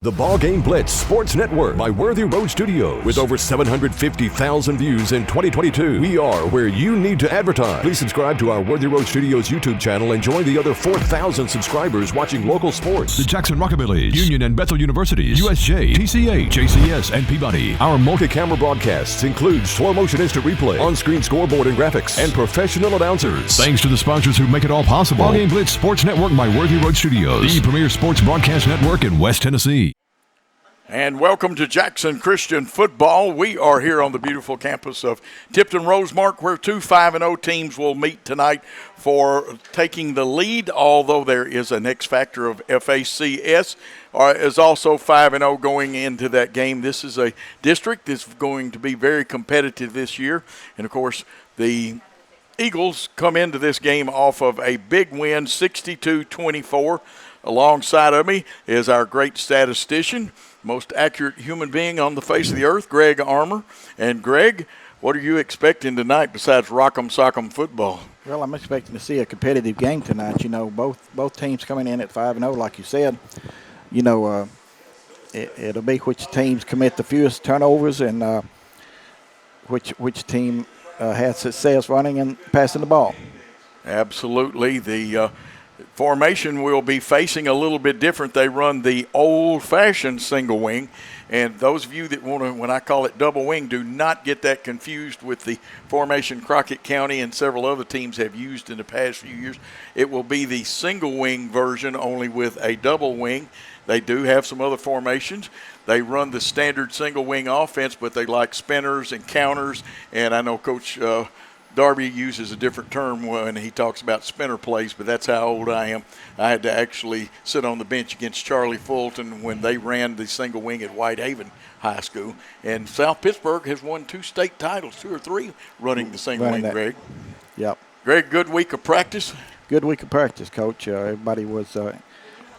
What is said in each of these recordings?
The BallGame Blitz Sports Network by Worthy Road Studios. With over 750,000 views in 2022, we are where you need to advertise. Please subscribe to our Worthy Road Studios YouTube channel and join the other 4,000 subscribers watching local sports. The Jackson Rockabillys, Union and Bethel Universities, USJ, TCA, JCS, and Peabody. Our multi-camera broadcasts include slow motion instant replay, on-screen scoreboard and graphics, and professional announcers. Thanks to the sponsors who make it all possible. BallGame Blitz Sports Network by Worthy Road Studios, the premier sports broadcast network in West Tennessee. And welcome to Jackson Christian Football. We are here on the beautiful campus of Tipton Rosemark, where two 5-0 teams will meet tonight for taking the lead, although there is an X factor of FACS is also 5-0 going into that game. This is a district that's going to be very competitive this year. And, of course, the Eagles come into this game off of a big win, 62-24. Alongside of me is our great statistician, most accurate human being on the face of the earth, Greg Armour. And, Greg, what are you expecting tonight besides rock'em sock'em football? Well, I'm expecting to see a competitive game tonight. You know, both teams coming in at 5-0, like you said. You know, it'll be which teams commit the fewest turnovers and which team has success running and passing the ball. Absolutely. The formation will be facing a little bit different. They run the old-fashioned single wing, and those of you that want to, when I call it double wing, do not get that confused with the formation Crockett County and several other teams have used in the past few years. It will be the single wing version, only with a double wing. They do have some other formations. They run the standard single wing offense, but they like spinners and counters, and I know Coach Darby uses a different term when he talks about spinner plays, but that's how old I am. I had to actually sit on the bench against Charlie Fulton when they ran the single wing at Whitehaven High School. And South Pittsburgh has won 2 state titles, 2 or 3, running the single wing, Greg. Yep. Greg, good week of practice? Good week of practice, Coach. Everybody was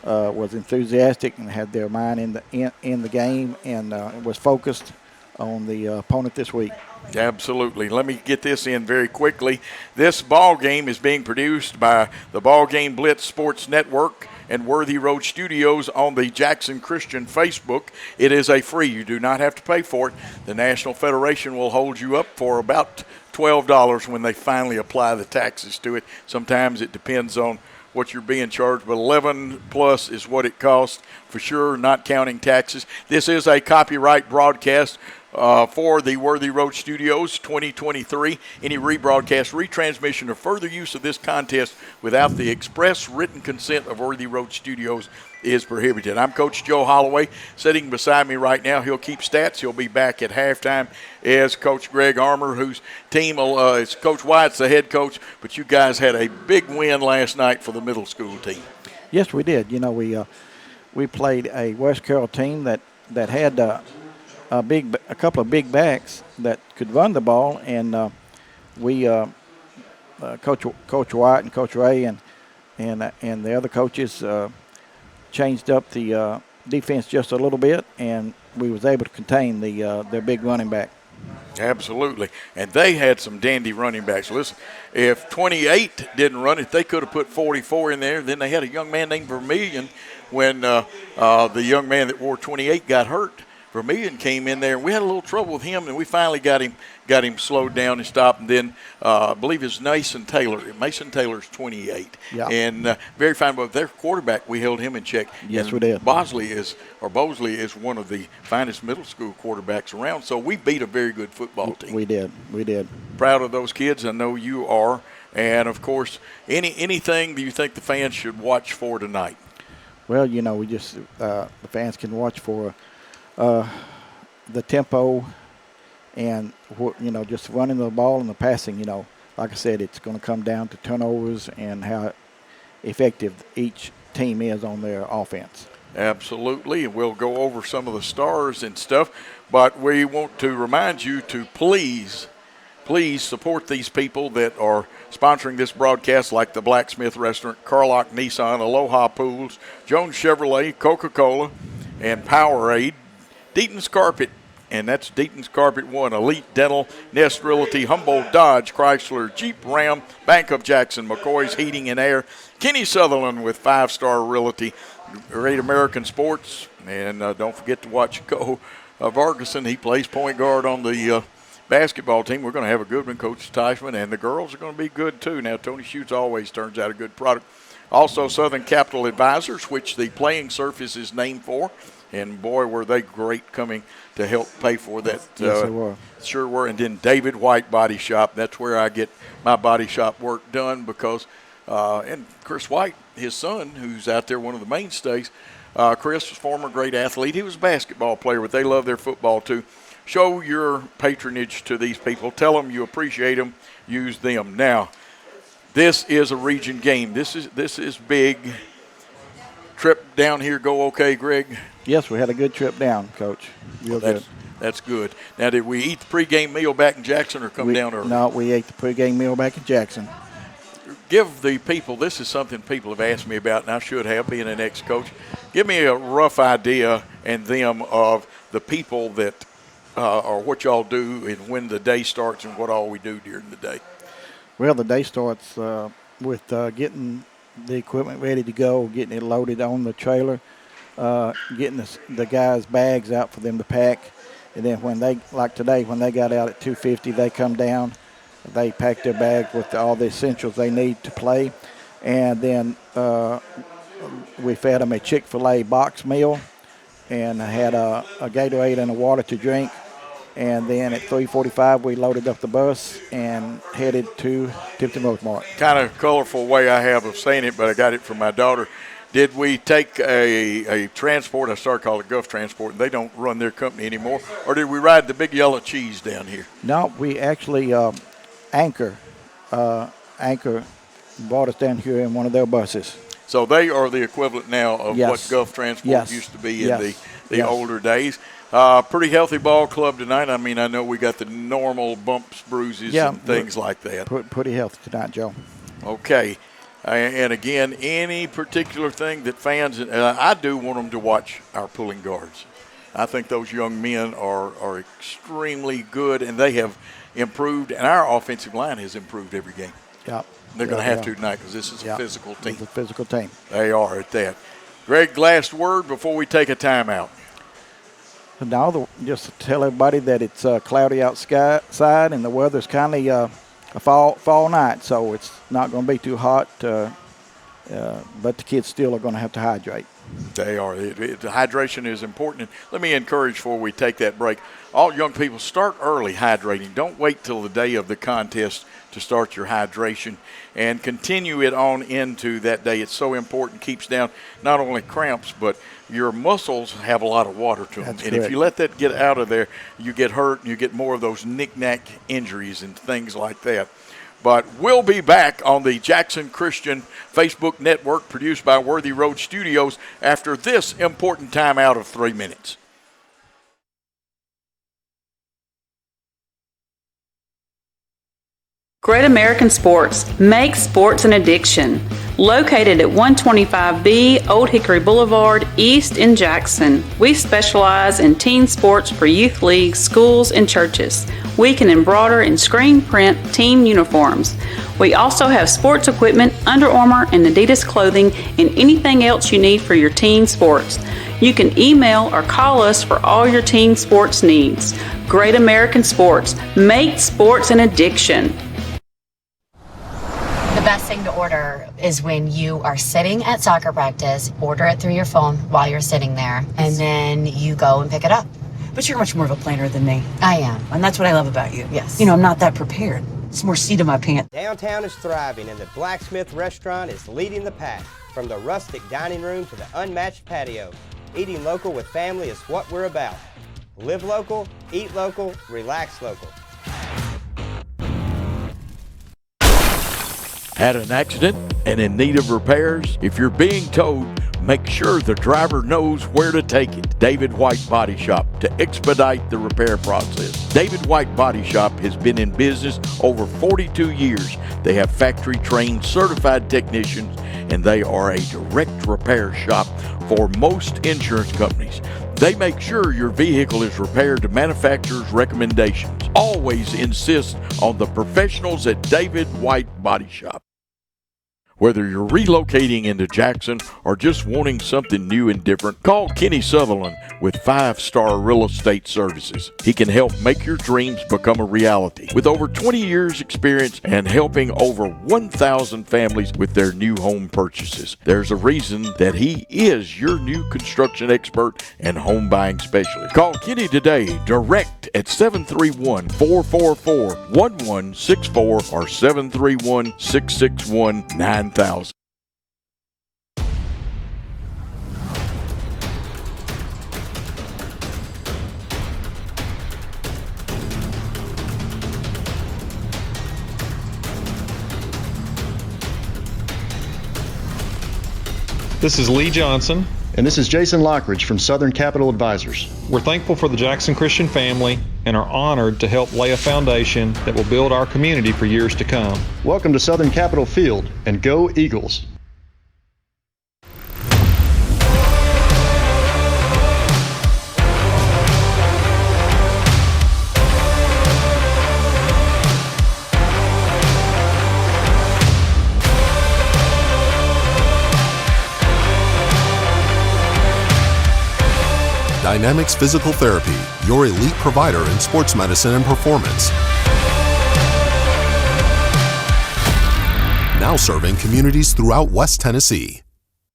enthusiastic and had their mind in the game and was focused on the opponent this week. Absolutely. Let me get this in very quickly. This ball game is being produced by the BallGame Blitz Sports Network and Worthy Road Studios on the Jackson Christian Facebook. It is a free. You do not have to pay for it. The National Federation will hold you up for about $12 when they finally apply the taxes to it. Sometimes it depends on what you're being charged, but 11 plus is what it costs for sure, not counting taxes. This is a copyright broadcast for the Worthy Road Studios 2023. Any rebroadcast, retransmission, or further use of this contest without the express written consent of Worthy Road Studios is prohibited. I'm Coach Joe Holloway. Sitting beside me right now, he'll keep stats. He'll be back at halftime as Coach Greg Armour, whose team is Coach Wyatt's the head coach, but you guys had a big win last night for the middle school team. Yes, we did. You know, we played a West Carroll team that had a couple of big backs that could run the ball, and Coach White and Coach Ray and the other coaches changed up the defense just a little bit, and we was able to contain their big running back. Absolutely, and they had some dandy running backs. Listen, if 28 didn't run it, they could have put 44 in there. Then they had a young man named Vermillion when the young man that wore 28 got hurt. Vermillion came in there, and we had a little trouble with him, and we finally got him slowed down and stopped. And then I believe it's Mason Taylor. Mason Taylor's 28, and very fine. But their quarterback, we held him in check. Yes, and we did. Bosley is one of the finest middle school quarterbacks around. So we beat a very good football team. We did. Proud of those kids. I know you are. And of course, anything that you think the fans should watch for tonight? Well, you know, we just the fans can watch for the tempo and, you know, just running the ball and the passing. You know, like I said, it's going to come down to turnovers and how effective each team is on their offense. Absolutely. We'll go over some of the stars and stuff, but we want to remind you to please support these people that are sponsoring this broadcast, like the Blacksmith Restaurant, Carlock Nissan, Aloha Pools, Jones Chevrolet, Coca-Cola, and Powerade. Deaton's Carpet, and that's Deaton's Carpet 1, Elite Dental, Nest Realty, Humboldt Dodge, Chrysler, Jeep Ram, Bank of Jackson, McCoy's Heating and Air, Kenny Sutherland with 5 Star Realty, Great American Sports, And don't forget to watch Cole Vargason. He plays point guard on the basketball team. We're going to have a good one, Coach Teichman, and the girls are going to be good too. Now, Tony Schutz always turns out a good product. Also, Southern Capital Advisors, which the playing surface is named for. And, boy, were they great coming to help pay for that. Yes, they were. Sure were. And then David White Body Shop. That's where I get my body shop work done because and Chris White, his son, who's out there, one of the mainstays, Chris was a former great athlete. He was a basketball player, but they love their football too. Show your patronage to these people. Tell them you appreciate them. Use them. Now, this is a region game. This is big. Trip down here go okay, Greg? Yes, we had a good trip down, Coach. Real good. That's good. Now, did we eat the pregame meal back in Jackson or come down early? No, we ate the pregame meal back in Jackson. Give the people, this is something people have asked me about, and I should have, being an ex-coach. Give me a rough idea and them of the people that or what y'all do and when the day starts and what all we do during the day. Well, the day starts with getting the equipment ready to go, getting it loaded on the trailer, getting the guys' bags out for them to pack. And then when they, like today, when they got out at 2:50, they come down. They pack their bags with all the essentials they need to play. And then we fed them a Chick-fil-A box meal and had a Gatorade and a water to drink. And then at 3:45, we loaded up the bus and headed to Tipton Rosemark. Kind of colorful way I have of saying it, but I got it from my daughter. Did we take a transport? I started calling it Gulf Transport, and they don't run their company anymore. Or did we ride the big yellow cheese down here? No, we actually Anchor brought us down here in one of their buses. So they are the equivalent now of what Gulf Transport used to be in the older days. Pretty healthy ball club tonight. I mean, I know we got the normal bumps, bruises, and things like that. Pretty healthy tonight, Joe. Okay. And again, any particular thing that fans, I do want them to watch our pulling guards. I think those young men are extremely good, and they have improved, and our offensive line has improved every game. Yep. They're going to have to tonight because this is a physical team. It's a physical team. They are at that. Greg, last word before we take a timeout. Now, just to tell everybody that it's cloudy outside and the weather's kind of a fall night, so it's not going to be too hot, but the kids still are going to have to hydrate. They are. Hydration is important. Let me encourage before we take that break, all young people, start early hydrating. Don't wait till the day of the contest to start your hydration, and continue it on into that day. It's so important. Keeps down not only cramps, but your muscles have a lot of water to them. And if you let that get out of there, you get hurt and you get more of those knick-knack injuries and things like that. But we'll be back on the Jackson Christian Facebook network produced by Worthy Road Studios after this important timeout of 3 minutes. Great American Sports. Make sports an addiction. Located at 125B Old Hickory Boulevard, East in Jackson. We specialize in teen sports for youth leagues, schools, and churches. We can embroider and screen print team uniforms. We also have sports equipment, Under Armour and Adidas clothing, and anything else you need for your teen sports. You can email or call us for all your teen sports needs. Great American Sports. Make sports an addiction. The best thing to order is when you are sitting at soccer practice, order it through your phone while you're sitting there, and then you go and pick it up. But you're much more of a planner than me. I am. And that's what I love about you. Yes. You know, I'm not that prepared. It's more seat in my pants. Downtown is thriving, and the Blacksmith Restaurant is leading the pack. From the rustic dining room to the unmatched patio, eating local with family is what we're about. Live local, eat local, relax local. Had an accident and in need of repairs? If you're being towed, make sure the driver knows where to take it. David White Body Shop to expedite the repair process. David White Body Shop has been in business over 42 years. They have factory-trained certified technicians, and they are a direct repair shop for most insurance companies. They make sure your vehicle is repaired to manufacturer's recommendations. Always insist on the professionals at David White Body Shop. Whether you're relocating into Jackson or just wanting something new and different, call Kenny Sutherland with 5-Star Real Estate Services. He can help make your dreams become a reality. With over 20 years experience and helping over 1,000 families with their new home purchases, there's a reason that he is your new construction expert and home buying specialist. Call Kenny today, direct at 731-444-1164 or 731-661-9000. This is Lee Johnson. And this is Jason Lockridge from Southern Capital Advisors. We're thankful for the Jackson Christian family and are honored to help lay a foundation that will build our community for years to come. Welcome to Southern Capital Field, and go Eagles! Dynamics Physical Therapy, your elite provider in sports medicine and performance. Now serving communities throughout West Tennessee.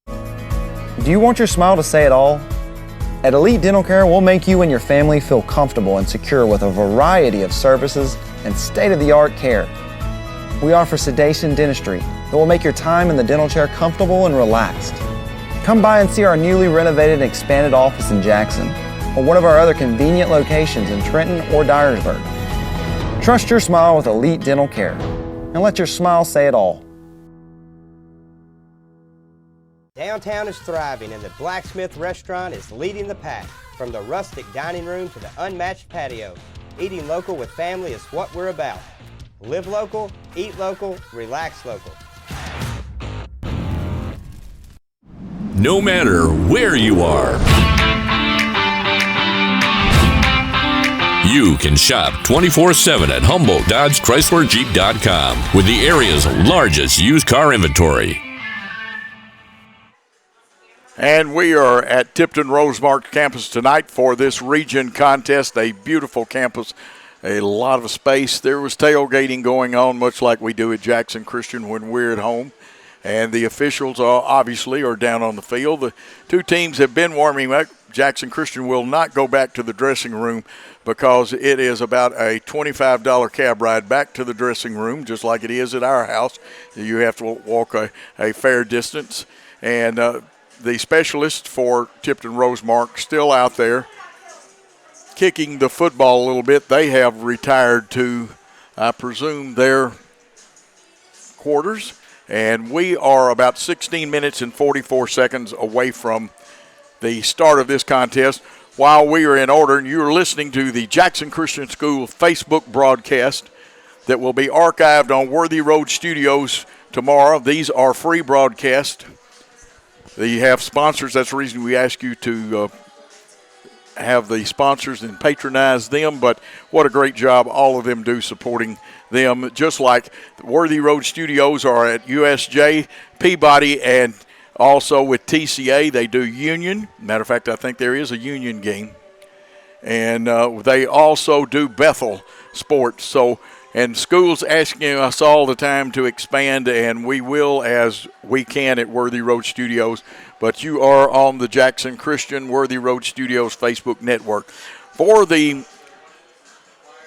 Do you want your smile to say it all? At Elite Dental Care, we'll make you and your family feel comfortable and secure with a variety of services and state-of-the-art care. We offer sedation dentistry that will make your time in the dental chair comfortable and relaxed. Come by and see our newly renovated and expanded office in Jackson, or one of our other convenient locations in Trenton or Dyersburg. Trust your smile with Elite Dental Care, and let your smile say it all. Downtown is thriving, and the Blacksmith Restaurant is leading the pack. From the rustic dining room to the unmatched patio, eating local with family is what we're about. Live local, eat local, relax local. No matter where you are, you can shop 24/7 at HumboldtDodgeChryslerJeep.com with the area's largest used car inventory. And we are at Tipton Rosemark campus tonight for this region contest, a beautiful campus, a lot of space. There was tailgating going on, much like we do at Jackson Christian when we're at home. And the officials obviously are down on the field. The two teams have been warming up. Jackson Christian will not go back to the dressing room because it is about a $25 cab ride back to the dressing room, just like it is at our house. You have to walk a fair distance. And the specialist for Tipton Rosemark still out there kicking the football a little bit. They have retired to, I presume, their quarters. And we are about 16 minutes and 44 seconds away from the start of this contest. While we are in order, and you're listening to the Jackson Christian School Facebook broadcast that will be archived on Worthy Road Studios tomorrow. These are free broadcasts. They have sponsors. That's the reason we ask you to have the sponsors and patronize them. But what a great job all of them do supporting them, just like Worthy Road Studios are at USJ, Peabody, and also with TCA. They do Union. Matter of fact, I think there is a Union game. And they also do Bethel Sports. So, and schools asking us all the time to expand, and we will as we can at Worthy Road Studios. But you are on the Jackson Christian Worthy Road Studios Facebook network. For the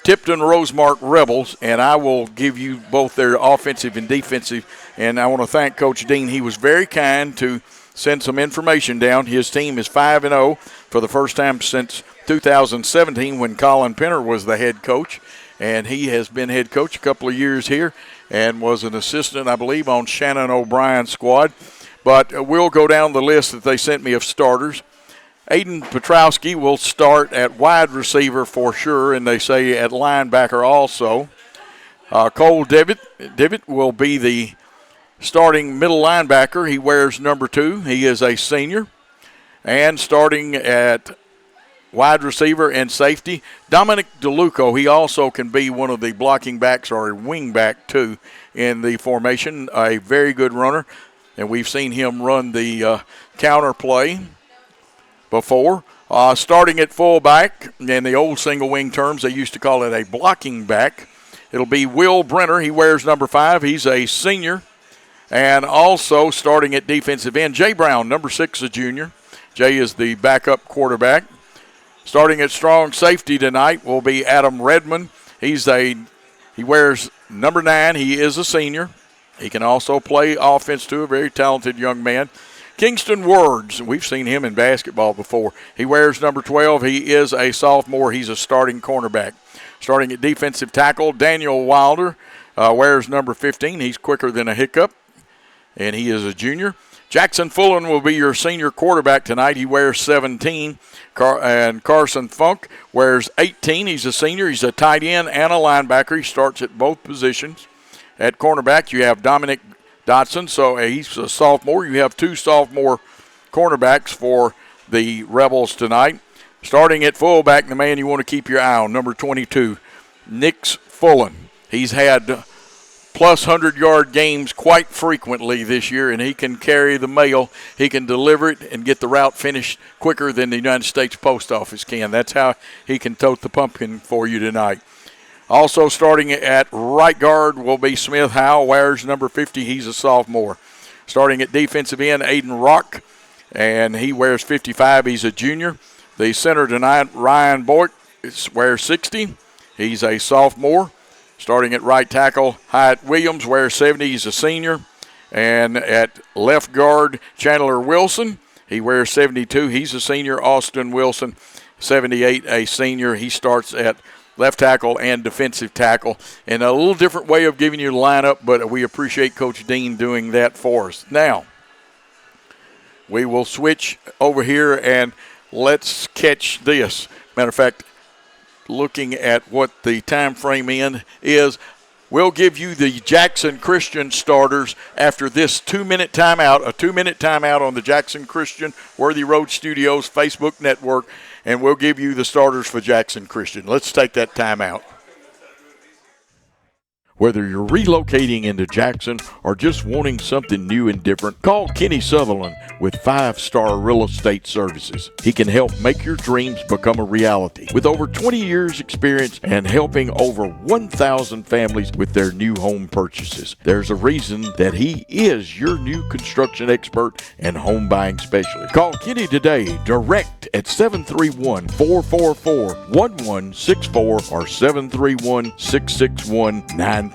Tipton Rosemark Rebels, and I will give you both their offensive and defensive, and I want to thank Coach Dean. He was very kind to send some information down. His team is 5-0 for the first time since 2017 when Colin Penner was the head coach, and he has been head coach a couple of years here and was an assistant, I believe, on Shannon O'Brien's squad. But we'll go down the list that they sent me of starters. Aiden Petrowski will start at wide receiver for sure, and they say at linebacker also. Cole Devitt will be the starting middle linebacker. He wears number 2. He is a senior. And starting at wide receiver and safety. Dominic DeLuco, he also can be one of the blocking backs or a wing back, too, in the formation. A very good runner, and we've seen him run the counter play before. Starting at fullback, in the old single wing terms, they used to call it a blocking back. It'll be Will Brenner. He wears number 5. He's a senior. And also starting at defensive end, Jay Brown, number 6, a junior. Jay is the backup quarterback. Starting at strong safety tonight will be Adam Redmond. He wears number 9. He is a senior. He can also play offense too, a very talented young man. Kingston Words, we've seen him in basketball before. He wears number 12. He is a sophomore. He's a starting cornerback. Starting at defensive tackle, Daniel Wilder wears number 15. He's quicker than a hiccup, and he is a junior. Jackson Fullen will be your senior quarterback tonight. He wears 17. And Carson Funk wears 18. He's a senior. He's a tight end and a linebacker. He starts at both positions. At cornerback, you have Dominic Dotson, so he's a sophomore. You have 2 sophomore cornerbacks for the Rebels tonight. Starting at fullback, the man you want to keep your eye on, number 22, Nix Fullen. He's had plus 100-yard games quite frequently this year, and he can carry the mail. He can deliver it and get the route finished quicker than the United States Post Office can. That's how he can tote the pumpkin for you tonight. Also starting at right guard will be Smith Howell, wears number 50. He's a sophomore. Starting at defensive end, Aiden Rock, and he wears 55. He's a junior. The center tonight, Ryan Boyd, wears 60. He's a sophomore. Starting at right tackle, Hyatt Williams, wears 70. He's a senior. And at left guard, Chandler Wilson, he wears 72. He's a senior. Austin Wilson, 78, a senior. He starts at left tackle and defensive tackle. And a little different way of giving you the lineup, but we appreciate Coach Dean doing that for us. Now, we will switch over here and let's catch this. Matter of fact, looking at what the time frame is, we'll give you the Jackson Christian starters after this 2-minute timeout, a 2-minute timeout on the Jackson Christian Worthy Road Studios Facebook network, and we'll give you the starters for Jackson Christian. Let's take that timeout. Whether you're relocating into Jackson or just wanting something new and different, call Kenny Sutherland with 5-Star Real Estate Services. He can help make your dreams become a reality. With over 20 years experience and helping over 1,000 families with their new home purchases, there's a reason that he is your new construction expert and home buying specialist. Call Kenny today direct at 731-444-1164 or 731-661-9000. New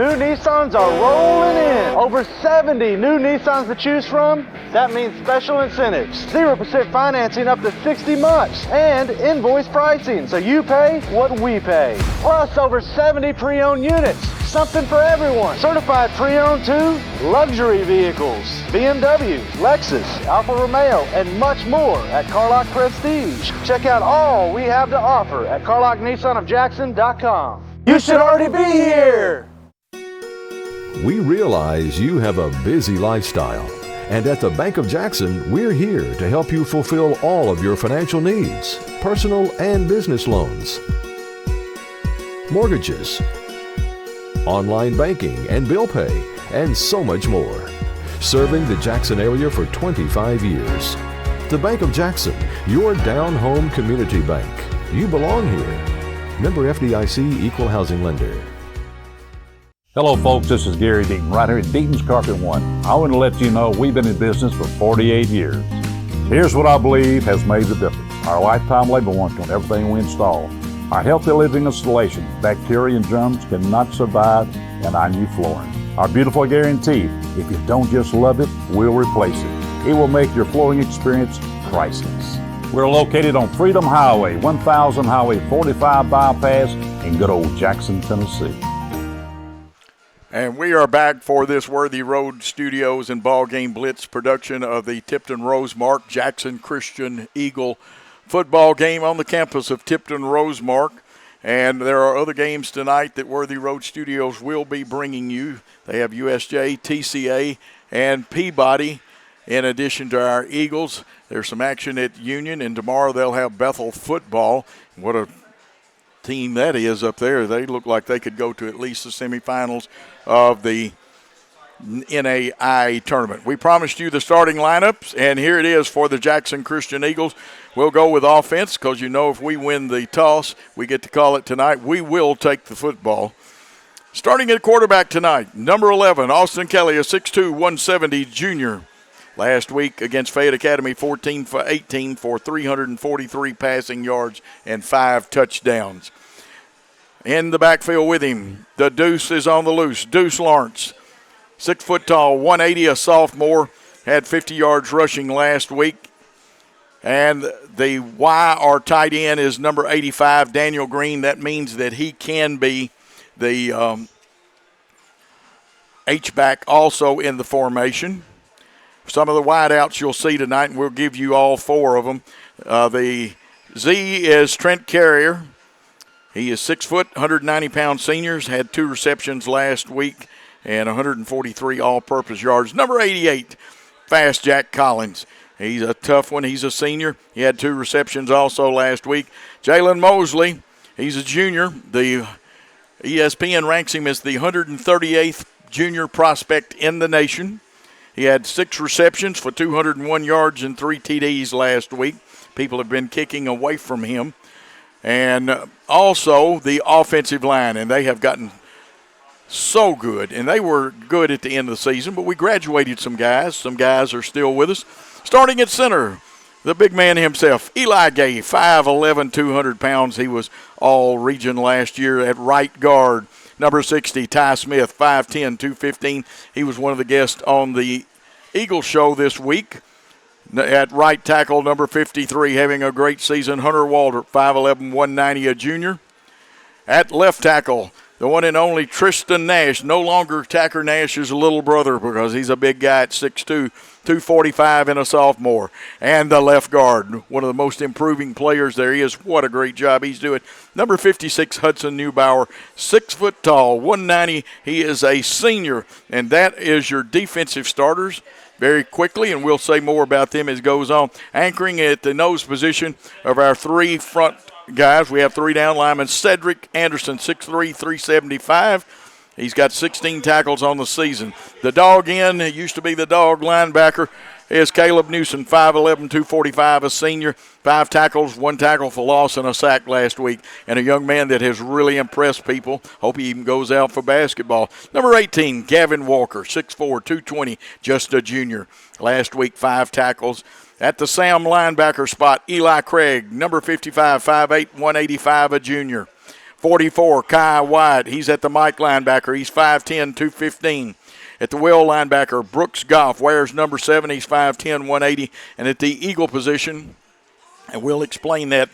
Nissans are rolling in. Over 70 new Nissans to choose from. That means special incentives. 0% financing up to 60 months. And invoice pricing, so you pay what we pay. Plus over 70 pre-owned units. Something for everyone. Certified pre-owned too. Luxury vehicles. BMW, Lexus, Alfa Romeo, and much more at Carlock Prestige. Check out all we have to offer at CarlockNissanofJackson.com. You should already be here. We realize you have a busy lifestyle, and at the Bank of Jackson, we're here to help you fulfill all of your financial needs, personal and business loans, mortgages, online banking and bill pay, and so much more. Serving the Jackson area for 25 years. The Bank of Jackson, your down-home community bank. You belong here. Member FDIC, Equal Housing Lender. Hello folks, this is Gary Deaton, right here at Deaton's Carpet One. I want to let you know we've been in business for 48 years. Here's what I believe has made the difference. Our lifetime labor warranty on everything we install. Our healthy living installations, bacteria and germs cannot survive in our new flooring. Our beautiful guarantee, if you don't just love it, we'll replace it. It will make your flooring experience priceless. We're located on Freedom Highway, 1000 Highway 45 bypass in good old Jackson, Tennessee. And we are back for this Worthy Road Studios and BallGame Blitz production of the Tipton Rosemark Jackson Christian Eagle football game on the campus of Tipton Rosemark. And there are other games tonight that Worthy Road Studios will be bringing you. They have USJ, TCA, and Peabody. In addition to our Eagles, there's some action at Union, and tomorrow they'll have Bethel football. What a team that is up there. They look like they could go to at least the semifinals of the NAIA tournament. We promised you the starting lineups, and here it is for the Jackson Christian Eagles. We'll go with offense because you know if we win the toss, we get to call it tonight. We will take the football. Starting at quarterback tonight, number 11, Austin Kelly, a 6'2", 170 junior. Last week against Fayette Academy, 14 for 18 for 343 passing yards and 5 touchdowns. In the backfield with him, the Deuce is on the loose. Deuce Lawrence, 6 foot tall, 180, a sophomore, had 50 yards rushing last week. And the Y, our tight end, is number 85, Daniel Green. That means that he can be the H-back also in the formation. Some of the wideouts you'll see tonight, and we'll give you all 4 of them. The Z is Trent Carrier. He is 6 foot, 190-pound seniors, had 2 receptions last week and 143 all-purpose yards. Number 88, Fast Jack Collins. He's a tough one. He's a senior. He had 2 receptions also last week. Jalen Mosley, he's a junior. The ESPN ranks him as the 138th junior prospect in the nation. He had 6 receptions for 201 yards and 3 TDs last week. People have been kicking away from him. And also the offensive line, and they have gotten so good. And they were good at the end of the season, but we graduated some guys. Some guys are still with us. Starting at center, the big man himself, Eli Gay, 5'11", 200 pounds. He was all-region last year. At right guard, number 60, Ty Smith, 5'10", 215. He was one of the guests on the Eagles show this week. At right tackle, number 53, having a great season, Hunter Walter, 5'11", 190, a junior. At left tackle, the one and only Tristan Nash, no longer Tacker Nash's little brother because he's a big guy at 6'2", 245 and a sophomore. And the left guard, one of the most improving players there is. What a great job he's doing. Number 56, Hudson Neubauer, 6 foot tall, 190. He is a senior, and that is your defensive starters. Very quickly, and we'll say more about them as it goes on. Anchoring at the nose position of our 3 front guys, we have 3 down linemen. Cedric Anderson, 6'3", 375. He's got 16 tackles on the season. The dog end, used to be the dog linebacker, is Caleb Newsom, 5'11", 245, a senior. 5 tackles, 1 tackle for loss, and a sack last week. And a young man that has really impressed people. Hope he even goes out for basketball. Number 18, Gavin Walker, 6'4", 220, just a junior. Last week, 5 tackles. At the Sam linebacker spot, Eli Craig, number 55, 5'8", 185, a junior. 44, Kai White, he's at the Mike linebacker. He's 5'10", 215. At the Will linebacker, Brooks Goff wears number 7. He's 5'10", 180. And at the Eagle position, and we'll explain that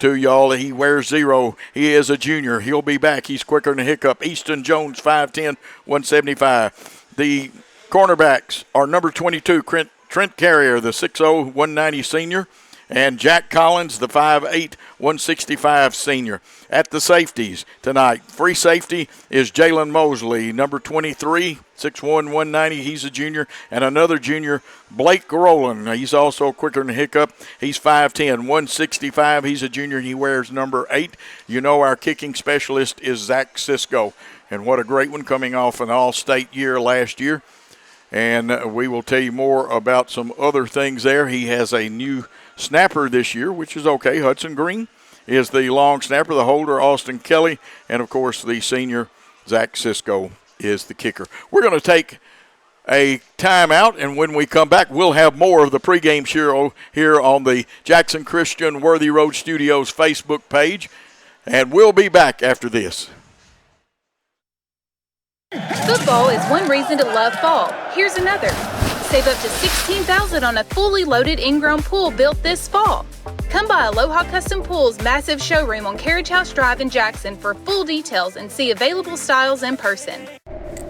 to y'all, he wears 0. He is a junior. He'll be back. He's quicker than a hiccup. Easton Jones, 5'10", 175. The cornerbacks are number 22, Trent Carrier, the 6'0", 190 senior. And Jack Collins, the 5'8", 165 senior. At the safeties tonight, free safety is Jalen Mosley, number 23, 6'1", 190. He's a junior. And another junior, Blake Rowland. He's also quicker than a hiccup. He's 5'10", 165. He's a junior, and he wears number 8. You know our kicking specialist is Zach Cisco. And what a great one, coming off an all-state year last year. And we will tell you more about some other things there. He has a new snapper this year, which is okay. Hudson Green is the long snapper. The holder, Austin Kelly. And, of course, the senior, Zach Cisco, is the kicker. We're going to take a timeout, and when we come back, we'll have more of the pregame show here on the Jackson Christian Worthy Road Studios Facebook page. And we'll be back after this. Football is one reason to love fall. Here's another. Save up to $16,000 on a fully loaded in-ground pool built this fall. Come by Aloha Custom Pool's massive showroom on Carriage House Drive in Jackson for full details and see available styles in person.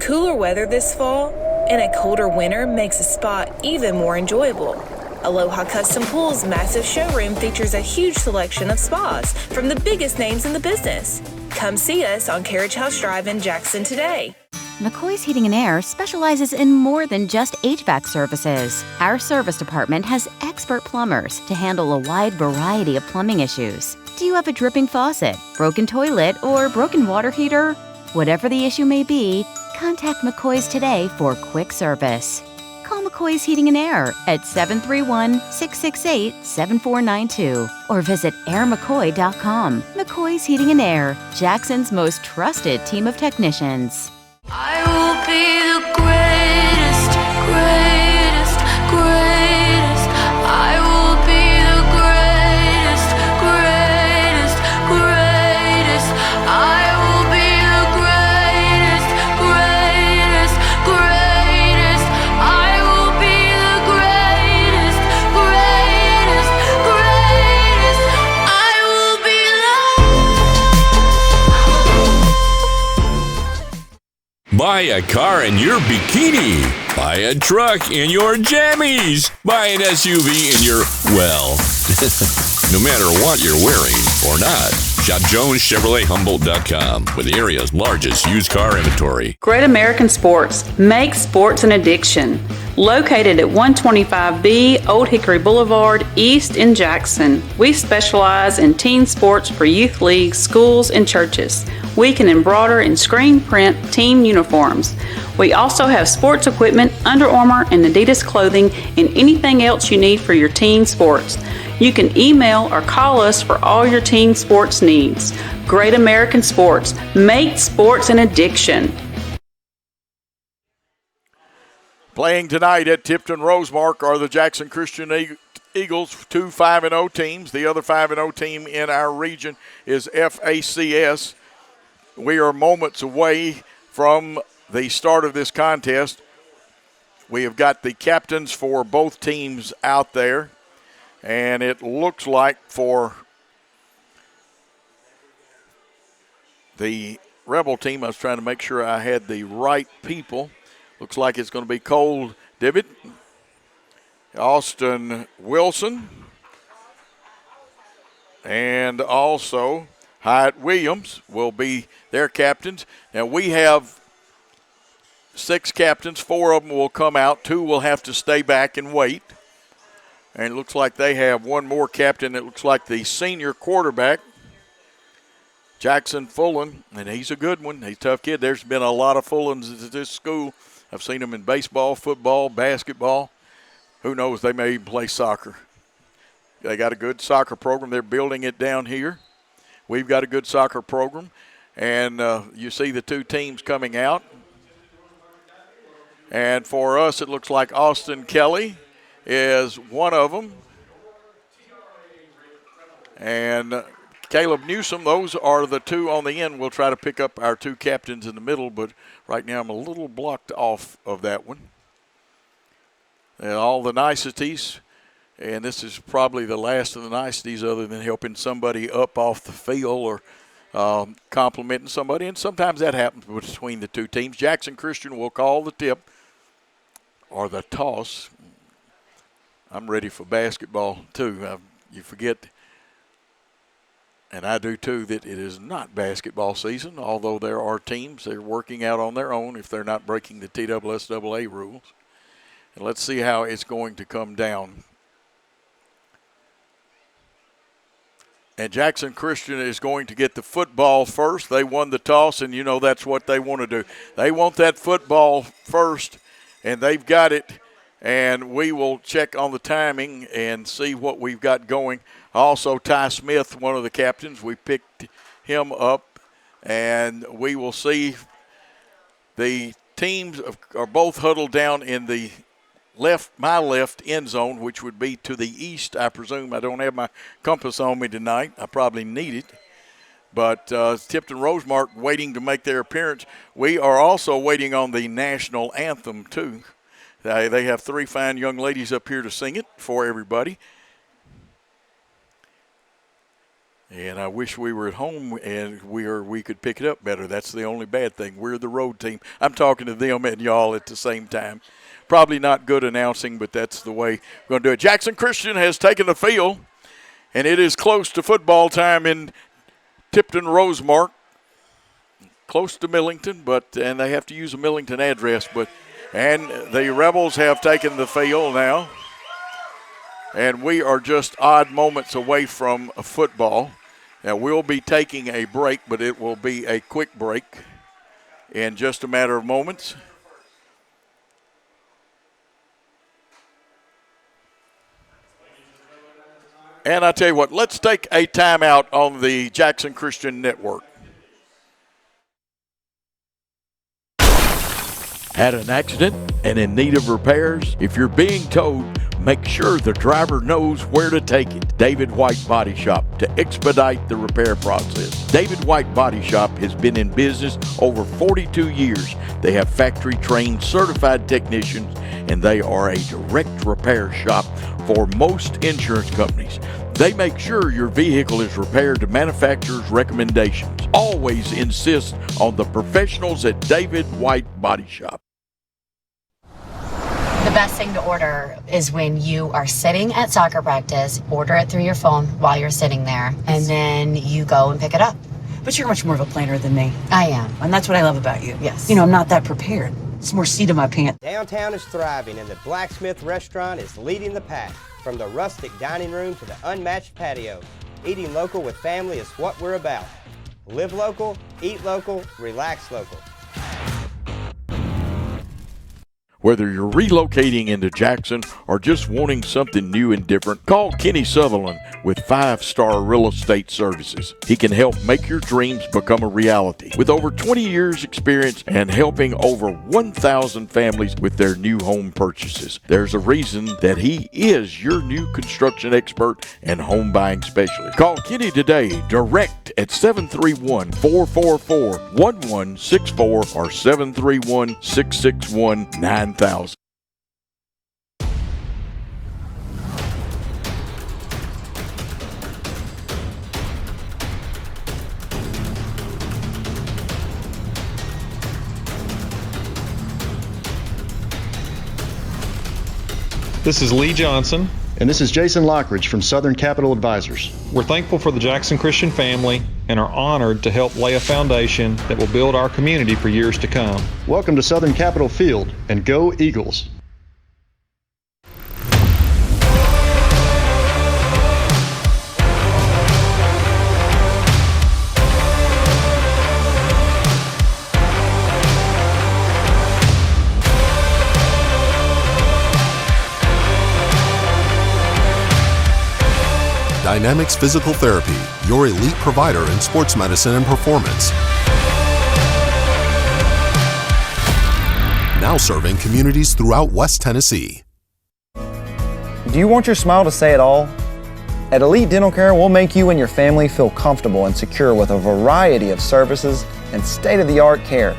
Cooler weather this fall and a colder winter makes a spot even more enjoyable. Aloha Custom Pool's massive showroom features a huge selection of spas from the biggest names in the business. Come see us on Carriage House Drive in Jackson today. McCoy's Heating and Air specializes in more than just HVAC services. Our service department has expert plumbers to handle a wide variety of plumbing issues. Do you have a dripping faucet, broken toilet, or broken water heater? Whatever the issue may be, contact McCoy's today for quick service. Call McCoy's Heating and Air at 731-668-7492 or visit airmccoy.com. McCoy's Heating and Air, Jackson's most trusted team of technicians. I will be the greatest, greatest, greatest. I will be the greatest, greatest, greatest. I will be the greatest, greatest, greatest. I will be the greatest, greatest, greatest. I will be Buy a car in your bikini. Buy a truck in your jammies. Buy an SUV in your, well, no matter what you're wearing or not. Shop JonesChevroletHumboldt.com with the area's largest used car inventory. Great American Sports. Make sports an addiction. Located at 125B Old Hickory Boulevard, East in Jackson. We specialize in teen sports for youth leagues, schools, and churches. We can embroider and screen print team uniforms. We also have sports equipment, Under Armour, and Adidas clothing, and anything else you need for your teen sports. You can email or call us for all your teen sports needs. Great American Sports. Make sports an addiction. Playing tonight at Tipton Rosemark are the Jackson Christian Eagles, two 5-0 teams. The other 5-0 team in our region is FACS. We are moments away from the start of this contest. We have got the captains for both teams out there, and it looks like for the Rebel team, I was trying to make sure I had the right people. Looks like it's going to be Cole Dibbett, Austin Wilson, and also Hyatt Williams will be their captains. Now we have 6 captains. 4 of them will come out. 2 will have to stay back and wait. And it looks like they have one more captain. It looks like the senior quarterback, Jackson Fullen, and he's a good one. He's a tough kid. There's been a lot of Fullens at this school. I've seen them in baseball, football, basketball. Who knows, they may even play soccer. They got a good soccer program. They're building it down here. We've got a good soccer program. And you see the 2 teams coming out. And for us, it looks like Austin Kelly is one of them. And Caleb Newsom, those are the 2 on the end. We'll try to pick up our 2 captains in the middle, but right now I'm a little blocked off of that one. And all the niceties, and this is probably the last of the niceties other than helping somebody up off the field or complimenting somebody, and sometimes that happens between the 2 teams. Jackson Christian will call the tip or the toss. I'm ready for basketball too. You forget, and I do too, that it is not basketball season, although there are teams that are working out on their own if they're not breaking the TSSAA rules. And let's see how it's going to come down. And Jackson Christian is going to get the football first. They won the toss, and you know that's what they want to do. They want that football first, and they've got it. And we will check on the timing and see what we've got going. Also, Ty Smith, one of the captains, we picked him up, and we will see the teams are both huddled down in the my left end zone, which would be to the east, I presume. I don't have my compass on me tonight. I probably need it. But Tipton Rosemark waiting to make their appearance. We are also waiting on the national anthem, too. They have 3 fine young ladies up here to sing it for everybody. And I wish we were at home and we could pick it up better. That's the only bad thing. We're the road team. I'm talking to them and y'all at the same time. Probably not good announcing, but that's the way we're going to do it. Jackson Christian has taken the field, and it is close to football time in Tipton Rosemark. close to Millington, and they have to use a Millington address. And the Rebels have taken the field now. And we are just odd moments away from a football. Now, we'll be taking a break, but it will be a quick break in just a matter of moments. And I tell you what, let's take a timeout on the Jackson Christian Network. Had an accident and in need of repairs? If you're being towed, make sure the driver knows where to take it. David White Body Shop to expedite the repair process. David White Body Shop has been in business over 42 years. They have factory-trained certified technicians, and they are a direct repair shop for most insurance companies. They make sure your vehicle is repaired to manufacturer's recommendations. Always insist on the professionals at David White Body Shop. The best thing to order is when you are sitting at soccer practice, order it through your phone while you're sitting there, and then you go and pick it up. But you're much more of a planner than me. I am. And that's what I love about you. Yes. You know, I'm not that prepared. It's more seat in my pants. Downtown is thriving, and the Blacksmith Restaurant is leading the pack. From the rustic dining room to the unmatched patio, eating local with family is what we're about. Live local, eat local, relax local. Whether you're relocating into Jackson or just wanting something new and different, call Kenny Sutherland with 5-Star Real Estate Services. He can help make your dreams become a reality. With over 20 years experience and helping over 1,000 families with their new home purchases, there's a reason that he is your new construction expert and home buying specialist. Call Kenny today direct at 731-444-1164 or 731-661-9000. This is Lee Johnson. And this is Jason Lockridge from Southern Capital Advisors. We're thankful for the Jackson Christian family and are honored to help lay a foundation that will build our community for years to come. Welcome to Southern Capital Field, and go Eagles! Dynamics Physical Therapy, your elite provider in sports medicine and performance. Now serving communities throughout West Tennessee. Do you want your smile to say it all? At Elite Dental Care, we'll make you and your family feel comfortable and secure with a variety of services and state-of-the-art care.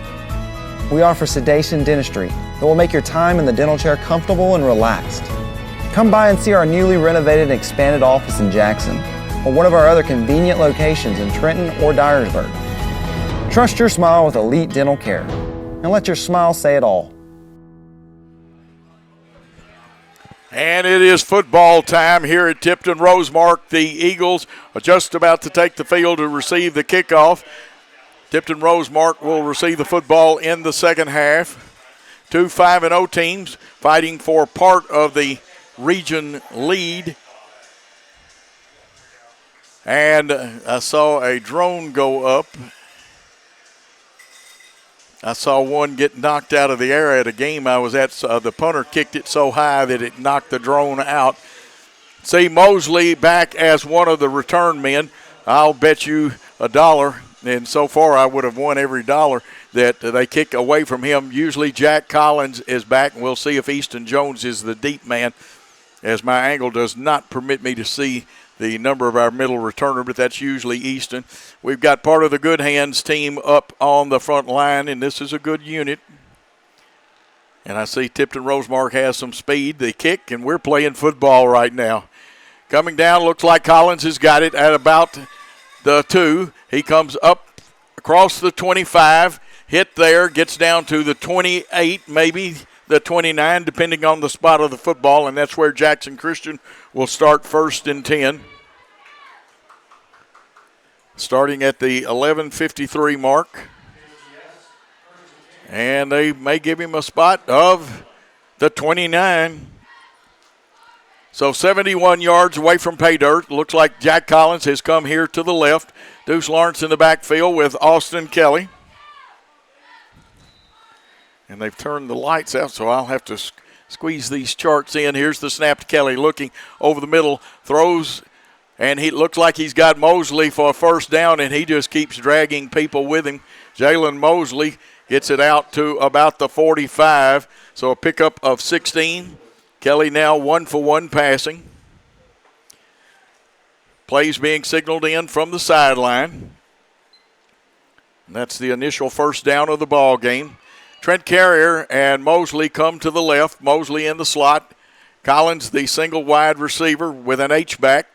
We offer sedation dentistry that will make your time in the dental chair comfortable and relaxed. Come by and see our newly renovated and expanded office in Jackson or one of our other convenient locations in Trenton or Dyersburg. Trust your smile with Elite Dental Care and let your smile say it all. And it is football time here at Tipton Rosemark. The Eagles are just about to take the field to receive the kickoff. Tipton Rosemark will receive the football in the second half. Two 5-0 teams fighting for part of the region lead. And I saw a drone go up. I saw one get knocked out of the air at a game I was at. The punter kicked it so high that it knocked the drone out. See Mosley back as one of the return men. I'll bet you $1, and so far I would have won every dollar that they kick away from him. Usually Jack Collins is back, and we'll see if Easton Jones is the deep man, as my angle does not permit me to see the number of our middle returner, but that's usually Easton. We've got part of the Good Hands team up on the front line, and this is a good unit. And I see Tipton Rosemark has some speed. They kick, and we're playing football right now. Coming down, looks like Collins has got it at about the 2. He comes up across the 25, hit there, gets down to the 28, maybe the 29, depending on the spot of the football, and that's where Jackson Christian will start 1st and 10. Starting at the 11:53 mark. And they may give him a spot of the 29. So 71 yards away from pay dirt. Looks like Jack Collins has come here to the left. Deuce Lawrence in the backfield with Austin Kelly. And they've turned the lights out, so I'll have to squeeze these charts in. Here's the snap to Kelly, looking over the middle, throws, and he looks like he's got Mosley for a first down, and he just keeps dragging people with him. Jalen Mosley gets it out to about the 45, so a pickup of 16. Kelly now 1-for-1 passing. Plays being signaled in from the sideline. And that's the initial first down of the ball game. Trent Carrier and Mosley come to the left. Mosley in the slot. Collins, the single wide receiver with an H-back.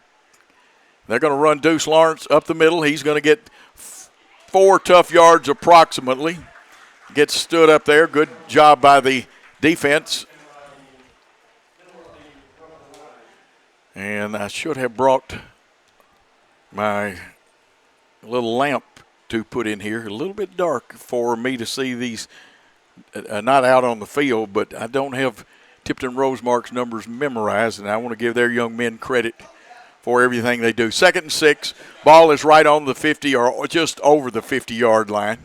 They're going to run Deuce Lawrence up the middle. He's going to get 4 tough yards approximately. Gets stood up there. Good job by the defense. And I should have brought my little lamp to put in here. A little bit dark for me to see these, not out on the field, but I don't have Tipton Rosemark's numbers memorized, and I want to give their young men credit for everything they do. 2nd and 6. Ball is right on the 50 or just over the 50-yard line.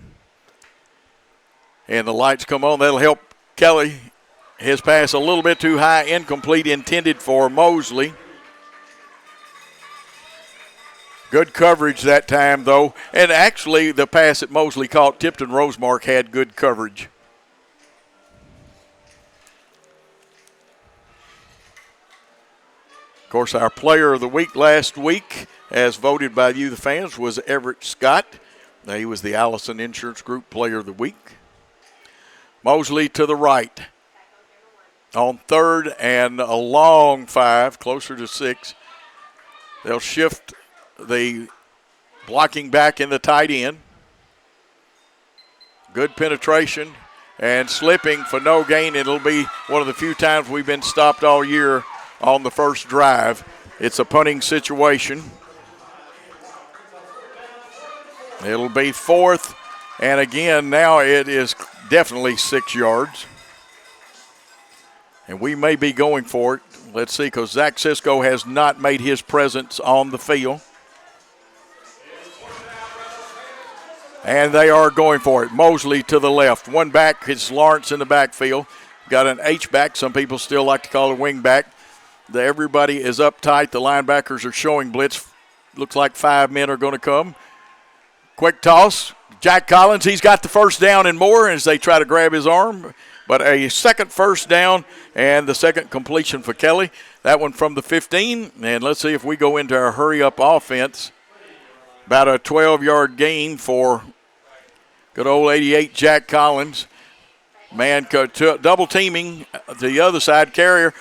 And the lights come on. That'll help Kelly. His pass a little bit too high, incomplete, intended for Mosley. Good coverage that time, though. And actually, the pass that Mosley caught, Tipton Rosemark had good coverage. Of course, our player of the week last week, as voted by you, the fans, was Everett Scott. He was the Allison Insurance Group player of the week. Mosley to the right. On 3rd and a long 5, closer to 6. They'll shift the blocking back in the tight end. Good penetration and slipping for no gain. It'll be one of the few times we've been stopped all year on the first drive. It's a punting situation. It'll be 4th, and again, now it is definitely 6 yards. And we may be going for it. Let's see, because Zach Sisko has not made his presence on the field. And they are going for it. Mosley to the left. One back, it's Lawrence in the backfield. Got an H-back. Some people still like to call it a wing back. Everybody is uptight. The linebackers are showing blitz. Looks like 5 men are going to come. Quick toss. Jack Collins, he's got the first down and more as they try to grab his arm. But a second first down and the second completion for Kelly. That one from the 15. And let's see if we go into our hurry-up offense. About a 12-yard gain for good old 88 Jack Collins. Man double teaming the other side. Carrier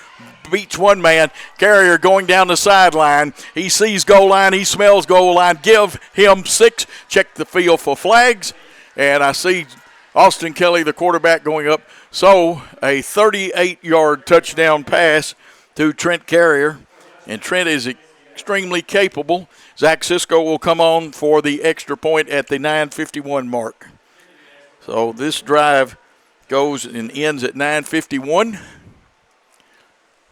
beats one man. Carrier going down the sideline. He sees goal line. He smells goal line. Give him 6. Check the field for flags. And I see Austin Kelly, the quarterback, going up. So a 38-yard touchdown pass to Trent Carrier. And Trent is extremely capable. Zach Sisko will come on for the extra point at the 9:51 mark. So this drive goes and ends at 9:51. A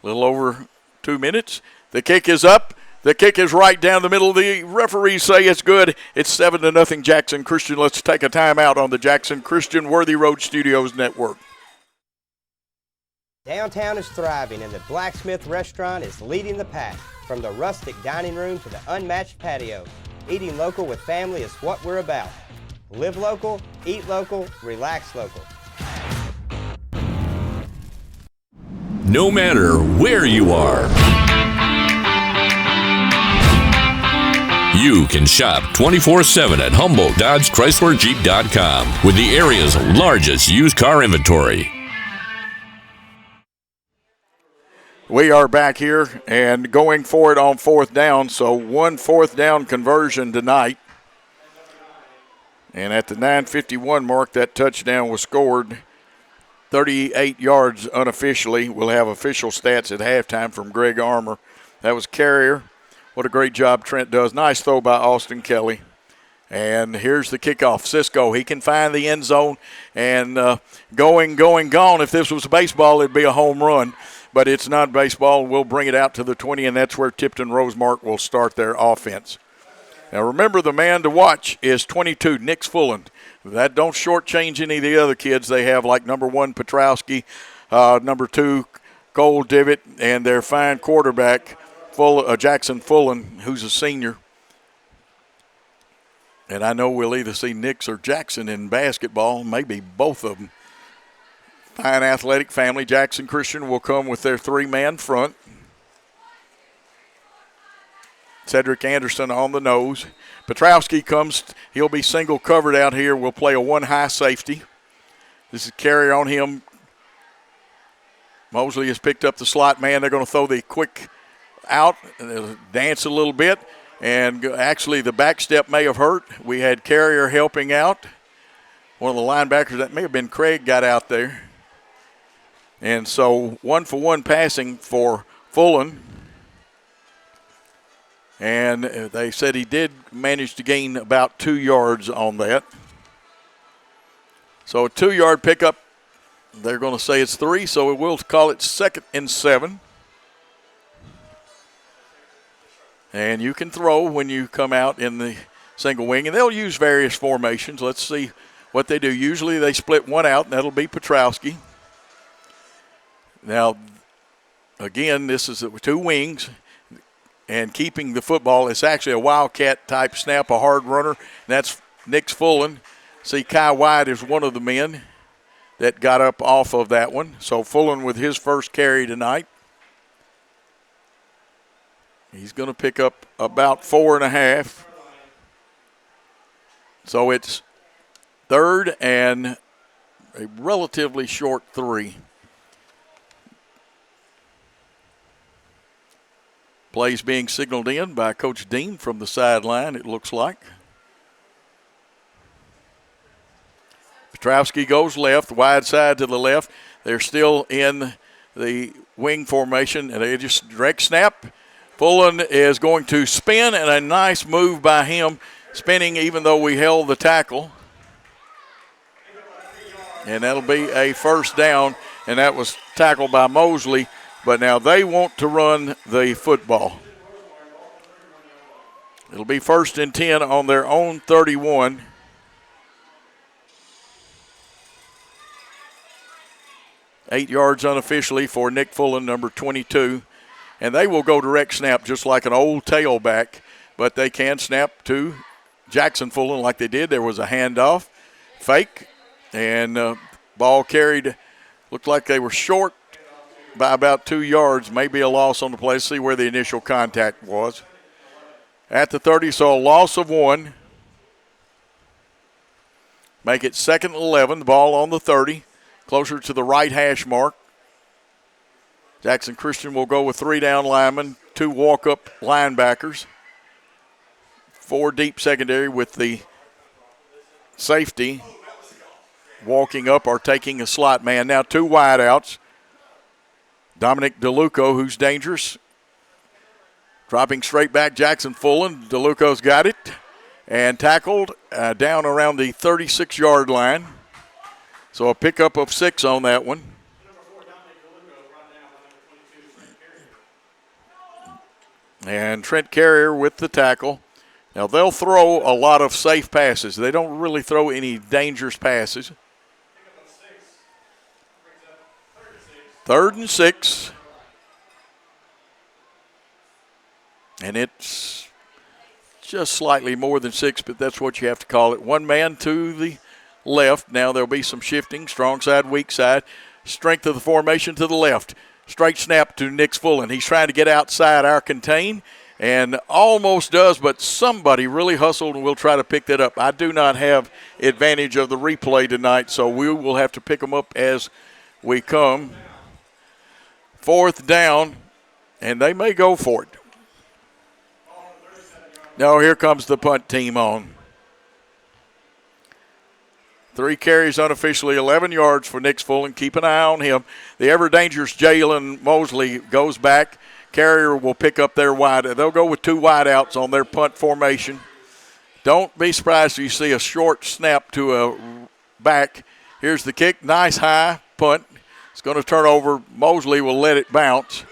little over 2 minutes. The kick is up. The kick is right down the middle. The referees say it's good. It's 7-0 Jackson Christian. Let's take a timeout on the Jackson Christian Worthy Road Studios Network. Downtown is thriving and the Blacksmith Restaurant is leading the pack. From the rustic dining room to the unmatched patio, eating local with family is what we're about. Live local, eat local, relax local. No matter where you are, you can shop 24/7 at HumboldtDodgeChryslerJeep.com with the area's largest used car inventory. We are back here and going for it on 4th down, so 1 4th down conversion tonight. And at the 9:51 mark, that touchdown was scored 38 yards unofficially. We'll have official stats at halftime from Greg Armour. That was Carrier. What a great job Trent does. Nice throw by Austin Kelly. And here's the kickoff. Cisco, he can find the end zone. And going, gone. If this was baseball, it'd be a home run. But it's not baseball. We'll bring it out to the 20, and that's where Tipton Rosemark will start their offense. Now, remember, the man to watch is 22, Nick Fullen. That don't shortchange any of the other kids they have, like number 1, Petrowski, number 2, Cole Divot, and their fine quarterback, Jackson Fullen, who's a senior. And I know we'll either see Nix or Jackson in basketball, maybe both of them. Fine athletic family. Jackson Christian will come with their 3-man front. Cedric Anderson on the nose. Petrowski comes. He'll be single covered out here. We'll play a 1-high safety. This is carry on him. Mosley has picked up the slot man. They're going to throw the quick out, dance a little bit. And actually, the back step may have hurt. We had Carrier helping out. One of the linebackers, that may have been Craig, got out there. And so 1-for-1 passing for Fullen. And they said he did manage to gain about 2 yards on that. So a 2-yard pickup. They're going to say it's 3, so we'll call it 2nd and 7. And you can throw when you come out in the single wing. And they'll use various formations. Let's see what they do. Usually they split one out, and that'll be Petrowski. Now, again, this is 2 wings. And keeping the football, it's actually a wildcat-type snap, a hard runner. And that's Nick Fullen. See, Kai White is one of the men that got up off of that one. So Fullen with his first carry tonight. He's going to pick up about 4.5. So it's 3rd and a relatively short 3. Plays being signaled in by Coach Dean from the sideline, it looks like. Petrowski goes left, wide side to the left. They're still in the wing formation, and they just direct snap. Fullen is going to spin, and a nice move by him, spinning even though we held the tackle. And that'll be a first down, and that was tackled by Mosley. But now they want to run the football. It'll be 1st and 10 on their own 31. Eight yards unofficially for Nick Fullen, number 22. And they will go direct snap just like an old tailback, but they can snap to Jackson Fullen like they did. There was a handoff, fake, and ball carried. Looked like they were short by about 2 yards, maybe a loss on the play. Let's see where the initial contact was. At the 30, so a loss of 1. Make it 2nd and 11, the ball on the 30, closer to the right hash mark. Jackson Christian will go with 3 down linemen, 2 walk-up linebackers, 4 deep secondary with the safety walking up or taking a slot man. Now 2 wideouts. Dominic DeLuco, who's dangerous. Dropping straight back, Jackson Fullen. DeLuco's got it and tackled down around the 36-yard line. So a pickup of 6 on that one. And Trent Carrier with the tackle. Now they'll throw a lot of safe passes. They don't really throw any dangerous passes. 3rd and 6. And it's just slightly more than 6, but that's what you have to call it. 1 man to the left. Now there'll be some shifting. Strong side, weak side. Strength of the formation to the left. Straight snap to Nick Fullen. He's trying to get outside our contain and almost does, but somebody really hustled and we'll try to pick that up. I do not have advantage of the replay tonight, so we will have to pick them up as we come. 4th down, and they may go for it. No, here comes the punt team on. 3 carries unofficially, 11 yards for Nick Fullen. Keep an eye on him. The ever-dangerous Jalen Mosley goes back. Carrier will pick up their wide. They'll go with 2 wideouts on their punt formation. Don't be surprised if you see a short snap to a back. Here's the kick. Nice high punt. It's going to turn over. Mosley will let it bounce.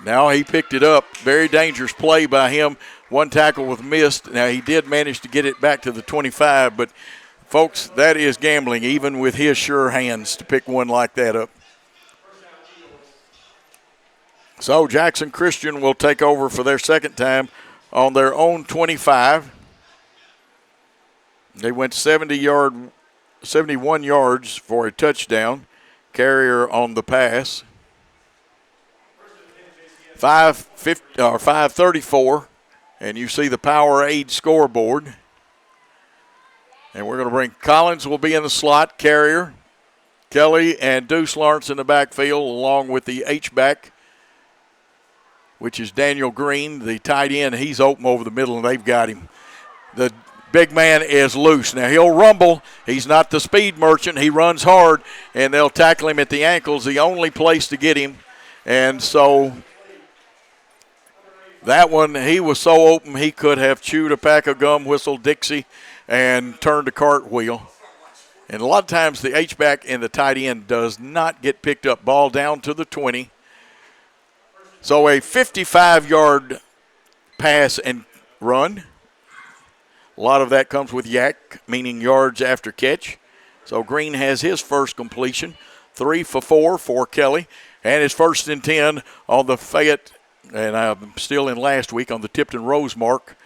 Now he picked it up. Very dangerous play by him. One tackle with missed. Now he did manage to get it back to the 25, but folks, that is gambling, even with his sure hands, to pick one like that up. So Jackson Christian will take over for their second time on their own 25. They went 71 yards for a touchdown. Carrier on the pass. 5:34, and you see the Powerade scoreboard. And we're going to bring Collins will be in the slot, Carrier, Kelly, and Deuce Lawrence in the backfield, along with the H-back, which is Daniel Green, the tight end. He's open over the middle, and they've got him. The big man is loose. Now, he'll rumble. He's not the speed merchant. He runs hard, and they'll tackle him at the ankles, the only place to get him. And so that one, he was so open he could have chewed a pack of gum, whistled Dixie, and turned a cartwheel. And a lot of times the H-back and the tight end does not get picked up. Ball down to the 20. So a 55-yard pass and run. A lot of that comes with yak, meaning yards after catch. So Green has his first completion. 3 for 4 for Kelly. And his first and 10 on the Fayette, and I'm still in last week, on the Tipton Rosemark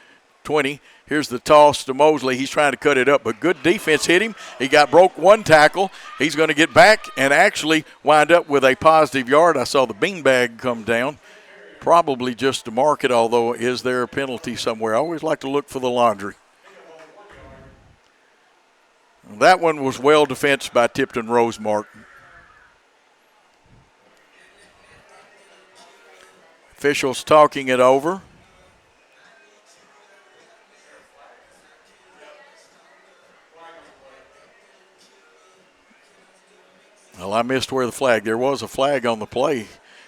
20. Here's the toss to Mosley. He's trying to cut it up, but good defense hit him. He broke one tackle. He's going to get back and actually wind up with a positive yard. I saw the beanbag come down, probably just to mark it, although is there a penalty somewhere? I always like to look for the laundry. That one was well defensed by Tipton Rosemark. Officials talking it over. Well, I missed where the flag. There was a flag on the play.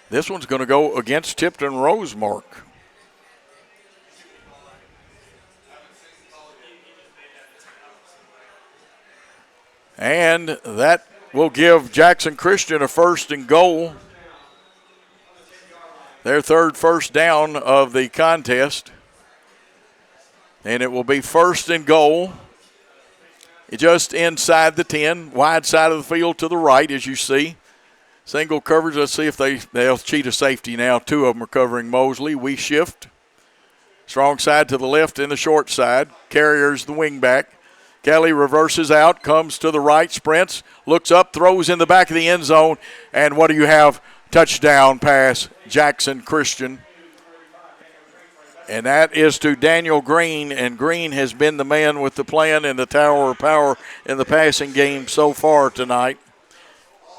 This one's going to go against Tipton Rosemark. And that will give Jackson Christian a first and goal. Their third first down of the contest. And it will be first and goal. Just inside the 10, wide side of the field to the right, as you see. Single coverage. Let's see if they'll cheat a safety now. Two of them are covering Mosley. We shift. Strong side to the left and the short side. Carrier's the wing back. Kelly reverses out, comes to the right, sprints, looks up, throws in the back of the end zone. And what do you have? Touchdown pass, Jackson Christian. And that is to Daniel Green, and Green has been the man with the plan and the tower of power in the passing game so far tonight.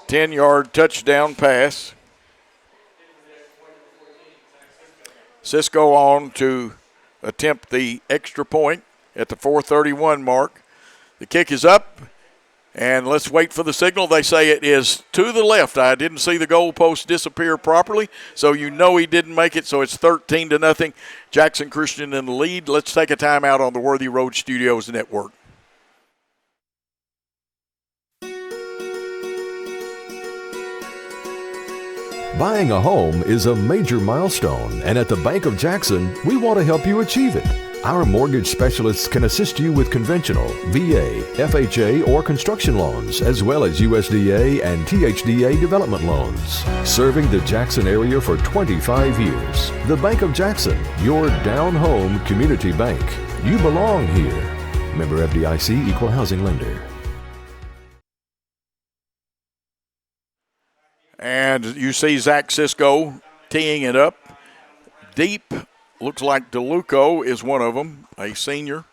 10-yard touchdown pass. Cisco on to attempt the extra point at the 4:31 mark. The kick is up, and let's wait for the signal. They say it is to the left. I didn't see the goalpost disappear properly, so you know he didn't make it, so it's 13-0. Jackson Christian in the lead. Let's take a timeout on the Worthy Road Studios Network. Buying a home is a major milestone, and at the Bank of Jackson, we want to help you achieve it. Our mortgage specialists can assist you with conventional, VA, FHA, or construction loans, as well as USDA and THDA development loans. Serving the Jackson area for 25 years. The Bank of Jackson, your down-home community bank. You belong here. Member FDIC, Equal Housing Lender. And you see Zach Cisco teeing it up. Deep, looks like DeLuco is one of them, a senior.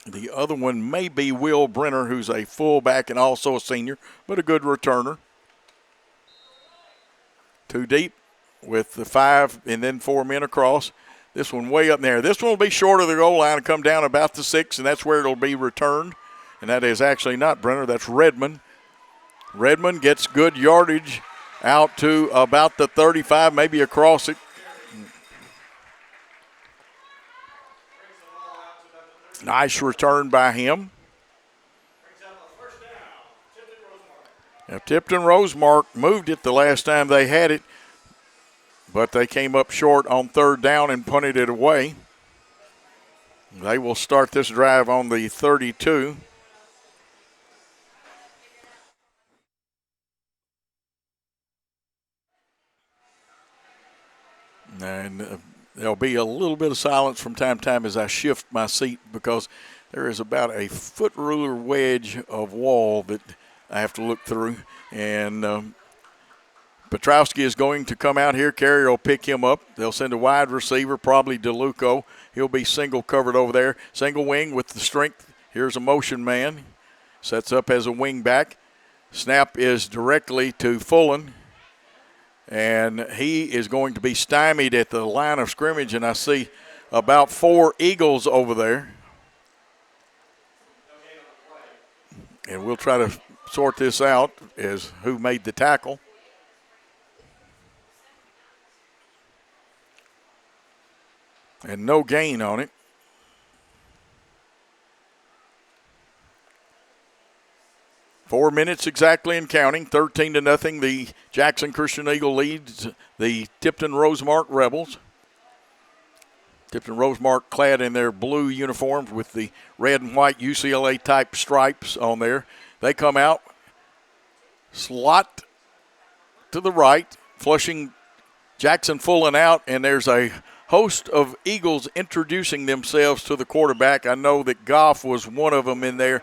The other one may be Will Brenner, who's a fullback and also a senior, but a good returner. Too deep with the 5 and then 4 men across. This one way up there. This one will be short of the goal line and come down about the 6, and that's where it'll be returned. And that is actually not Brenner, that's Redmond. Redmond gets good yardage out to about the 35, maybe across it. Nice return by him. Now, Tipton Rosemark moved it the last time they had it, but they came up short on third down and punted it away. They will start this drive on the 32. And there'll be a little bit of silence from time to time as I shift my seat because there is about a foot ruler wedge of wall that I have to look through. And Petrowski is going to come out here. Carrier will pick him up. They'll send a wide receiver, probably DeLuco. He'll be single covered over there. Single wing with the strength. Here's a motion man. Sets up as a wing back. Snap is directly to Fullen. And he is going to be stymied at the line of scrimmage, and I see about 4 Eagles over there. And we'll try to sort this out as who made the tackle. And no gain on it. Four minutes exactly and counting, 13-0. The Jackson Christian Eagle leads the Tipton Rosemark Rebels. Tipton Rosemark clad in their blue uniforms with the red and white UCLA-type stripes on there. They come out, slot to the right, flushing Jackson Fullen out, and there's a host of Eagles introducing themselves to the quarterback. I know that Goff was one of them in there,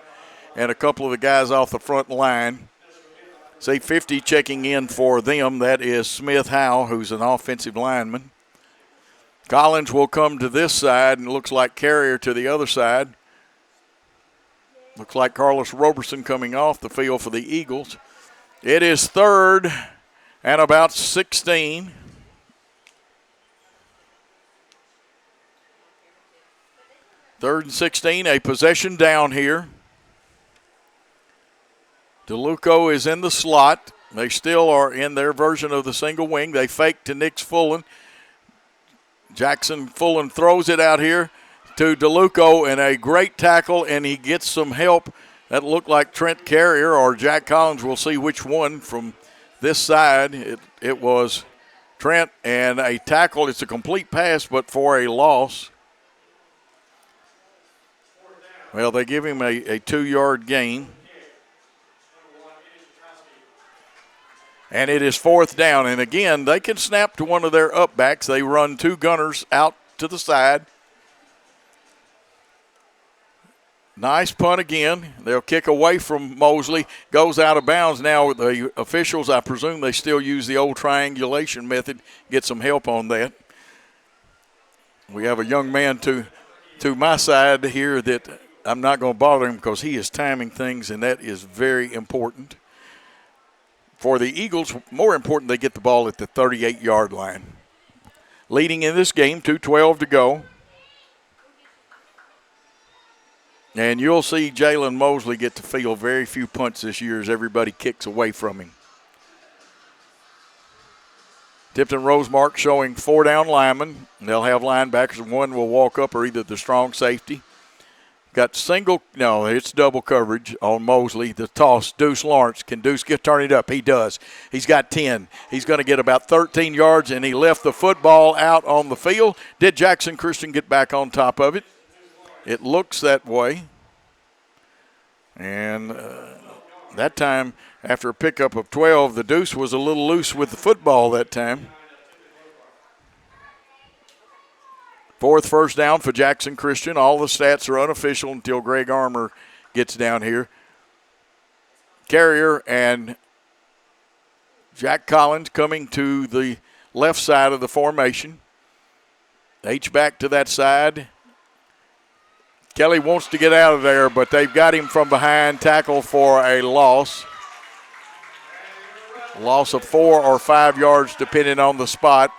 and a couple of the guys off the front line. Say 50 checking in for them. That is Smith Howe, who's an offensive lineman. Collins will come to this side, and looks like Carrier to the other side. Looks like Carlos Roberson coming off the field for the Eagles. It is third and about 16. Third and 16, a possession down here. DeLuco is in the slot. They still are in their version of the single wing. They fake to Nix Fullen. Jackson Fullen throws it out here to DeLuco, and a great tackle, and he gets some help. That looked like Trent Carrier or Jack Collins. We'll see which one from this side. It was Trent, and a tackle. It's a complete pass, but for a loss. Well, they give him a 2-yard gain. And it is fourth down. And again, they can snap to one of their upbacks. They run 2 gunners out to the side. Nice punt again. They'll kick away from Mosley. Goes out of bounds. Now the officials, I presume they still use the old triangulation method. Get some help on that. We have a young man to my side here that I'm not going to bother him because he is timing things, and that is very important. For the Eagles, more important, they get the ball at the 38-yard line. Leading in this game, 2:12 to go. And you'll see Jalen Mosley get to field very few punts this year as everybody kicks away from him. Tipton Rosemark showing 4 down linemen. They'll have linebackers. One will walk up or either the strong safety. Got it's double coverage on Mosley. The toss, Deuce Lawrence. Can Deuce turn it up? He does. He's got 10. He's going to get about 13 yards, and he left the football out on the field. Did Jackson Christian get back on top of it? It looks that way. And that time, after a pickup of 12, the Deuce was a little loose with the football that time. Fourth first down for Jackson Christian. All the stats are unofficial until Greg Armour gets down here. Carrier and Jack Collins coming to the left side of the formation. H-back to that side. Kelly wants to get out of there, but they've got him from behind. Tackle for a loss. Loss of 4 or 5 yards depending on the spot.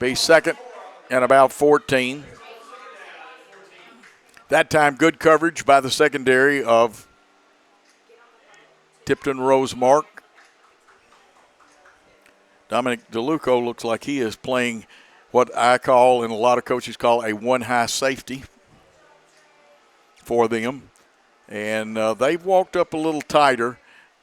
Be second and about 14. That time, good coverage by the secondary of Tipton Rosemark. Dominic DeLuco looks like he is playing what I call and a lot of coaches call a one-high safety for them. And they've walked up a little tighter.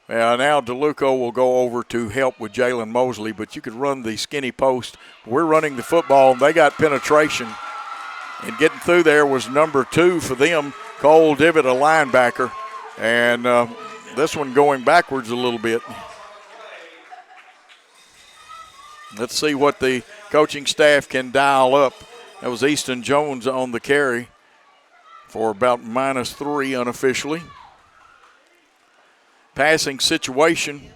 Now DeLuco will go over to help with Jalen Mosley, but you could run the skinny post. We're running the football, and they got penetration. And getting through there was number 2 for them, Cole Divitt, a linebacker. And this one going backwards a little bit. Let's see what the coaching staff can dial up. That was Easton Jones on the carry for about -3 unofficially. Passing situation.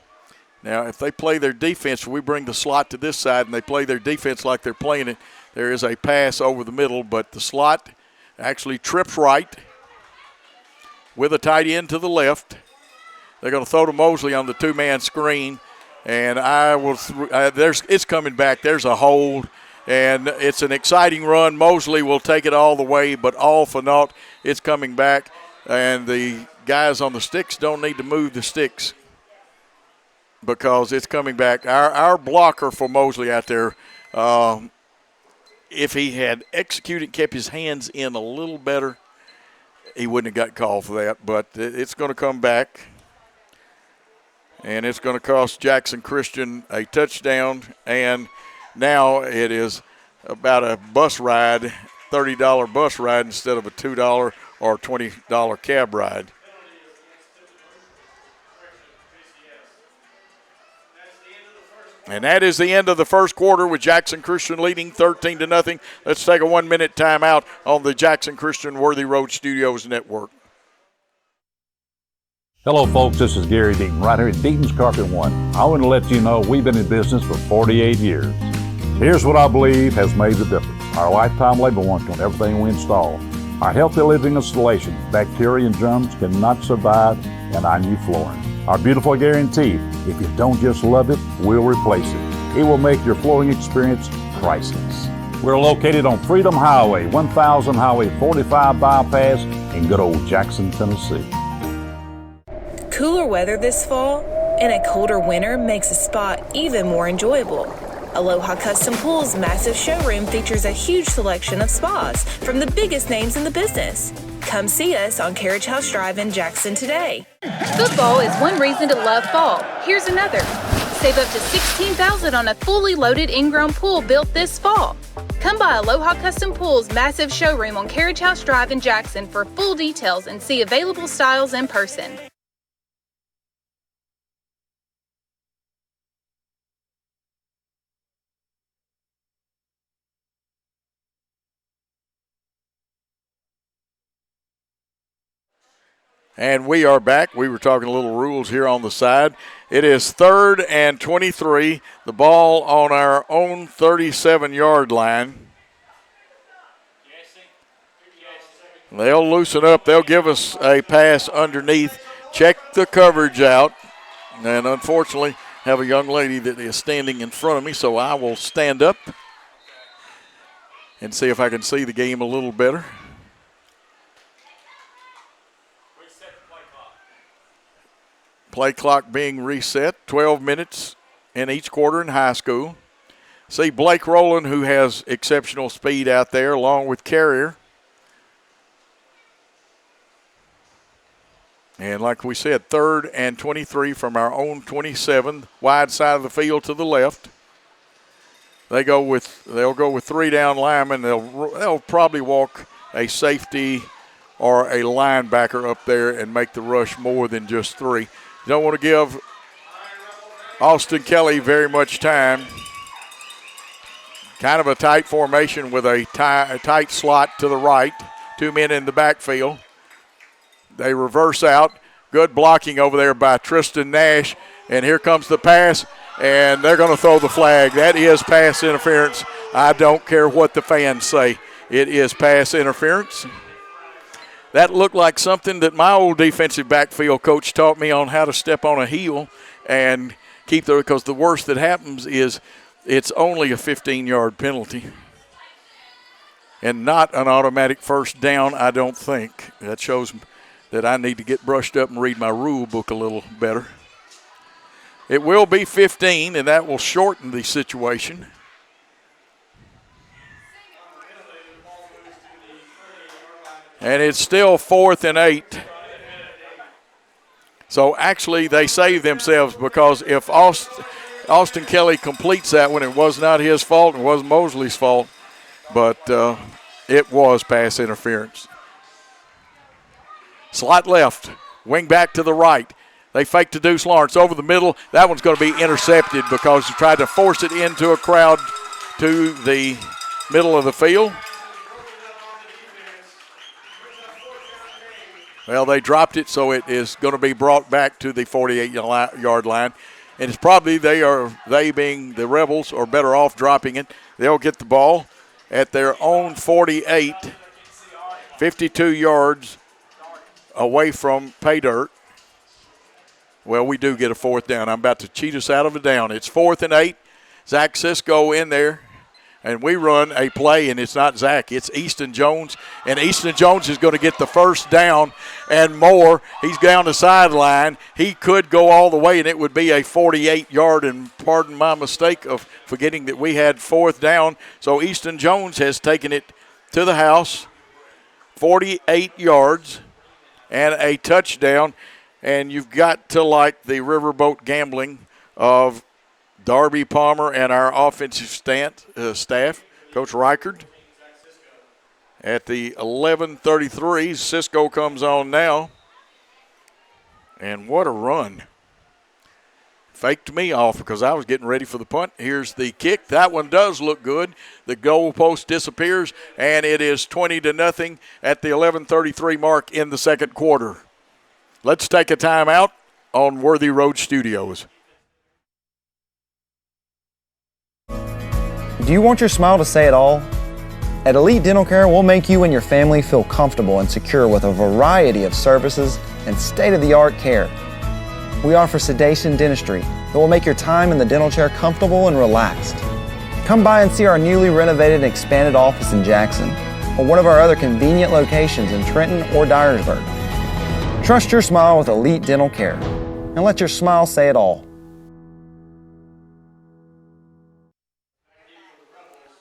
Now, if they play their defense, we bring the slot to this side and they play their defense like they're playing it, there is a pass over the middle, but the slot actually trips right with a tight end to the left. They're going to throw to Mosley on the 2-man screen, and it's coming back. There's a hold, and it's an exciting run. Mosley will take it all the way, but all for naught. It's coming back, and the guys on the sticks don't need to move the sticks because it's coming back. Our blocker for Mosley out there, if he had executed, kept his hands in a little better, he wouldn't have got called for that. But it's going to come back, and it's going to cost Jackson Christian a touchdown. And now it is about a bus ride, $30 bus ride instead of a $2 or $20 cab ride. And that is the end of the first quarter with Jackson Christian leading 13-0. Let's take a 1-minute timeout on the Jackson Christian Worthy Road Studios Network. Hello, folks. This is Gary Deaton right here at Deaton's Carpet One. I want to let you know we've been in business for 48 years. Here's what I believe has made the difference. Our lifetime labor warranty on everything we install. Our healthy living installations, bacteria and germs cannot survive in our new flooring. Our beautiful guarantee, if you don't just love it, we'll replace it. It will make your flooring experience priceless. We're located on Freedom Highway, 1000 Highway 45 bypass in good old Jackson, Tennessee. Cooler weather this fall and a colder winter makes a spa even more enjoyable. Aloha Custom Pool's massive showroom features a huge selection of spas from the biggest names in the business. Come see us on Carriage House Drive in Jackson today. Football is one reason to love fall. Here's another. Save up to $16,000 on a fully loaded in-ground pool built this fall. Come by Aloha Custom Pool's massive showroom on Carriage House Drive in Jackson for full details and see available styles in person. And we are back. We were talking a little rules here on the side. It is 3rd and 23. The ball on our own 37-yard line. They'll loosen up. They'll give us a pass underneath. Check the coverage out. And unfortunately, have a young lady that is standing in front of me, so I will stand up and see if I can see the game a little better. Play clock being reset, 12 minutes in each quarter in high school. See Blake Rowland, who has exceptional speed out there, along with Carrier. And like we said, 3rd and 23 from our own 27, wide side of the field to the left. They'll go with 3 down linemen. They'll probably walk a safety or a linebacker up there and make the rush more than just 3. You don't want to give Austin Kelly very much time. Kind of a tight formation with a tight slot to the right. 2 men in the backfield. They reverse out. Good blocking over there by Tristan Nash. And here comes the pass, and they're going to throw the flag. That is pass interference. I don't care what the fans say. It is pass interference. That looked like something that my old defensive backfield coach taught me on how to step on a heel and keep there, because the worst that happens is it's only a 15-yard penalty and not an automatic first down, I don't think. That shows that I need to get brushed up and read my rule book a little better. It will be 15, and that will shorten the situation. And it's still 4th and 8. So actually they saved themselves because if Austin Kelly completes that one, it was not his fault. It wasn't Mosley's fault. But it was pass interference. Slot left. Wing back to the right. They fake to Deuce Lawrence over the middle. That one's going to be intercepted because he tried to force it into a crowd to the middle of the field. Well, they dropped it, so it is going to be brought back to the 48-yard line. And it's probably they being the Rebels are better off dropping it. They'll get the ball at their own 48, 52 yards away from pay dirt. Well, we do get a 4th down. I'm about to cheat us out of a down. It's 4th and 8. Zach Cisco in there. And we run a play, and it's not Zach. It's Easton Jones. And Easton Jones is going to get the first down and more. He's down the sideline. He could go all the way, and it would be a 48-yard. And pardon my mistake of forgetting that we had 4th down. So Easton Jones has taken it to the house, 48 yards and a touchdown. And you've got to like the riverboat gambling of Darby Palmer and our offensive staff, Coach Reichard. At the 11:33, Cisco comes on now. And what a run. Faked me off because I was getting ready for the punt. Here's the kick. That one does look good. The goalpost disappears, and it is 20-0 at the 11:33 mark in the second quarter. Let's take a timeout on Worthy Road Studios. Do you want your smile to say it all? At Elite Dental Care, we'll make you and your family feel comfortable and secure with a variety of services and state-of-the-art care. We offer sedation dentistry that will make your time in the dental chair comfortable and relaxed. Come by and see our newly renovated and expanded office in Jackson or one of our other convenient locations in Trenton or Dyersburg. Trust your smile with Elite Dental Care and let your smile say it all.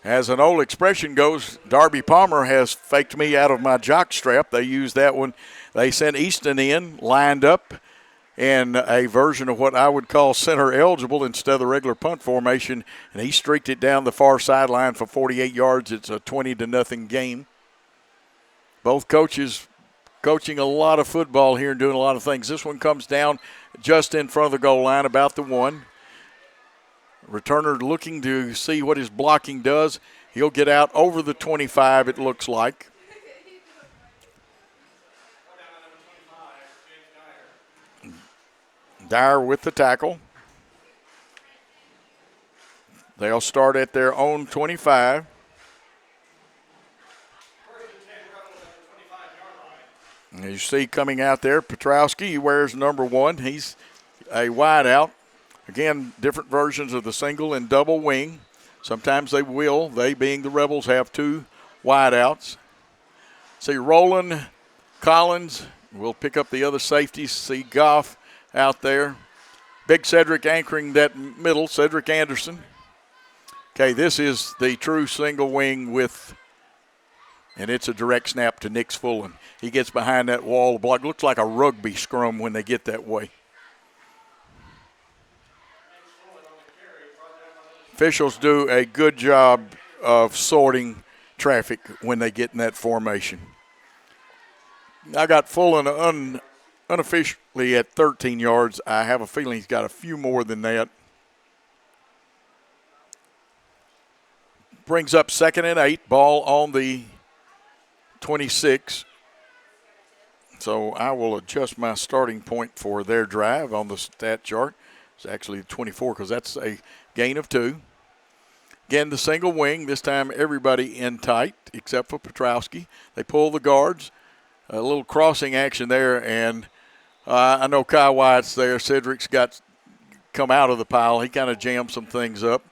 As an old expression goes, Darby Palmer has faked me out of my jock strap. They used that one. They sent Easton in, lined up in a version of what I would call center eligible instead of the regular punt formation, and he streaked it down the far sideline for 48 yards. It's a 20-0 game. Both coaches coaching a lot of football here and doing a lot of things. This one comes down just in front of the goal line, about the 1. Returner looking to see what his blocking does. He'll get out over the 25, it looks like. Dyer with the tackle. They'll start at their own 25. And you see coming out there, Petrowski, he wears number 1. He's a wideout. Again, different versions of the single and double wing. Sometimes they being the Rebels, have 2 wideouts. See Roland Collins will pick up the other safeties. See Goff out there. Big Cedric anchoring that middle, Cedric Anderson. Okay, this is the true single wing and it's a direct snap to Nix Fullen. He gets behind that wall of block. Looks like a rugby scrum when they get that way. Officials do a good job of sorting traffic when they get in that formation. I got Fullen unofficially at 13 yards. I have a feeling he's got a few more than that. Brings up 2nd and 8. Ball on the 26. So I will adjust my starting point for their drive on the stat chart. It's actually 24 because that's a gain of 2. Again, the single wing, this time everybody in tight except for Petrowski. They pull the guards, a little crossing action there, and I know Kai Wyatt's there. Cedric's come out of the pile. He kind of jammed some things up.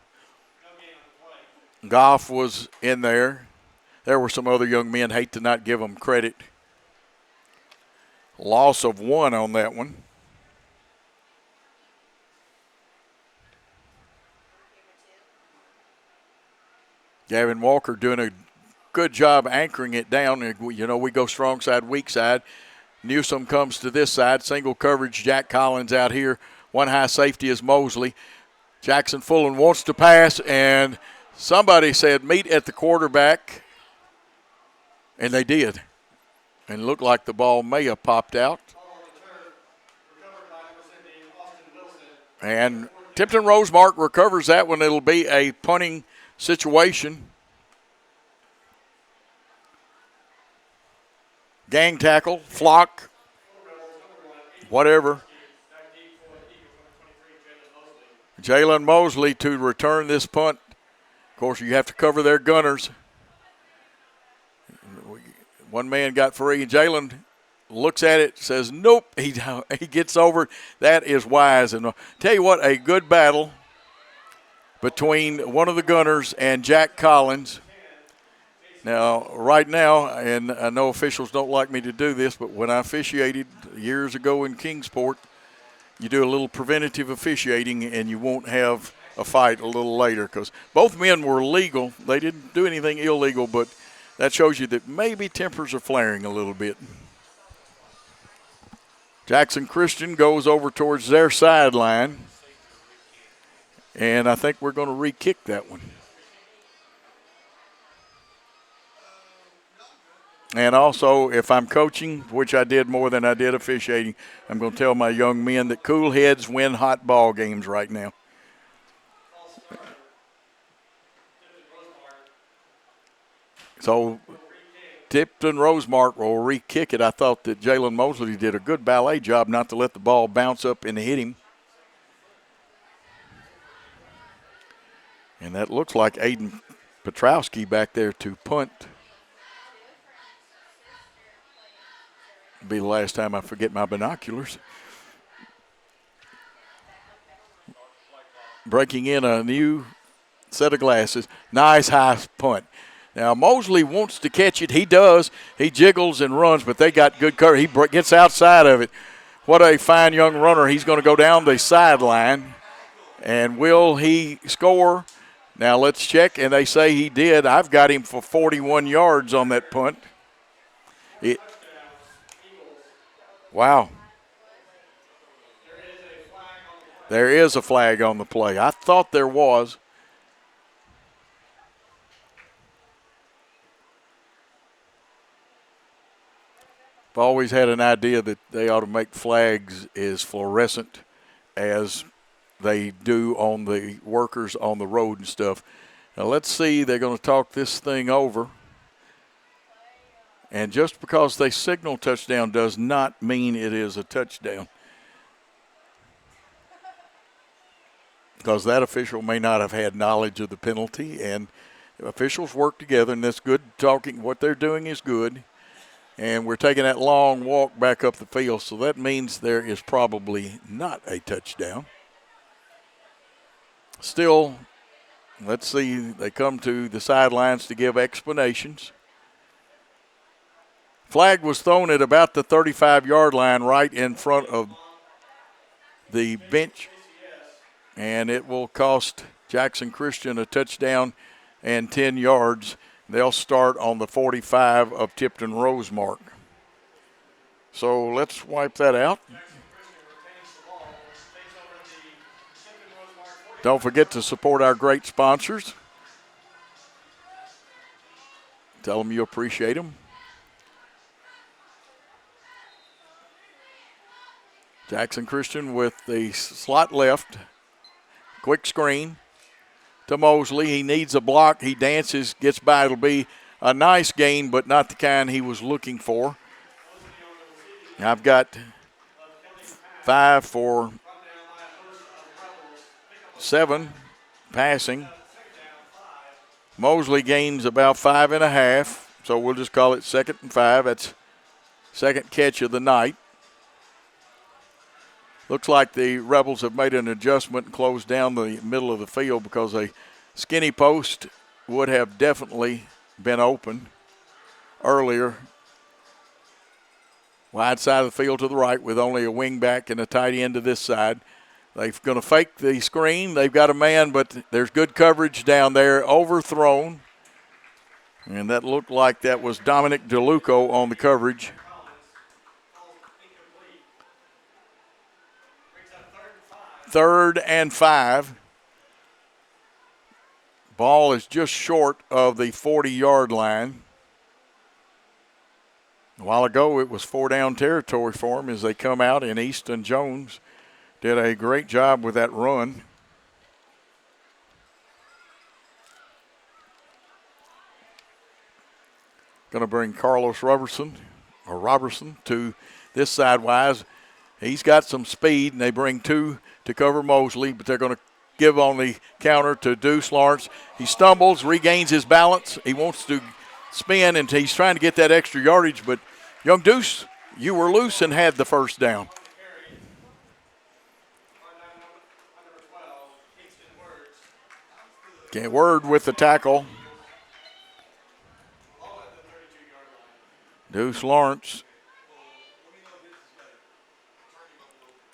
Goff was in there. There were some other young men. Hate to not give them credit. Loss of 1 on that one. Gavin Walker doing a good job anchoring it down. You know, we go strong side, weak side. Newsom comes to this side. Single coverage, Jack Collins out here. One high safety is Mosley. Jackson Fullen wants to pass, and somebody said meet at the quarterback, and they did. And it looked like the ball may have popped out. And Tipton Rosemark recovers that one. It'll be a punting situation. Gang tackle, flock, whatever. Jalen Mosley to return this punt. Of course, you have to cover their gunners. One man got free, and Jalen looks at it, says, nope. He gets over it. That is wise. And I'll tell you what, a good battle between one of the gunners and Jack Collins. Now, right now, and I know officials don't like me to do this, but when I officiated years ago in Kingsport, you do a little preventative officiating and you won't have a fight a little later because both men were legal. They didn't do anything illegal, but that shows you that maybe tempers are flaring a little bit. Jackson Christian goes over towards their sideline, and I think we're going to re-kick that one. And also, if I'm coaching, which I did more than I did officiating, I'm going to tell my young men that cool heads win hot ball games right now. So Tipton Rosemark will re-kick it. I thought that Jalen Mosley did a good ballet job not to let the ball bounce up and hit him. And that looks like Aiden Petrowski back there to punt. Be the last time I forget my binoculars. Breaking in a new set of glasses. Nice high punt. Now, Mosley wants to catch it. He does. He jiggles and runs, but they got good cover. He gets outside of it. What a fine young runner. He's going to go down the sideline. And will he score? Now, let's check. And they say he did. I've got him for 41 yards on that punt. Wow. There is a flag on the play. I thought there was. I've always had an idea that they ought to make flags as fluorescent as they do on the workers on the road and stuff. Now let's see. They're going to talk this thing over. And just because they signal touchdown does not mean it is a touchdown. Because that official may not have had knowledge of the penalty. And officials work together, and that's good talking. What they're doing is good. And we're taking that long walk back up the field, so that means there is probably not a touchdown. Still, let's see. They come to the sidelines to give explanations. Flag was thrown at about the 35-yard line right in front of the bench, and it will cost Jackson Christian a touchdown and 10 yards. They'll start on the 45 of Tipton Rosemark. So let's wipe that out. Don't forget to support our great sponsors. Tell them you appreciate them. Jackson Christian with the slot left. Quick screen to Mosley. He needs a block. He dances, gets by. It'll be a nice gain, but not the kind he was looking for. I've got 5 for 7 passing. Mosley gains about 5.5, so we'll just call it 2nd and 5. That's second catch of the night. Looks like the Rebels have made an adjustment and closed down the middle of the field because a skinny post would have definitely been open earlier. Wide side of the field to the right with only a wing back and a tight end to this side. They're going to fake the screen. They've got a man, but there's good coverage down there. Overthrown. And that looked like that was Dominic DeLuco on the coverage. Third and 5. Ball is just short of the 40-yard line. A while ago, it was 4-down territory for him as they come out, and Easton Jones did a great job with that run. Going to bring Carlos Robertson to this sidewise. He's got some speed, and they bring 2 to cover Mosley, but they're going to give on the counter to Deuce Lawrence. He stumbles, regains his balance. He wants to spin, and he's trying to get that extra yardage, but young Deuce, you were loose and had the first down. Okay, Word with the tackle. Deuce Lawrence.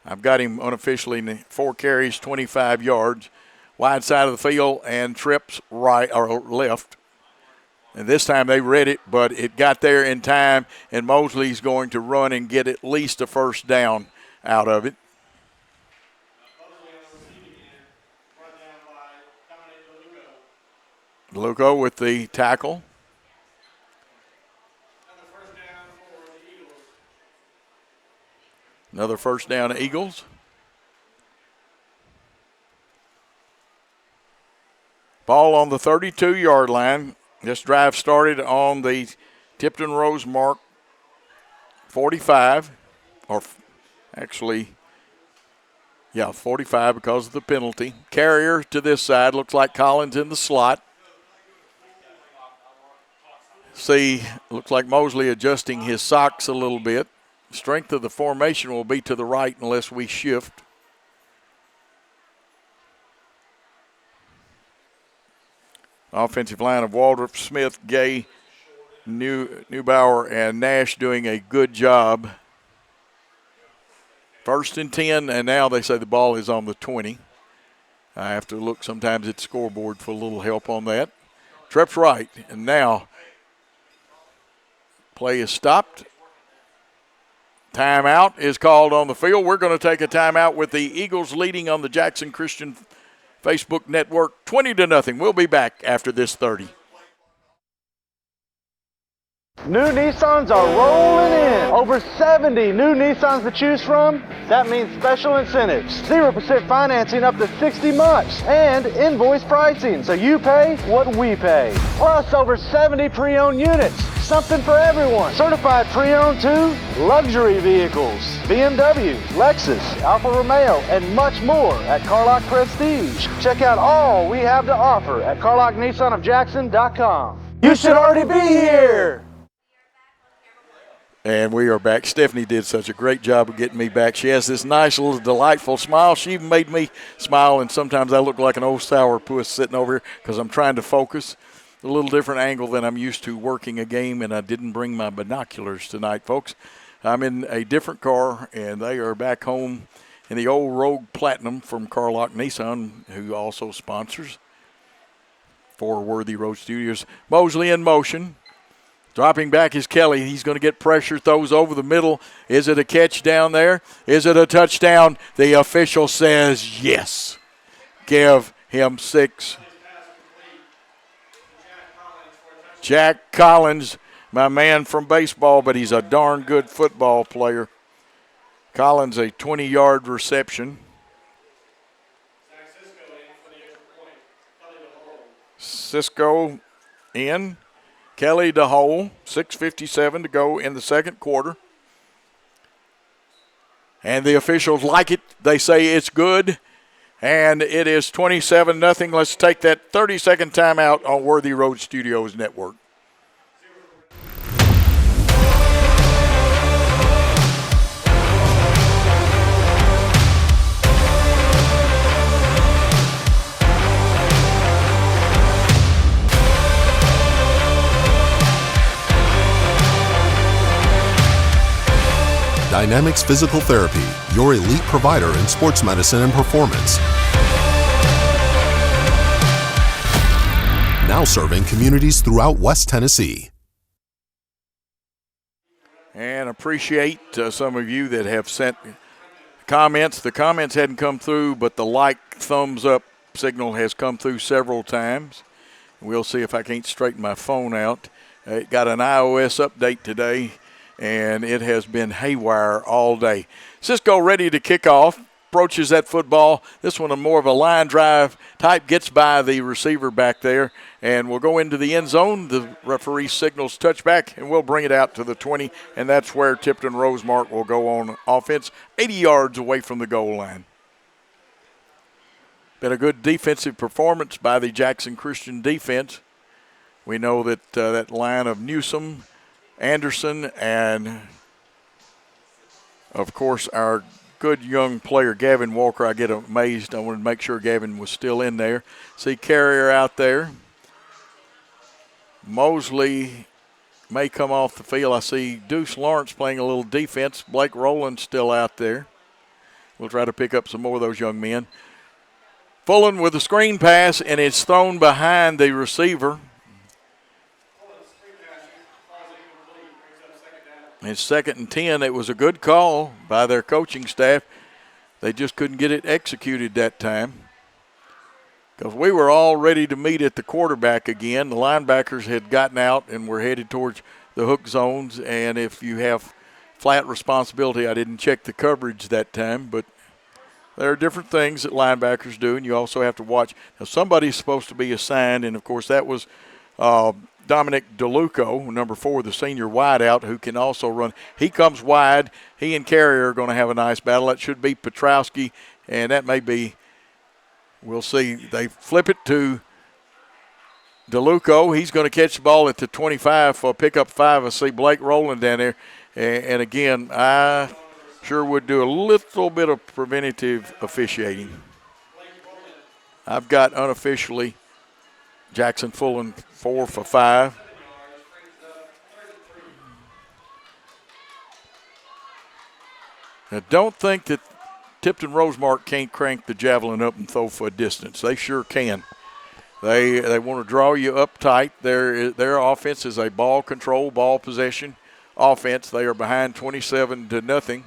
I've got him unofficially in 4 carries, 25 yards. Wide side of the field and trips right or left. And this time they read it, but it got there in time, and Mosley's going to run and get at least a first down out of it. DeLuco with the tackle. Another first down, Eagles. Ball on the 32-yard line. This drive started on the Tipton Rosemark 45, or actually, 45 because of the penalty. Carrier to this side, looks like Collins in the slot. Looks like Mosley adjusting his socks a little bit. Strength of the formation will be to the right unless we shift. Offensive line of Waldrop, Smith, Gay, Neubauer, and Nash doing a good job. 1st and 10, and now they say the ball is on the 20. I have to look sometimes at the scoreboard for a little help on that. Trips right, and now play is stopped. Timeout is called on the field. We're going to take a timeout with the Eagles leading on the Jackson Christian Facebook network 20-0. We'll be back after this 30. New Nissans are rolling in. Over 70 new Nissans to choose from. That means special incentives. 0% financing up to 60 months. And invoice pricing, so you pay what we pay. Plus over 70 pre-owned units. Something for everyone. Certified pre-owned too. Luxury vehicles. BMW, Lexus, Alfa Romeo, and much more at Carlock Prestige. Check out all we have to offer at CarlockNissanofJackson.com. You should already be here. And we are back. Stephanie did such a great job of getting me back. She has this nice little delightful smile. She even made me smile, and sometimes I look like an old sourpuss sitting over here because I'm trying to focus. A little different angle than I'm used to working a game, and I didn't bring my binoculars tonight, folks. I'm in a different car, and they are back home in the old Rogue Platinum from Carlock Nissan, who also sponsors for Worthy Road Studios. Mosley in motion. Dropping back is Kelly. He's going to get pressure, throws over the middle. Is it a catch down there? Is it a touchdown? The official says yes. Give him 6. Jack Collins, my man from baseball, but he's a darn good football player. Collins, a 20-yard reception. Cisco in. Kelly to hole. 6:57 to go in the second quarter. And the officials like it. They say it's good. And it is 27-0. Let's take that 30-second timeout on Worthy Road Studios Network. Dynamics Physical Therapy, your elite provider in sports medicine and performance. now serving communities throughout West Tennessee. And appreciate some of you that have sent comments. The comments hadn't come through, but the thumbs up signal has come through several times. We'll see if I can't straighten my phone out. It got an iOS update today, and it has been haywire all day. Cisco ready to kick off. Approaches that football. This one, more of a line drive type, gets by the receiver back there, and we'll go into the end zone. The referee signals touchback, and we'll bring it out to the 20, and that's where Tipton Rosemark will go on offense, 80 yards away from the goal line. Been a good defensive performance by the Jackson Christian defense. We know that that line of Newsom, Anderson, and, of course, our good young player, Gavin Walker. I get amazed. I wanted to make sure Gavin was still in there. See Carrier out there. Mosley may come off the field. I see Deuce Lawrence playing a little defense. Blake Rowland still out there. We'll try to pick up some more of those young men. Fullen with a screen pass, and it's thrown behind the receiver. It's 2nd and 10. It was a good call by their coaching staff. They just couldn't get it executed that time. Because we were all ready to meet at the quarterback again. The linebackers had gotten out and were headed towards the hook zones. And if you have flat responsibility, I didn't check the coverage that time. But there are different things that linebackers do, and you also have to watch. Now, somebody's supposed to be assigned, and, of course, that was Dominic DeLuco, number 4, the senior wideout, who can also run. He comes wide. He and Carrier are going to have a nice battle. That should be Petrowski, and that may be, we'll see. They flip it to DeLuco. He's going to catch the ball at the 25 for a pickup 5. I see Blake Rowland down there. And again, I sure would do a little bit of preventative officiating. I've got unofficially Jackson Fullen 4 for 5. Now, don't think that Tipton Rosemark can't crank the javelin up and throw for a distance. They sure can. They want to draw you up tight. Their offense is a ball control, ball possession offense. They are behind 27-0.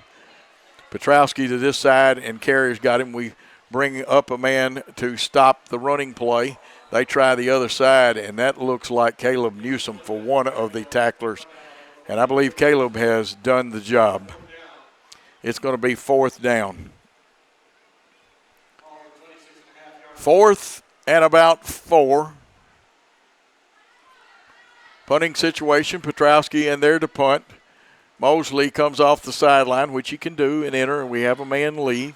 Petrowski to this side, and Carrier's got him. We bring up a man to stop the running play. They try the other side, and that looks like Caleb Newsom for one of the tacklers. And I believe Caleb has done the job. It's going to be 4th down. 4th and about 4. Punting situation, Petrowski in there to punt. Mosley comes off the sideline, which he can do and enter, and we have a man leave.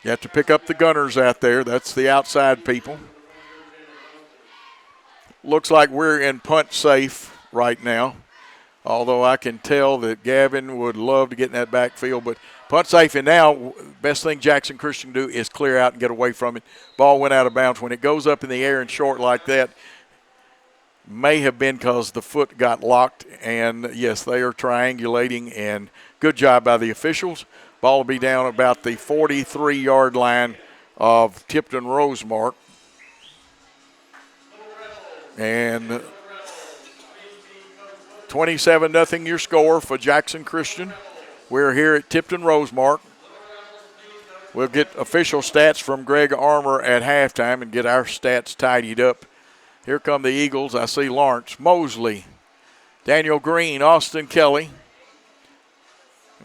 You have to pick up the gunners out there. That's the outside people. Looks like we're in punt safe right now, although I can tell that Gavin would love to get in that backfield. But punt safe, and now best thing Jackson Christian can do is clear out and get away from it. Ball went out of bounds. When it goes up in the air and short like that, may have been because the foot got locked. And, yes, they are triangulating, and good job by the officials. Ball will be down about the 43-yard line of Tipton Rosemark. And 27-0 your score for Jackson Christian. We're here at Tipton Rosemark. We'll get official stats from Greg Armour at halftime and get our stats tidied up. Here come the Eagles. I see Lawrence, Mosley, Daniel Green, Austin Kelly.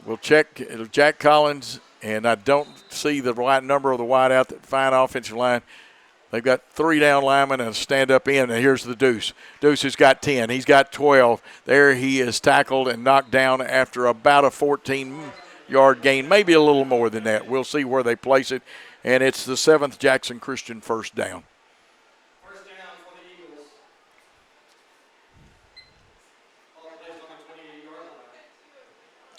We'll check Jack Collins, and I don't see the right number of the wideout, that fine offensive line. They've got 3 down linemen and a stand-up end, and here's the Deuce. Deuce has got 10. He's got 12. There he is tackled and knocked down after about a 14-yard gain, maybe a little more than that. We'll see where they place it, and it's the 7th Jackson Christian first down. First down for the Eagles.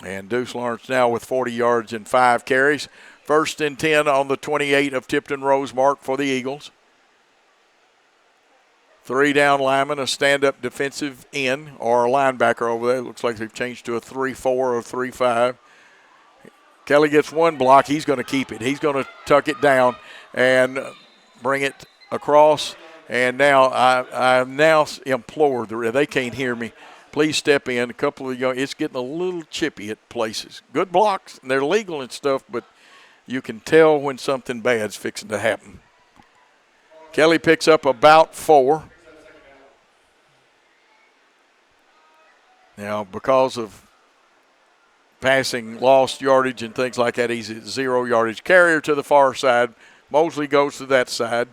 And Deuce Lawrence now with 40 yards and 5 carries. 1st and 10 on the 28 of Tipton Rosemark for the Eagles. 3 down linemen, a stand-up defensive end or a linebacker over there. It looks like they've changed to a 3-4 or 3-5. Kelly gets 1 block. He's going to keep it. He's going to tuck it down and bring it across. And now I now implore, they can't hear me, please step in. A couple of it's getting a little chippy at places. Good blocks, and they're legal and stuff, but you can tell when something bad's fixing to happen. Kelly picks up about 4. Now, because of passing lost yardage and things like that, he's at 0 yardage. Carrier to the far side. Mosley goes to that side.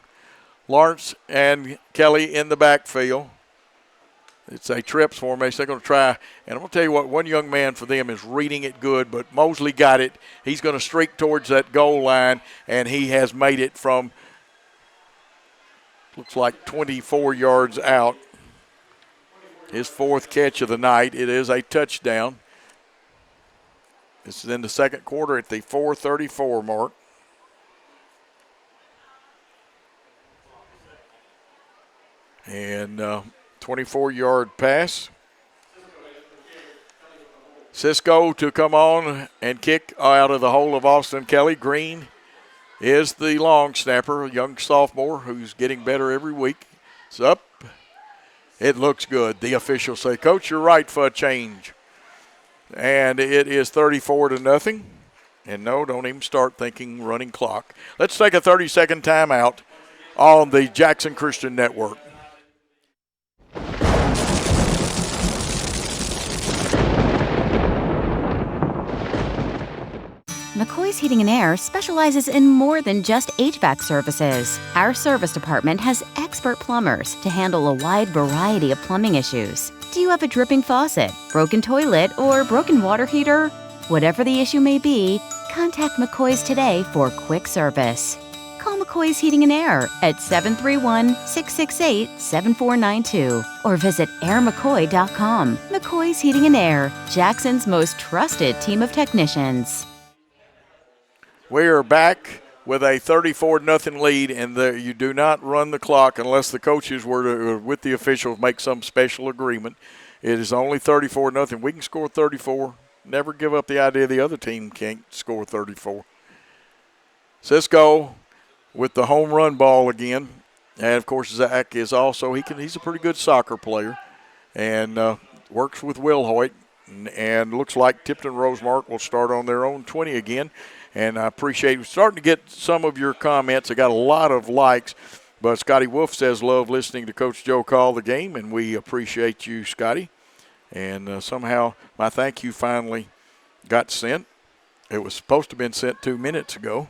Lawrence and Kelly in the backfield. It's a trips formation. They're going to try, and I'm going to tell you what, one young man for them is reading it good, but Mosley got it. He's going to streak towards that goal line, and he has made it from, looks like 24 yards out. His 4th catch of the night. It is a touchdown. This is in the second quarter at the 4:34 mark. And 24-yard pass. Cisco to come on and kick out of the hole of Austin Kelly. Green is the long snapper, a young sophomore who's getting better every week. It's up. It looks good. The officials say, Coach, you're right for a change. And it is 34-0. And no, don't even start thinking running clock. Let's take a 30-second timeout on the Jackson Christian Network. McCoy's Heating and Air specializes in more than just HVAC services. Our service department has expert plumbers to handle a wide variety of plumbing issues. Do you have a dripping faucet, broken toilet, or broken water heater? Whatever the issue may be, contact McCoy's today for quick service. Call McCoy's Heating and Air at 731-668-7492 or visit airmccoy.com. McCoy's Heating and Air, Jackson's most trusted team of technicians. We are back with a 34-0 lead, and you do not run the clock unless the coaches were to, with the officials, make some special agreement. It is only 34-0. We can score 34. Never give up the idea the other team can't score 34. Cisco with the home run ball again. And, of course, Zach is also, he's a pretty good soccer player and works with Will Hoyt. And looks like Tipton Rosemark will start on their own 20 again. And I appreciate starting to get some of your comments. I got a lot of likes, but Scotty Wolf says love listening to Coach Joe call the game, and we appreciate you, Scotty. And somehow my thank you finally got sent. It was supposed to have been sent 2 minutes ago.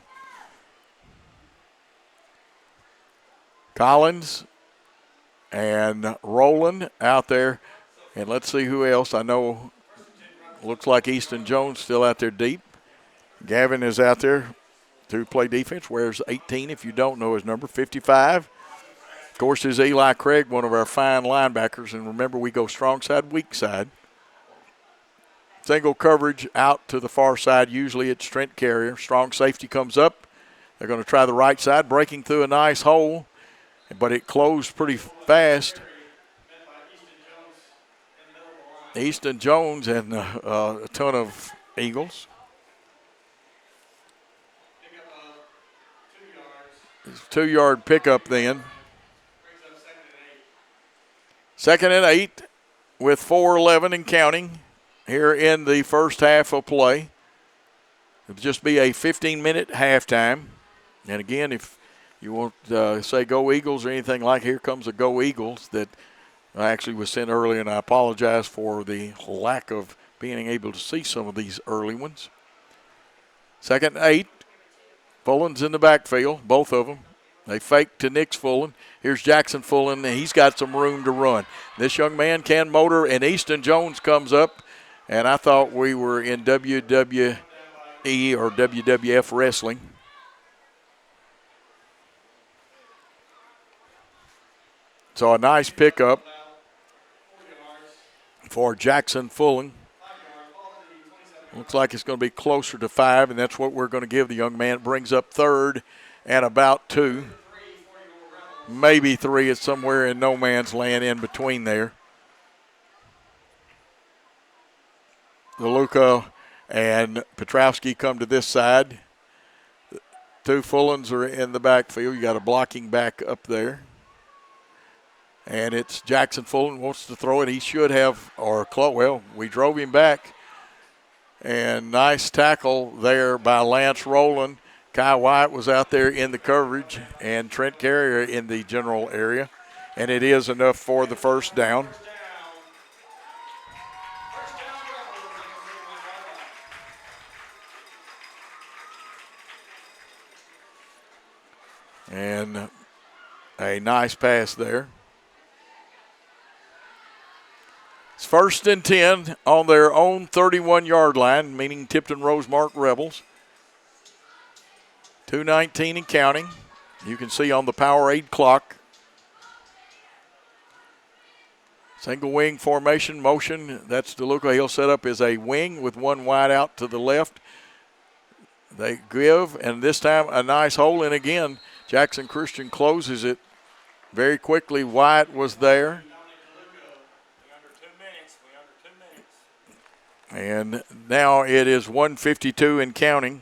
Collins and Rowland out there. And let's see who else. I know looks like Easton Jones still out there deep. Gavin is out there to play defense, wears 18 if you don't know his number, 55. Of course, is Eli Craig, one of our fine linebackers. And remember, we go strong side, weak side. Single coverage out to the far side. Usually it's Trent Carrier. Strong safety comes up. They're going to try the right side, breaking through a nice hole. But it closed pretty fast. Easton Jones and a ton of Eagles. 2-yard pickup then. 2nd and 8 with 4:11 and counting here in the first half of play. It'll just be a 15-minute halftime. And again, if you want to say go Eagles or anything like, here comes a go Eagles that I actually was sent early, and I apologize for the lack of being able to see some of these early ones. 2nd and 8. Fullen's in the backfield, both of them. They fake to Nix Fullen. Here's Jackson Fullen, and he's got some room to run. This young man can motor, and Easton Jones comes up, and I thought we were in WWE or WWF wrestling. So a nice pickup for Jackson Fullen. Looks like it's going to be closer to 5, and that's what we're going to give the young man. It brings up 3rd and about 2. Maybe 3. It's somewhere in no man's land in between there. DeLuca and Petrowski come to this side. 2 Fullens are in the backfield. You got a blocking back up there. And it's Jackson Fulton wants to throw it. He should have, well, we drove him back. And nice tackle there by Lance Rowland. Kai White was out there in the coverage, and Trent Carrier in the general area. And it is enough for the first down. And a nice pass there. It's 1st and 10 on their own 31-yard line, meaning Tipton Rosemark Rebels. 2:19 and counting. You can see on the Powerade clock. Single wing formation motion. That's DeLuca. He'll set up as a wing with one wide out to the left. They give, and this time a nice hole. And again, Jackson Christian closes it very quickly. White was there. And now it is 1:52 and counting.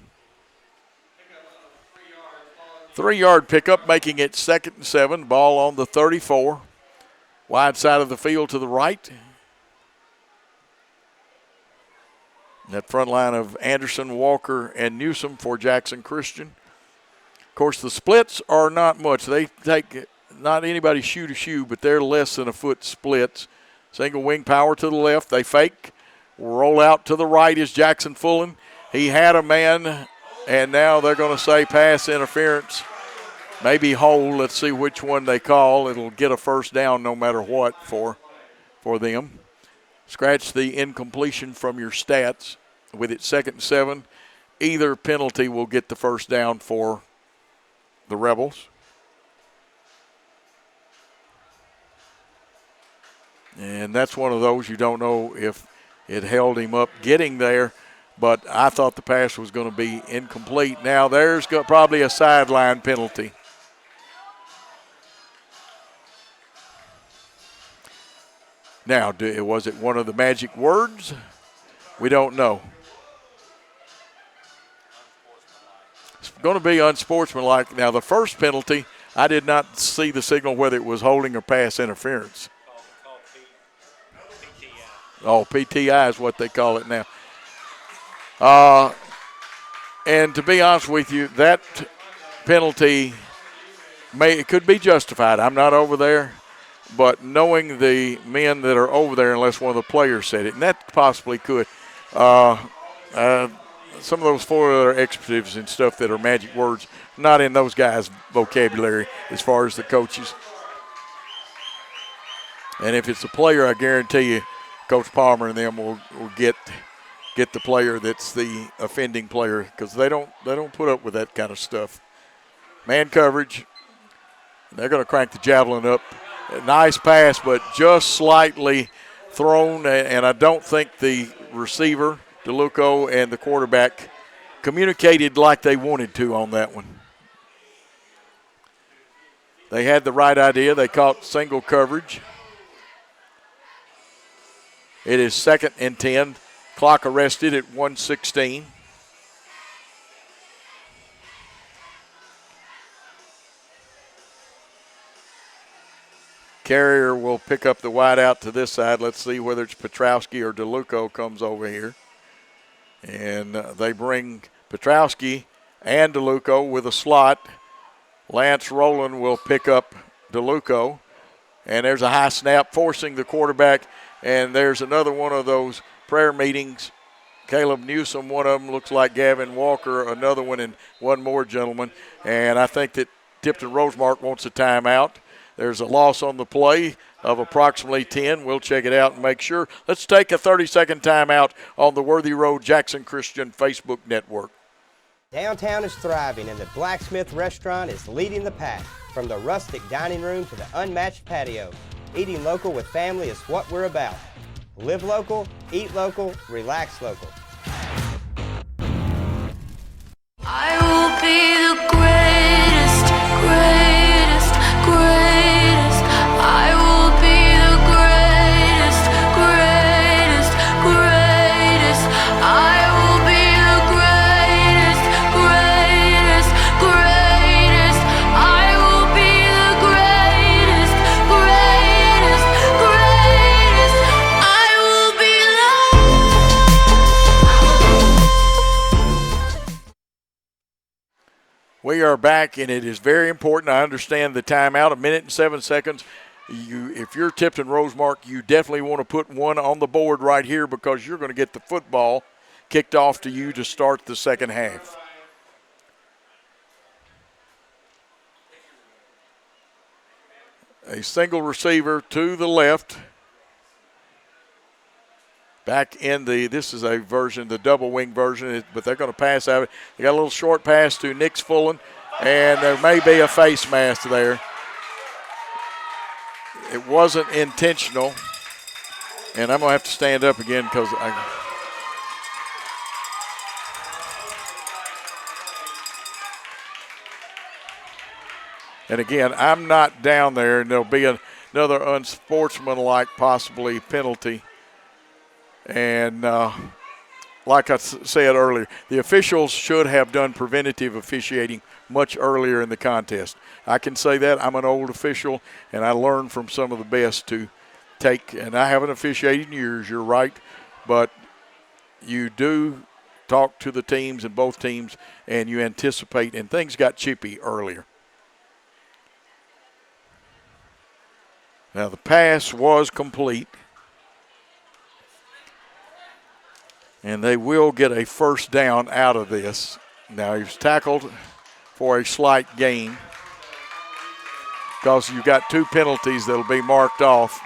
3-yard pickup, making it 2nd and 7. Ball on the 34. Wide side of the field to the right. That front line of Anderson, Walker, and Newsom for Jackson Christian. Of course, the splits are not much. They take not anybody shoe to shoe, but they're less than a foot splits. Single wing power to the left. They fake. Roll out to the right is Jackson Fulton. He had a man, and now they're going to say pass interference. Maybe hold. Let's see which one they call. It'll get a first down no matter what for them. Scratch the incompletion from your stats. With it 2nd and 7, either penalty will get the first down for the Rebels. And that's one of those you don't know if it held him up getting there, but I thought the pass was going to be incomplete. Now there's probably a sideline penalty. Now, was it one of the magic words? We don't know. It's going to be unsportsmanlike. Now, the first penalty, I did not see the signal whether it was holding or pass interference. Oh, PTI is what they call it now. And to be honest with you, that penalty it could be justified. I'm not over there, but knowing the men that are over there, unless one of the players said it, and that possibly could. Some of those four-letter expletives and stuff that are magic words, not in those guys' vocabulary as far as the coaches. And if it's a player, I guarantee you, Coach Palmer and them will get the player that's the offending player, because they don't put up with that kind of stuff. Man coverage. They're going to crank the javelin up. A nice pass, but just slightly thrown, and I don't think the receiver, DeLuco, and the quarterback communicated like they wanted to on that one. They had the right idea. They caught single coverage. It is 2nd and 10. Clock arrested at 1:16. Carrier will pick up the wide out to this side. Let's see whether it's Petrowski or DeLuco comes over here. And they bring Petrowski and DeLuco with a slot. Lance Rowland will pick up DeLuco. And there's a high snap forcing the quarterback. And there's another one of those prayer meetings. Caleb Newsom, one of them looks like Gavin Walker, another one, and one more gentleman. And I think that Tipton Rosemark wants a timeout. There's a loss on the play of approximately 10. We'll check it out and make sure. Let's take a 30-second timeout on the Worthy Road Jackson Christian Facebook network. Downtown is thriving, and the Blacksmith Restaurant is leading the pack. From the rustic dining room to the unmatched patio, eating local with family is what we're about. Live local, eat local, relax local. I will be the greatest, greatest, greatest. I will be the greatest, greatest, greatest. I will be the greatest, greatest, greatest. I will be the greatest, greatest. We are back, and it is very important. I understand the timeout, 1 minute and 7 seconds. If you're Tipton Rosemark, you definitely want to put one on the board right here because you're going to get the football kicked off to you to start the second half. A single receiver to the left. Back in this is a version, the double wing version, but they're going to pass out. They got a little short pass to Nick Fullen, and there may be a face mask there. It wasn't intentional, and I'm going to have to stand up again because and again, I'm not down there, and there'll be another unsportsmanlike possibly penalty. And like I said earlier, the officials should have done preventative officiating much earlier in the contest. I can say that. I'm an old official, and I learned from some of the best to take, and I haven't officiated in years, you're right, but you do talk to the teams and both teams, and you anticipate, and things got chippy earlier. Now the pass was complete. And they will get a first down out of this. Now he's tackled for a slight gain because you've got 2 penalties that'll be marked off.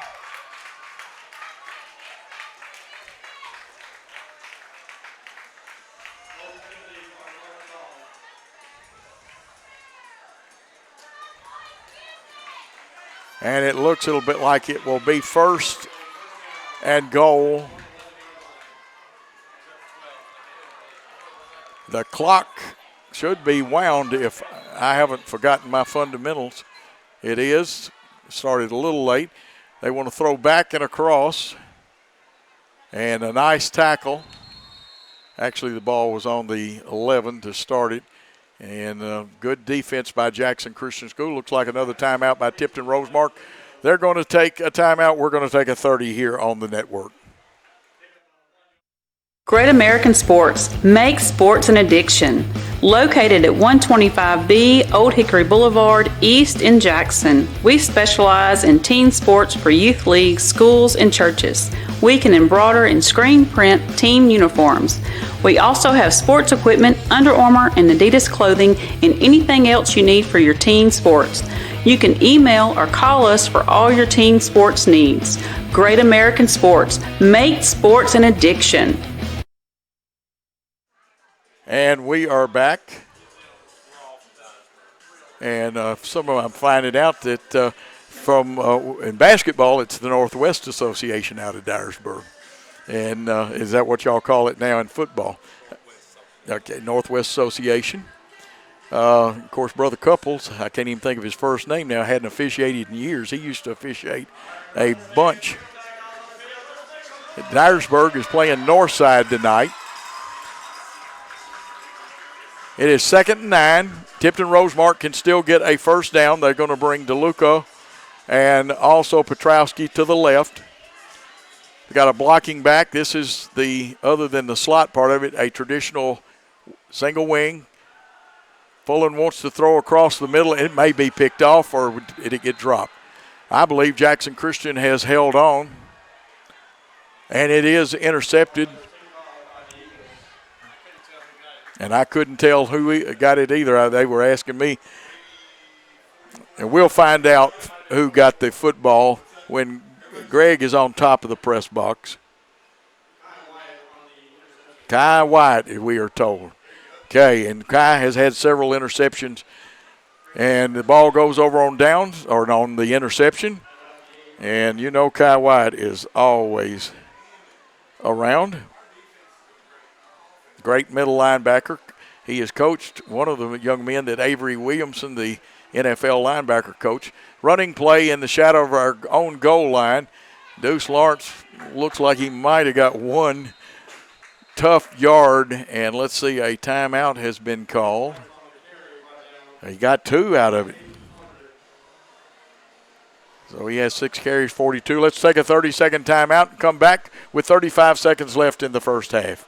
And it looks a little bit like it will be first and goal. The clock should be wound if I haven't forgotten my fundamentals. It is. Started a little late. They want to throw back and across. And a nice tackle. Actually, the ball was on the 11 to start it. And good defense by Jackson Christian School. Looks like another timeout by Tipton Rosemark. They're going to take a timeout. We're going to take a 30 here on the network. Great American Sports. Make sports an addiction. Located at 125B Old Hickory Boulevard, East in Jackson. We specialize in teen sports for youth leagues, schools, and churches. We can embroider and screen print team uniforms. We also have sports equipment, Under Armour, and Adidas clothing, and anything else you need for your teen sports. You can email or call us for all your teen sports needs. Great American Sports. Make sports an addiction. And we are back. And some of them I'm finding out that in basketball, it's the Northwest Association out of Dyersburg. And is that what y'all call it now in football? Okay, Northwest Association. Of course, Brother Couples, I can't even think of his first name now, hadn't officiated in years. He used to officiate a bunch. Dyersburg is playing Northside tonight. It is 2nd and 9. Tipton Rosemark can still get a first down. They're going to bring DeLuca and also Petrowski to the left. They got a blocking back. This is other than the slot part of it, a traditional single wing. Fullen wants to throw across the middle. It may be picked off or did it get dropped. I believe Jackson Christian has held on. And it is intercepted. And I couldn't tell who got it either. They were asking me. And we'll find out who got the football when Greg is on top of the press box. Kai White, we are told. Okay, and Kai has had several interceptions. And the ball goes over on downs, or on the interception. And you know Kai White is always around. Great middle linebacker. He has coached one of the young men that Avery Williamson, the NFL linebacker coach. Running play in the shadow of our own goal line. Deuce Lawrence looks like he might have got one tough yard. And let's see, a timeout has been called. He got 2 out of it. So he has 6 carries, 42. Let's take a 30-second timeout and come back with 35 seconds left in the first half.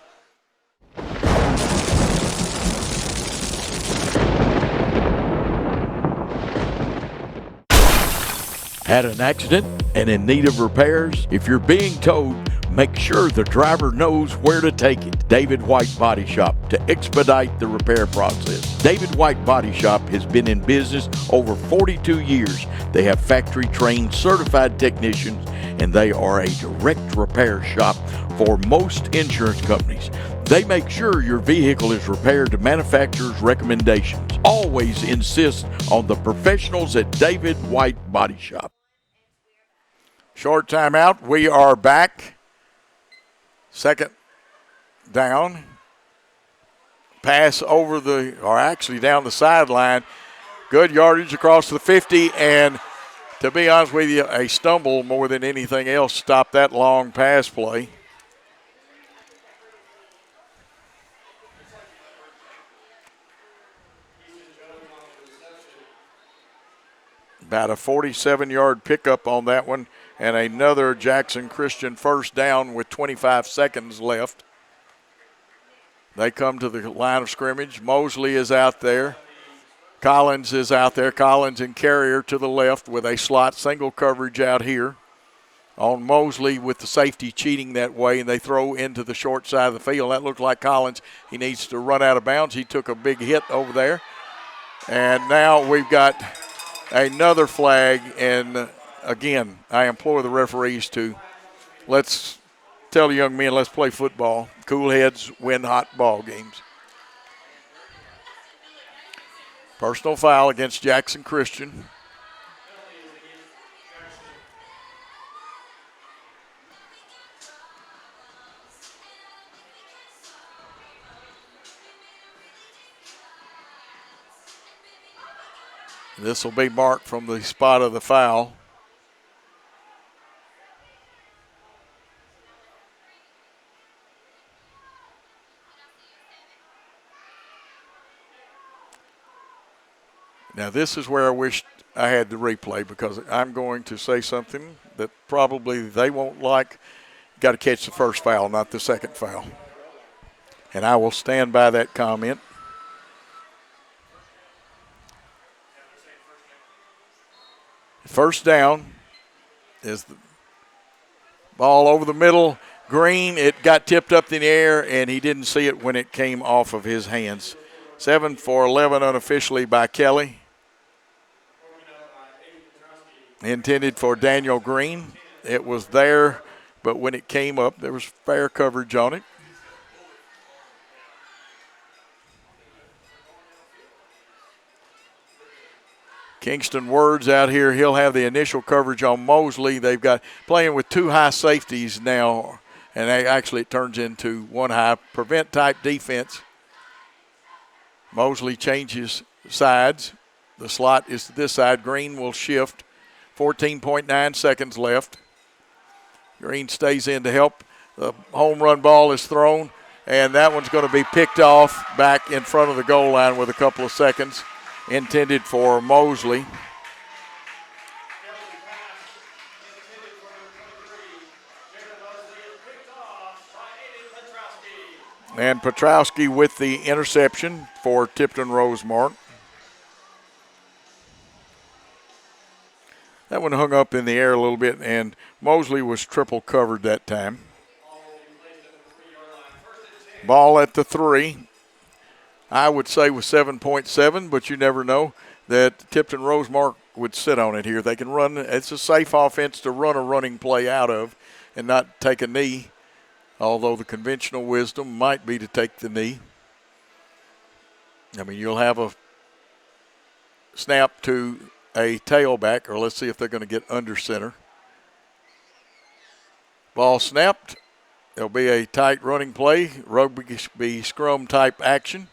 Had an accident and in need of repairs? If you're being towed, make sure the driver knows where to take it. David White Body Shop to expedite the repair process. David White Body Shop has been in business over 42 years. They have factory-trained certified technicians, and they are a direct repair shop for most insurance companies. They make sure your vehicle is repaired to manufacturer's recommendations. Always insist on the professionals at David White Body Shop. Short timeout. We are back. Second down. Pass over down the sideline. Good yardage across the 50, and to be honest with you, a stumble more than anything else stopped that long pass play. About a 47-yard pickup on that one, and another Jackson Christian first down with 25 seconds left. They come to the line of scrimmage. Mosley is out there. Collins is out there. Collins and Carrier to the left with a slot single coverage out here on Mosley with the safety cheating that way, and they throw into the short side of the field. That looked like Collins. He needs to run out of bounds. He took a big hit over there. And now we've got another flag, and again, I implore the referees to let's tell the young men, let's play football. Cool heads win hot ball games. Personal foul against Jackson Christian. This will be marked from the spot of the foul. Now this is where I wish I had the replay, because I'm going to say something that probably they won't like. Got to catch the first foul, not the second foul. And I will stand by that comment. First down is the ball over the middle. Green, it got tipped up in the air, and he didn't see it when it came off of his hands. 7 for 11 unofficially by Kelly. Intended for Daniel Green. It was there, but when it came up, there was fair coverage on it. Kingston Words out here. He'll have the initial coverage on Mosley. They've got playing with two high safeties now, and it turns into one high prevent type defense. Mosley changes sides. The slot is to this side. Green will shift. 14.9 seconds left. Green stays in to help. The home run ball is thrown, and that one's going to be picked off back in front of the goal line with a couple of seconds. Intended for Mosley. And Petrowski with the interception for Tipton Rosemark. That one hung up in the air a little bit, and Mosley was triple covered that time. Ball at the 3. I would say with 7.7, but you never know that Tipton Rosemark would sit on it here. They can run. It's a safe offense to run a running play out of and not take a knee, although the conventional wisdom might be to take the knee. I mean, you'll have a snap to a tailback, or let's see if they're going to get under center. Ball snapped. There'll be a tight running play, rugby scrum type action.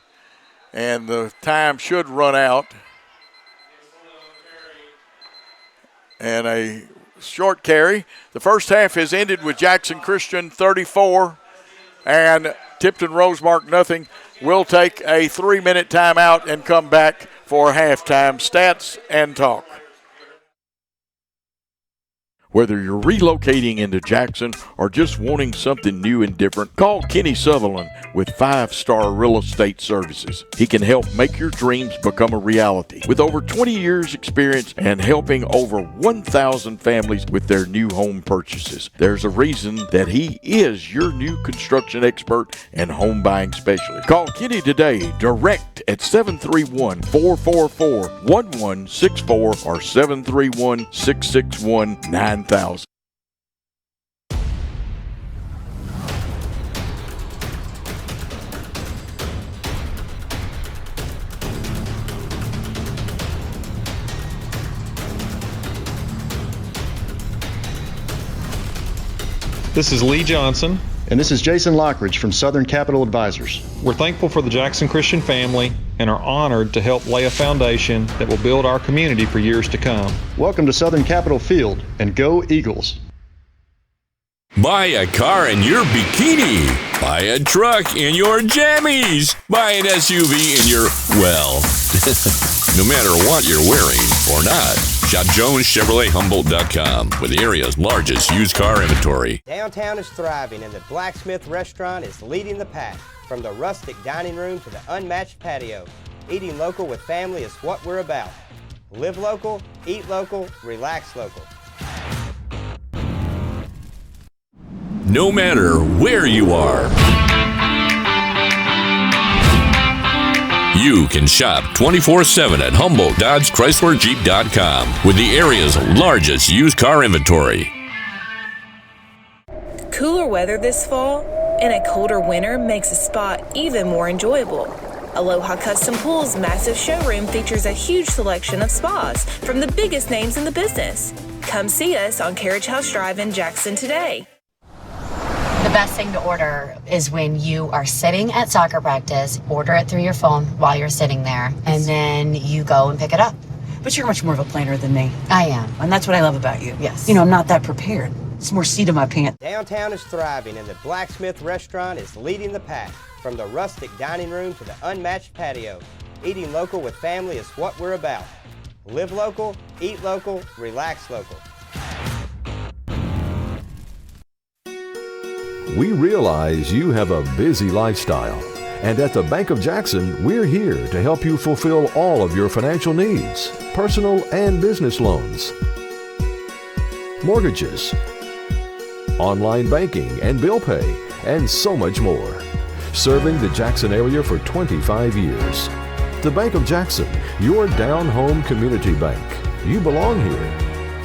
And the time should run out. And a short carry. The first half has ended with Jackson Christian 34 and Tipton Rosemark nothing. We'll take a 3-minute timeout and come back for halftime stats and talk. Whether you're relocating into Jackson or just wanting something new and different, call Kenny Sutherland with 5-Star Real Estate Services. He can help make your dreams become a reality. With over 20 years experience and helping over 1,000 families with their new home purchases, there's a reason that he is your new construction expert and home buying specialist. Call Kenny today direct at 731-444-1164 or 731-661-9000. This is Lee Johnson. And this is Jason Lockridge from Southern Capital Advisors. We're thankful for the Jackson Christian family and are honored to help lay a foundation that will build our community for years to come. Welcome to Southern Capital Field, and go Eagles. Buy a car in your bikini. Buy a truck in your jammies. Buy an SUV in your, well, no matter what you're wearing or not. Shop JonesChevroletHumboldt.com with the area's largest used car inventory. Downtown is thriving and the Blacksmith Restaurant is leading the pack. From the rustic dining room to the unmatched patio, eating local with family is what we're about. Live local, eat local, relax local. No matter where you are, you can shop 24/7 at HumboldtDodgeChryslerJeep.com with the area's largest used car inventory. Cooler weather this fall and a colder winter makes a spot even more enjoyable. Aloha Custom Pool's massive showroom features a huge selection of spas from the biggest names in the business. Come see us on Carriage House Drive in Jackson today. The best thing to order is when you are sitting at soccer practice, order it through your phone while you're sitting there, and then you go and pick it up. But you're much more of a planner than me. I am. And that's what I love about you. Yes. You know, I'm not that prepared. It's more seat in my pants. Downtown is thriving and the Blacksmith Restaurant is leading the pack. From the rustic dining room to the unmatched patio, eating local with family is what we're about. Live local, eat local, relax local. We realize you have a busy lifestyle, and at the Bank of Jackson, we're here to help you fulfill all of your financial needs, personal and business loans, mortgages, online banking and bill pay, and so much more. Serving the Jackson area for 25 years. The Bank of Jackson, your down-home community bank. You belong here.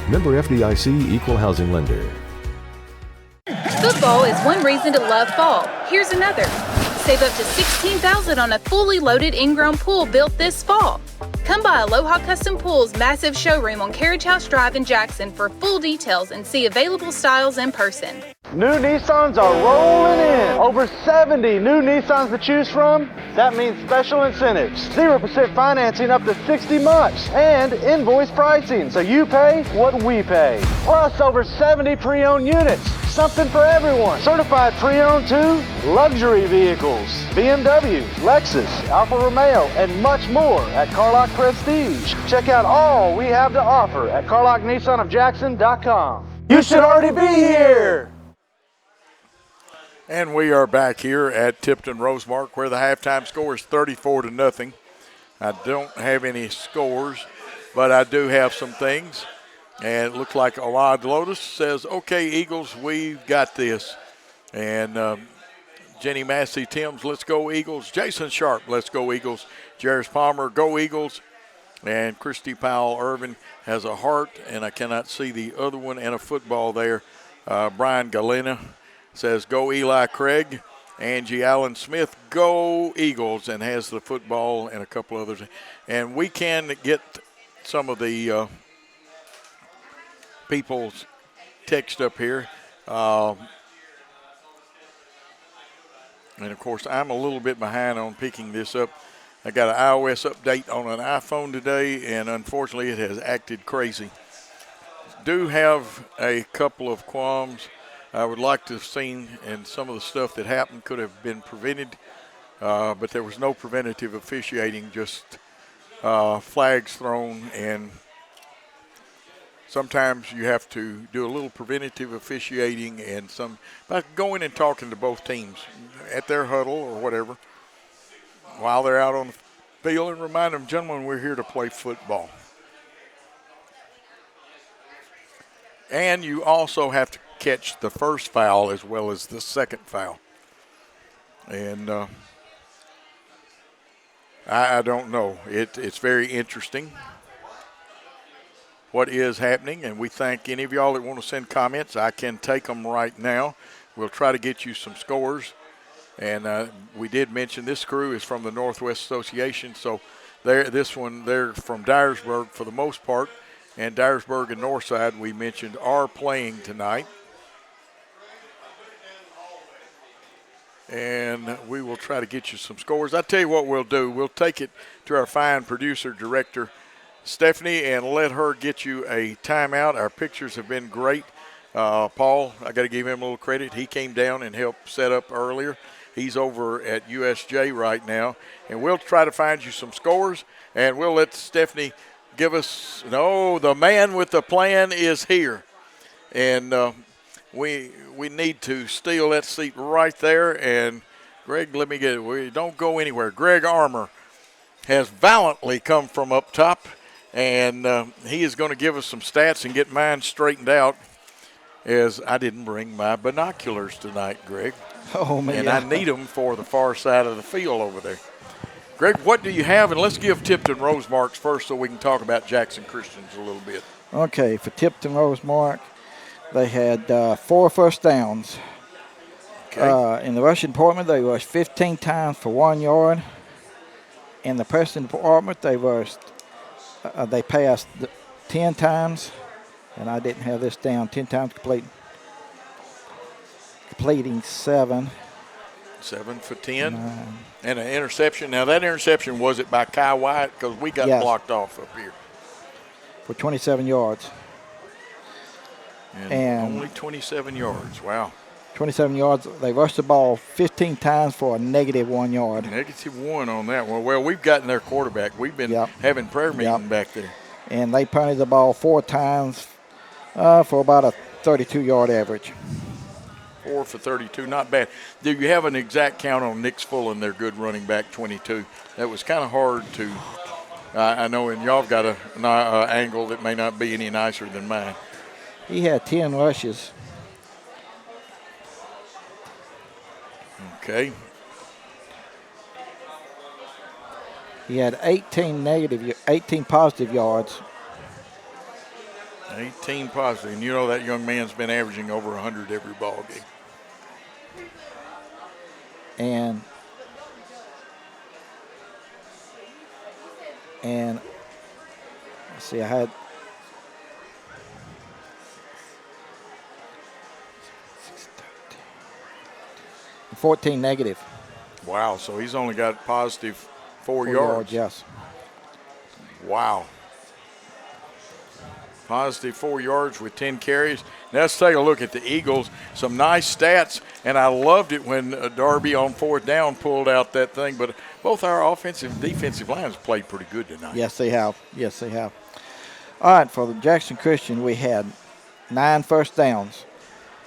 Member FDIC Equal Housing Lender. Football is one reason to love fall. Here's another. Save up to $16,000 on a fully loaded in-ground pool built this fall. Come by Aloha Custom Pool's massive showroom on Carriage House Drive in Jackson for full details and see available styles in person. New Nissans are rolling in. Over 70 new Nissans to choose from. That means special incentives. 0% financing up to 60 months. And invoice pricing, so you pay what we pay. Plus over 70 pre-owned units. Something for everyone. Certified pre-owned too. Luxury vehicles. BMW, Lexus, Alfa Romeo, and much more at Carlock Prestige. Check out all we have to offer at CarlockNissanofJackson.com. You should already be here. And we are back here at Tipton Rosemark, where the halftime score is 34-0. I don't have any scores, but I do have some things. And it looks like Alad Lotus says, okay, Eagles, we've got this. And Jenny Massey, Timms, let's go Eagles. Jason Sharp, let's go Eagles. Jairus Palmer, go Eagles. And Christy Powell Irvin has a heart, and I cannot see the other one, and a football there. Brian Galena says, go Eli Craig. Angie Allen Smith, go Eagles, and has the football and a couple others. And we can get some of the people's text up here. And, of course, I'm a little bit behind on picking this up. I got an iOS update on an iPhone today, and unfortunately it has acted crazy. Do have a couple of qualms. I would like to have seen, and some of the stuff that happened could have been prevented, but there was no preventative officiating, just flags thrown and sometimes you have to do a little preventative officiating and by going and talking to both teams at their huddle or whatever while they're out on the field and remind them, gentlemen, we're here to play football. And you also have to catch the first foul as well as the second foul. And I don't know. It's very interesting what is happening, and we thank any of y'all that want to send comments. I can take them right now. We'll try to get you some scores. And we did mention this crew is from the Northwest Association, so they're from Dyersburg for the most part. And Dyersburg and Northside, we mentioned, are playing tonight. And we will try to get you some scores. I tell you what we'll do. We'll take it to our fine producer, director, Stephanie, and let her get you a timeout. Our pictures have been great. Paul, I got to give him a little credit. He came down and helped set up earlier. He's over at USJ right now. And we'll try to find you some scores, and we'll let Stephanie give us – no, the man with the plan is here. And we need to steal that seat right there. And, Greg, let me get it. Don't go anywhere. Greg Armour has valiantly come from up top, and he is going to give us some stats and get mine straightened out, as I didn't bring my binoculars tonight, Greg. Oh, man. And I need them for the far side of the field over there. Greg, what do you have? And let's give Tipton Rosemarks first so we can talk about Jackson Christians a little bit. Okay, for Tipton Rosemark, they had 4 first downs. Okay. In the rushing department, they rushed 15 times for 1 yard. In the passing department, they passed 10 times, and I didn't have this down, 10 times completing 7. 7 for 10. And an interception. Now, that interception, was it by Kai White? Because we got blocked off up here. For 27 yards. And only 27 yards. Wow. 27 yards. They rushed the ball 15 times for a -1 yard. -1 on that one. Well, we've gotten their quarterback. We've been having prayer meeting back there. And they punted the ball 4 times for about a 32-yard average. 4 for 32, not bad. Do you have an exact count on Nick Fullen, their good running back, 22? That was kind of hard to I know, and y'all have got an angle that may not be any nicer than mine. He had 10 rushes. Okay. He had 18 positive yards. 18 positive. And you know that young man's been averaging over 100 every ball game. And let's see, I had 14 negative. Wow, so he's only got positive 4 yards. Yes. Wow. Positive 4 yards with 10 carries. Now let's take a look at the Eagles. Some nice stats, and I loved it when Darby on 4th down pulled out that thing. But both our offensive and defensive lines played pretty good tonight. Yes, they have. Yes, they have. All right, for the Jackson Christian, we had 9 first downs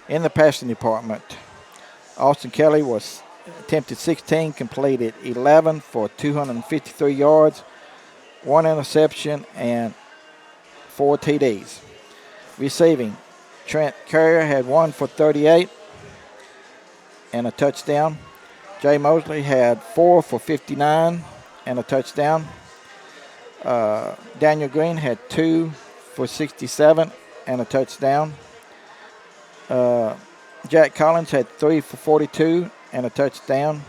in the passing department. Austin Kelly was attempted 16, completed 11 for 253 yards, 1 interception, and 4 TDs. Receiving, Trent Carrier had 1 for 38 and a touchdown. Jay Mosley had 4 for 59 and a touchdown. Daniel Green had 2 for 67 and a touchdown. Jack Collins had 3 for 42 and a touchdown.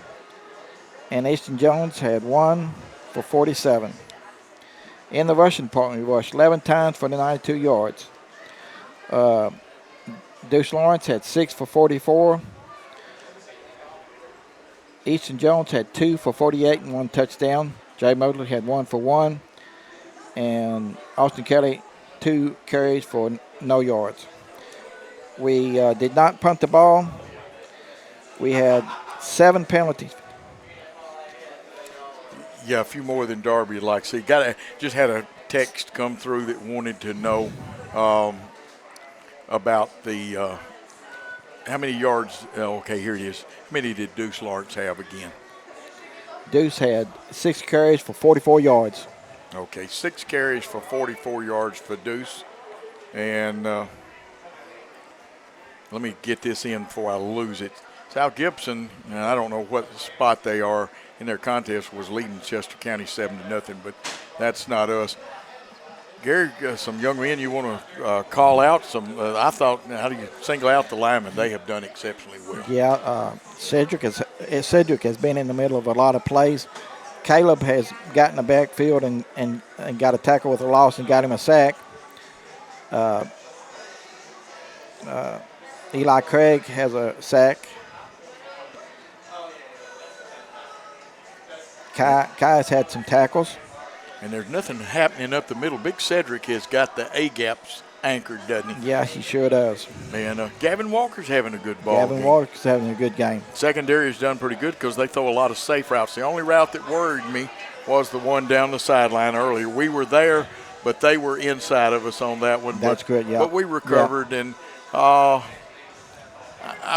And Easton Jones had 1 for 47. In the rushing department, we rushed 11 times for 92 yards. Deuce Lawrence had 6 for 44. Easton Jones had 2 for 48 and 1 touchdown. Jay Mosley had 1 for 1. And Austin Kelly, 2 carries for no yards. We did not punt the ball. We had 7 penalties. Yeah, a few more than Darby would like to see. Just had a text come through that wanted to know about the how many yards. Okay, here it is. How many did Deuce Lawrence have again? Deuce had 6 carries for 44 yards. Okay, 6 carries for 44 yards for Deuce. And let me get this in before I lose it. South Gibson, and I don't know what spot they are in their contest, was leading Chester County 7-0, but that's not us. Gary, some young men you want to call out? I thought, how do you single out the linemen? They have done exceptionally well. Yeah, Cedric has been in the middle of a lot of plays. Caleb has gotten the backfield and got a tackle with a loss and got him a sack. Eli Craig has a sack. Kai has had some tackles. And there's nothing happening up the middle. Big Cedric has got the A-gaps anchored, doesn't he? Yeah, he sure does. And Gavin Walker's having a good ball Gavin game. Walker's having a good game. Secondary has done pretty good because they throw a lot of safe routes. The only route that worried me was the one down the sideline earlier. We were there, but they were inside of us on that one. That's good, yeah. But we recovered, and I've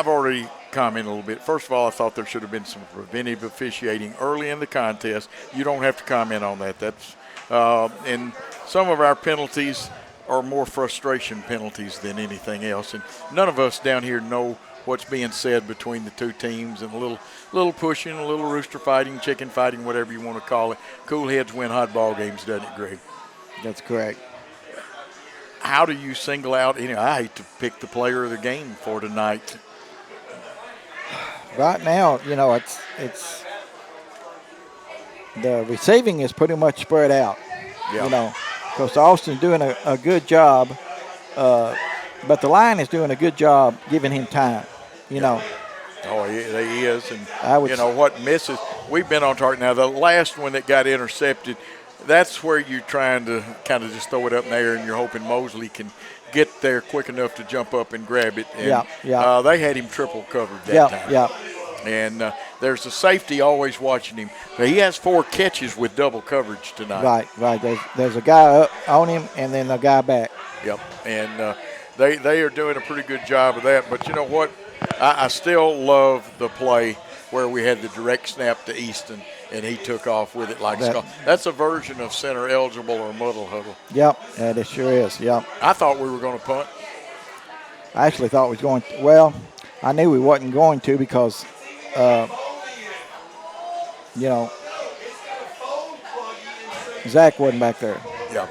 already commented a little bit. First of all, I thought there should have been some preventive officiating early in the contest. You don't have to comment on that. That's and some of our penalties are more frustration penalties than anything else. And none of us down here know what's being said between the two teams, and a little pushing, a little rooster fighting, chicken fighting, whatever you want to call it. Cool heads win hot ball games, doesn't it, Greg? That's correct. How do you single out? I hate to pick the player of the game for tonight. Right now, it's the receiving is pretty much spread out. Yeah. Because Austin's doing a good job, but the line is doing a good job giving him time. Oh, he is, and what misses. We've been on target now. The last one that got intercepted, that's where you're trying to kind of just throw it up in the air, and you're hoping Mosley can get there quick enough to jump up and grab it. And, they had him triple covered that time. Yeah. And there's a safety always watching him. But he has 4 catches with double coverage tonight. Right. There's a guy up on him and then a guy back. Yep. And they are doing a pretty good job of that. But you know what? I still love the play where we had the direct snap to Easton, and he took off with it like Scott. That's a version of center eligible or muddle huddle. Yep, and it sure is, yep. I thought we were going to punt. I actually thought we was going to. Well, I knew we wasn't going to because, Zach wasn't back there. Yeah.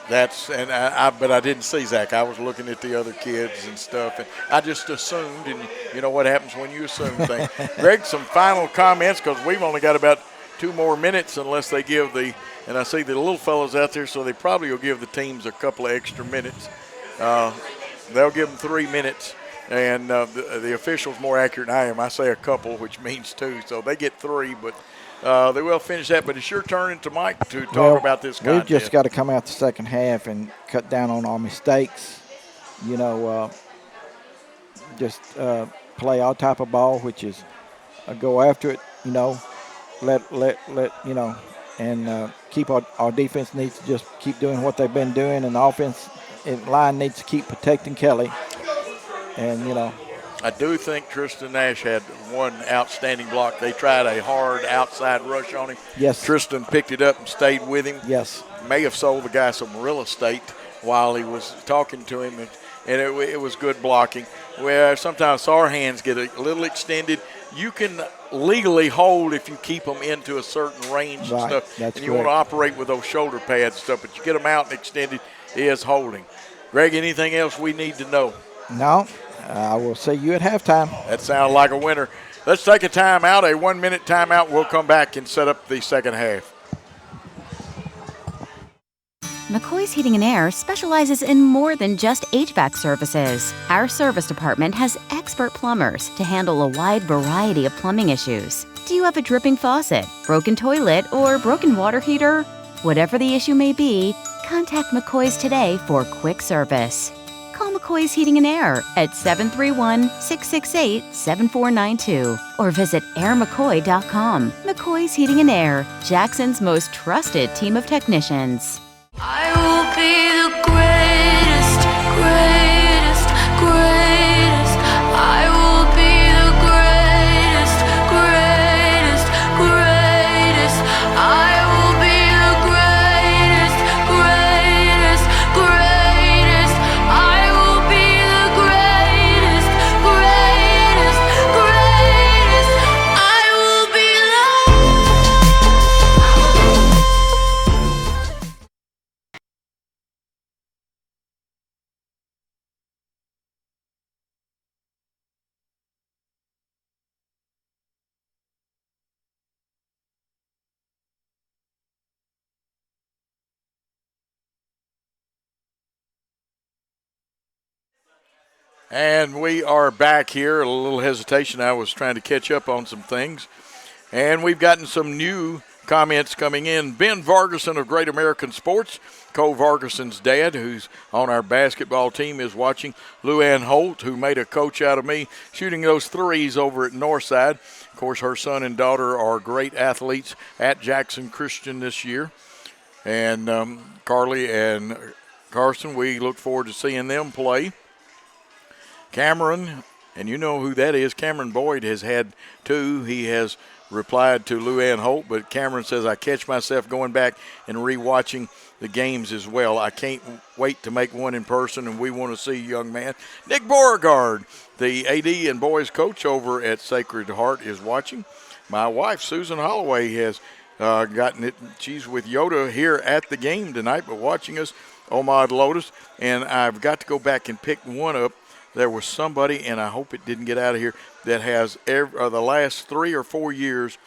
But I didn't see Zach. I was looking at the other kids and stuff, and I just assumed, and you know what happens when you assume things. Greg, some final comments, because we've only got about 2 more minutes unless they give and I see the little fellows out there, so they probably will give the teams a couple of extra minutes. They'll give them 3 minutes, and the official's more accurate than I am. I say a couple, which means 2, so they get 3, but they will finish that. But it's your turn to Mike to talk about this contest. We've just got to come out the second half and cut down on our mistakes. Just play our type of ball, which is go after it. And keep our defense needs to just keep doing what they've been doing, and the offense line needs to keep protecting Kelly. And I do think Tristan Nash had one outstanding block. They tried a hard outside rush on him. Yes. Tristan picked it up and stayed with him. Yes. May have sold the guy some real estate while he was talking to him, and it was good blocking. Where sometimes our hands get a little extended. You can legally hold if you keep them into a certain range and stuff. That's and you want to operate with those shoulder pads and stuff, but you get them out and extended, it is holding. Greg, anything else we need to know? No. I will see you at halftime. That sounds like a winner. Let's take a timeout, a 1-minute timeout. We'll come back and set up the second half. McCoy's Heating and Air specializes in more than just HVAC services. Our service department has expert plumbers to handle a wide variety of plumbing issues. Do you have a dripping faucet, broken toilet, or broken water heater? Whatever the issue may be, contact McCoy's today for quick service. Call McCoy's Heating and Air at 731-668-7492 or visit airmccoy.com. McCoy's Heating and Air, Jackson's most trusted team of technicians. I will be the greatest. And we are back here. A little hesitation. I was trying to catch up on some things. And we've gotten some new comments coming in. Ben Vargason of Great American Sports, Cole Vargason's dad, who's on our basketball team, is watching. Luann Holt, who made a coach out of me, shooting those threes over at Northside. Of course, her son and daughter are great athletes at Jackson Christian this year. And Carly and Carson, we look forward to seeing them play. Cameron, and you know who that is, Cameron Boyd has had two. He has replied to Luann Holt, but Cameron says, I catch myself going back and rewatching the games as well. I can't wait to make one in person, and we want to see young man. Nick Beauregard, the AD and boys coach over at Sacred Heart, is watching. My wife, Susan Holloway, has gotten it. She's with Yoda here at the game tonight, but watching us, Omad Lotus, and I've got to go back and pick one up. There was somebody, and I hope it didn't get out of here, that has the last 3 or 4 years.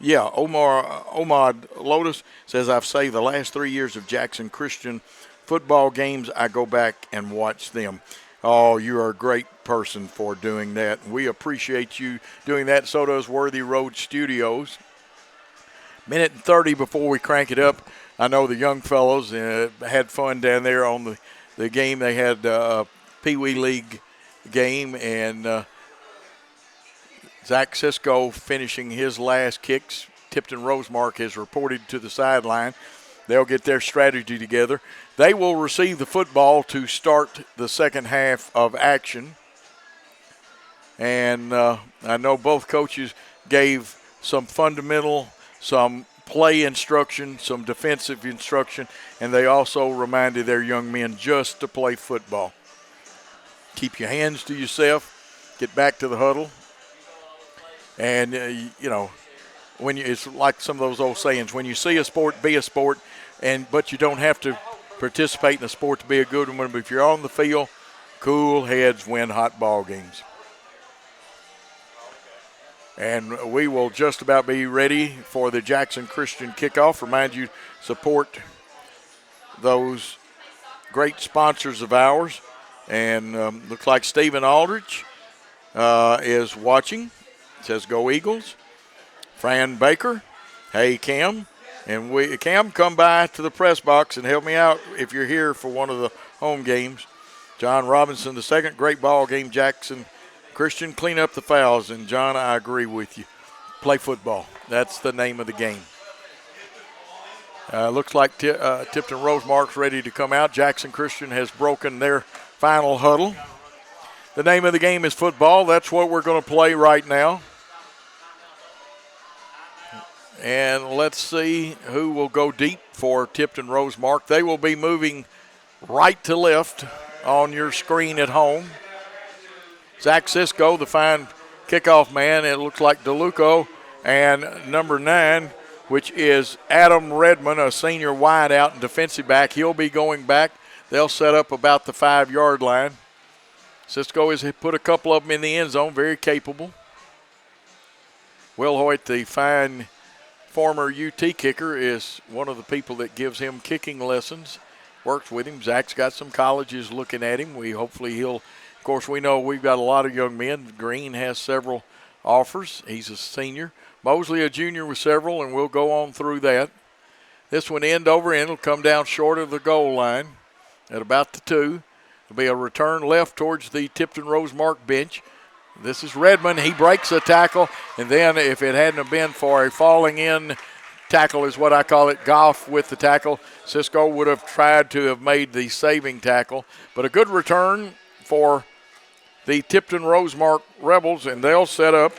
Yeah, Omad Lotus says, I've saved the last 3 years of Jackson Christian football games. I go back and watch them. Oh, you are a great person for doing that. We appreciate you doing that. So does Worthy Road Studios. Minute and 30 before we crank it up. I know the young fellows had fun down there on the game. They had Pee Wee League game, and Zach Cisco finishing his last kicks. Tipton Rosemark has reported to the sideline. They'll get their strategy together. They will receive the football to start the second half of action. And I know both coaches gave some fundamental, some play instruction, some defensive instruction, and they also reminded their young men just to play football. Keep your hands to yourself. Get back to the huddle. And, it's like some of those old sayings, when you see a sport, be a sport, but you don't have to participate in a sport to be a good one. But if you're on the field, cool heads win hot ball games. And we will just about be ready for the Jackson Christian kickoff. Remind you, support those great sponsors of ours. And looks like Stephen Aldrich is watching. It says, go Eagles. Fran Baker, hey, Cam. And Cam, come by to the press box and help me out if you're here for one of the home games. John Robinson, the second, great ball game. Jackson Christian, clean up the fouls. And, John, I agree with you. Play football. That's the name of the game. Looks like Tipton Rosemark's ready to come out. Jackson Christian has broken their final huddle. The name of the game is football. That's what we're going to play right now. And let's see who will go deep for Tipton Rosemark. They will be moving right to left on your screen at home. Zach Cisco, the fine kickoff man. It looks like DeLuco, and number 9, which is Adam Redmond, a senior wideout and defensive back. He'll be going back. They'll set up about the 5-yard line. Cisco has put a couple of them in the end zone, very capable. Will Hoyt, the fine former UT kicker, is one of the people that gives him kicking lessons, works with him. Zach's got some colleges looking at him. Of course, we know we've got a lot of young men. Green has several offers. He's a senior. Mosley, a junior, with several, and we'll go on through that. This one end over end will come down short of the goal line at about the 2. It'll be a return left towards the Tipton Rosemark bench. This is Redmond. He breaks a tackle, and then if it hadn't have been for a falling in tackle, is what I call it, Goff with the tackle, Cisco would have tried to have made the saving tackle. But a good return for the Tipton Rosemark Rebels, and they'll set up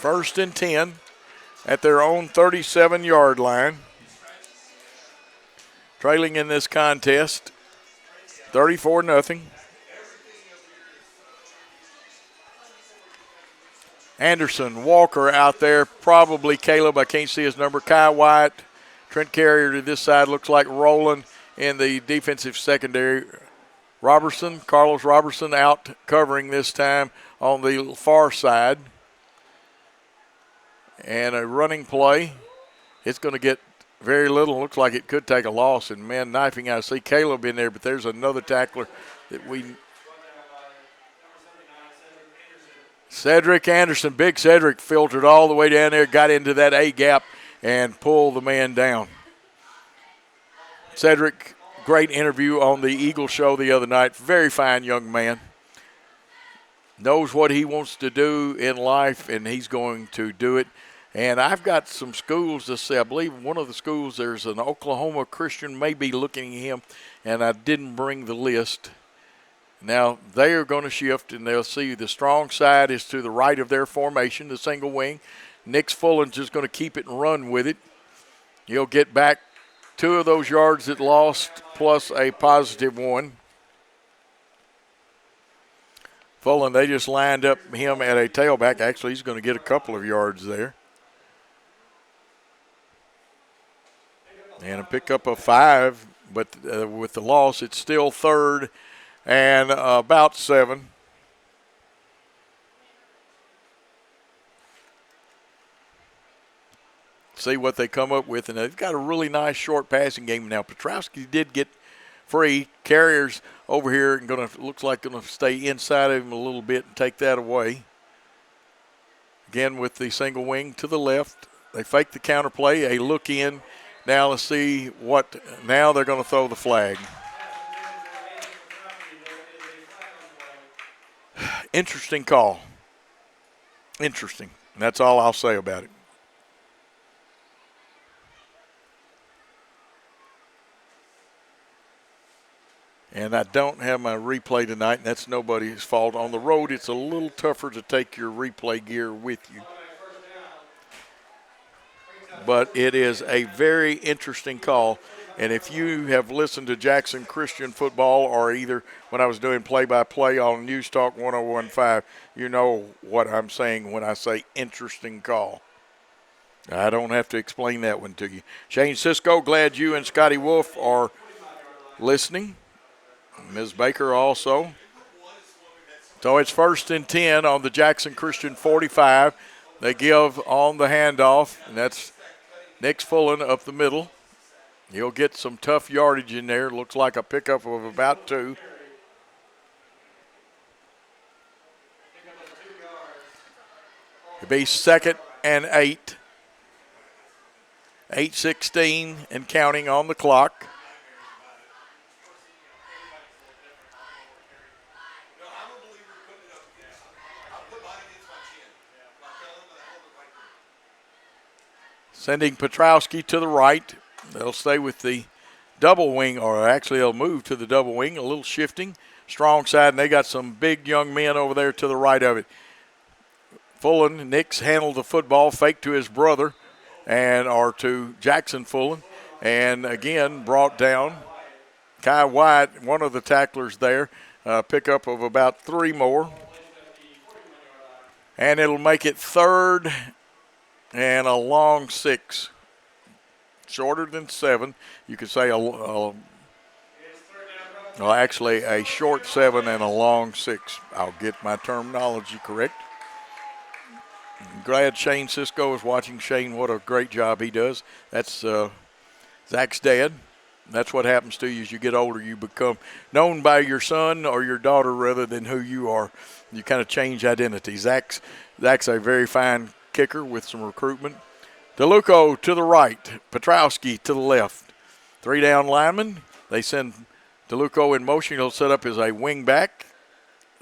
1st and 10 at their own 37-yard line. Trailing in this contest, 34-0. Anderson, Walker out there, probably Caleb. I can't see his number. Kai White, Trent Carrier to this side. Looks like Roland in the defensive secondary. Carlos Robertson out covering this time on the far side. And a running play. It's going to get very little. Looks like it could take a loss. And, man, knifing out. I see Caleb in there, but there's another tackler that Cedric Anderson, big Cedric, filtered all the way down there, got into that A gap, and pulled the man down. Cedric, great interview on the Eagle Show the other night. Very fine young man. Knows what he wants to do in life, and he's going to do it. And I've got some schools to say. I believe one of the schools, there's an Oklahoma Christian may be looking at him, and I didn't bring the list. Now, they are going to shift, and they'll see the strong side is to the right of their formation, the single wing. Nick's Fullen's just going to keep it and run with it. He'll get back 2 of those yards that lost plus a positive 1. Fullen, they just lined up him at a tailback. Actually, he's going to get a couple of yards there. And a pickup of 5, but with the loss, it's still 3rd and about 7. See what they come up with, and they've got a really nice short passing game now. Petrowski did get free. Carrier's over here and looks like going to stay inside of him a little bit and take that away. Again with the single wing to the left. They fake the counter play, a look in. Now let's see what, now they're going to throw the flag. Interesting call. Interesting. And that's all I'll say about it. And I don't have my replay tonight, and that's nobody's fault. On the road, it's a little tougher to take your replay gear with you. But it is a very interesting call. And if you have listened to Jackson Christian football or either when I was doing play-by-play on News Talk 101.5, you know what I'm saying when I say interesting call. I don't have to explain that one to you. Shane Cisco, glad you and Scotty Wolf are listening. Ms. Baker also. So it's 1st and 10 on the Jackson Christian 45. They give on the handoff, and that's Nick Fullen up the middle. He'll get some tough yardage in there. Looks like a pickup of about 2. It'll be 2nd and 8. 8:16 and counting on the clock. Sending Petrowski to the right. They'll stay with the double wing, or actually they'll move to the double wing, a little shifting. Strong side, and they got some big young men over there to the right of it. Fullen, Nix handled the football, fake to his brother, or to Jackson Fullen, and again brought down. Kai White, one of the tacklers there, pickup of about 3 more. And it'll make it 3rd and a long 6. Shorter than 7. You could say actually a short 7 and a long 6. I'll get my terminology correct. I'm glad Shane Cisco is watching. Shane, what a great job he does. That's Zach's dad. That's what happens to you as you get older. You become known by your son or your daughter rather than who you are. You kind of change identity. Zach's a very fine kicker with some recruitment. DeLuco to the right, Petrowski to the left. 3 down linemen. They send DeLuco in motion. He'll set up as a wing back.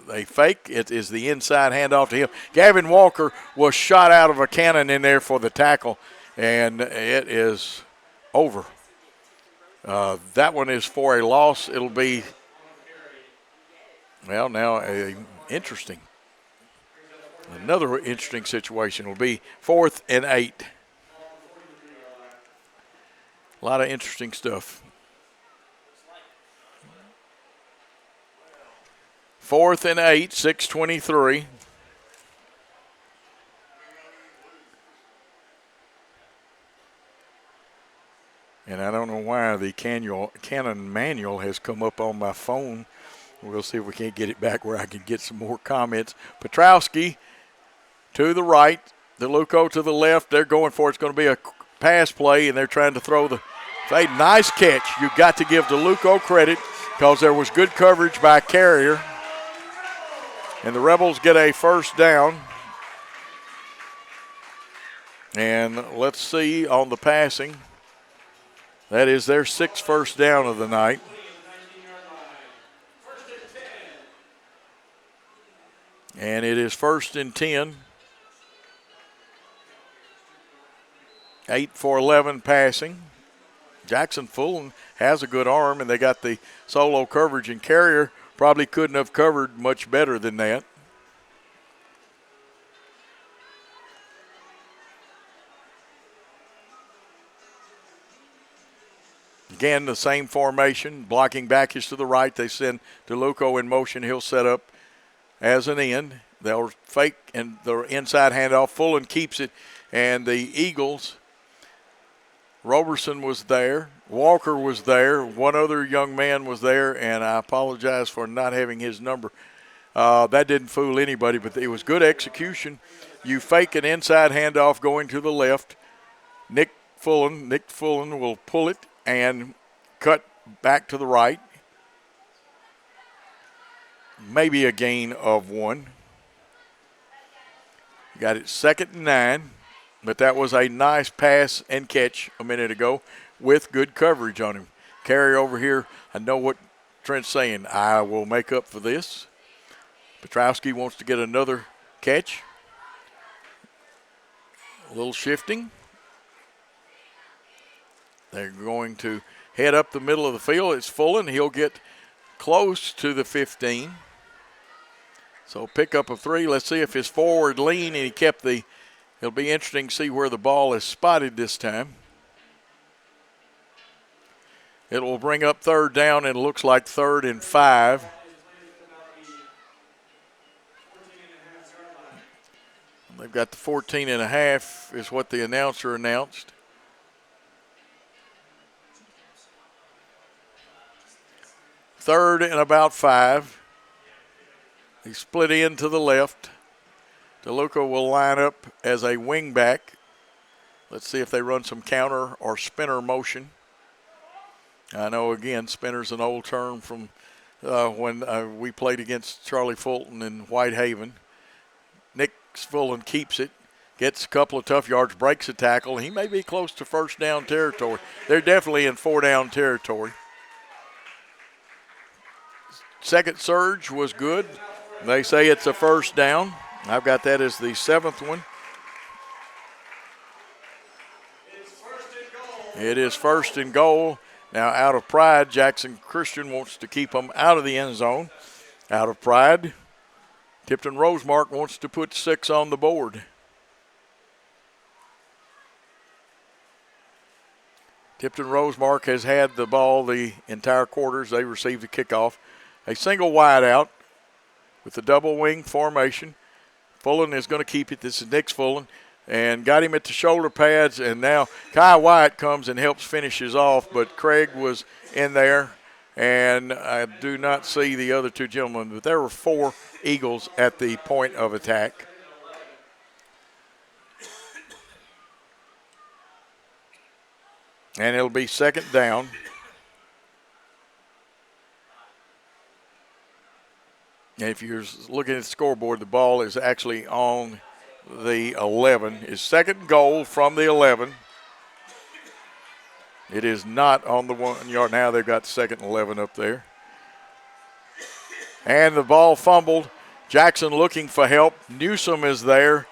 They fake. It is the inside handoff to him. Gavin Walker was shot out of a cannon in there for the tackle, and it is over. That one is for a loss. It'll be, well, now interesting. Another interesting situation will be 4th and 8. A lot of interesting stuff. 4th and 8, 6:23. And I don't know why the Canon manual has come up on my phone. We'll see if we can't get it back where I can get some more comments. Petrowski to the right, DeLuco to the left. They're going for it. It's going to be a pass play, and they're trying to throw the fade. Nice catch. You've got to give DeLuco credit because there was good coverage by Carrier. And the Rebels get a first down. And let's see on the passing. That is their 6th first down of the night. And it is 1st and 10. 8 for 11 passing. Jackson Fulton has a good arm, and they got the solo coverage, and Carrier probably couldn't have covered much better than that. Again, the same formation. Blocking back is to the right. They send DeLuco in motion. He'll set up as an end. They'll fake and the inside handoff. Fulton keeps it, and the Eagles, Roberson was there. Walker was there. One other young man was there, and I apologize for not having his number. That didn't fool anybody, but it was good execution. You fake an inside handoff going to the left. Nick Fulton will pull it and cut back to the right. Maybe a gain of 1. Got it 2nd and 9, but that was a nice pass and catch a minute ago with good coverage on him. Carry over here. I know what Trent's saying. I will make up for this. Petrowski wants to get another catch. A little shifting. They're going to head up the middle of the field. It's Fulton. He'll get close to the 15. So pick up a 3. Let's see if his forward lean, and he kept the, it'll be interesting to see where the ball is spotted this time. It will bring up 3rd down, and it looks like 3rd and 5. They've got the 14.5 is what the announcer announced. Third and about 5. He split in to the left. DeLuca will line up as a wing back. Let's see if they run some counter or spinner motion. I know, again, spinner's an old term from when we played against Charlie Fulton in Whitehaven. Nick Fulton keeps it, gets a couple of tough yards, breaks a tackle. He may be close to 1st down territory. They're definitely in 4 down territory. Second surge was good. They say it's a 1st down. I've got that as the 7th one. It is 1st and goal. Now, out of pride, Jackson Christian wants to keep them out of the end zone. Out of pride, Tipton Rosemark wants to put 6 on the board. Tipton Rosemark has had the ball the entire quarters. They received the kickoff. A single wide out with the double wing formation. Fulton is going to keep it. This is Nick Fulton. And got him at the shoulder pads, and now Kai White comes and helps finishes off, but Craig was in there, and I do not see the other 2 gentlemen, but there were 4 Eagles at the point of attack. And it'll be 2nd down. And if you're looking at the scoreboard, the ball is actually on the 11. His 2nd goal from the 11. It is not on the 1 yard. Now they've got 2nd and 11 up there. And the ball fumbled. Jackson looking for help. Newsom is there.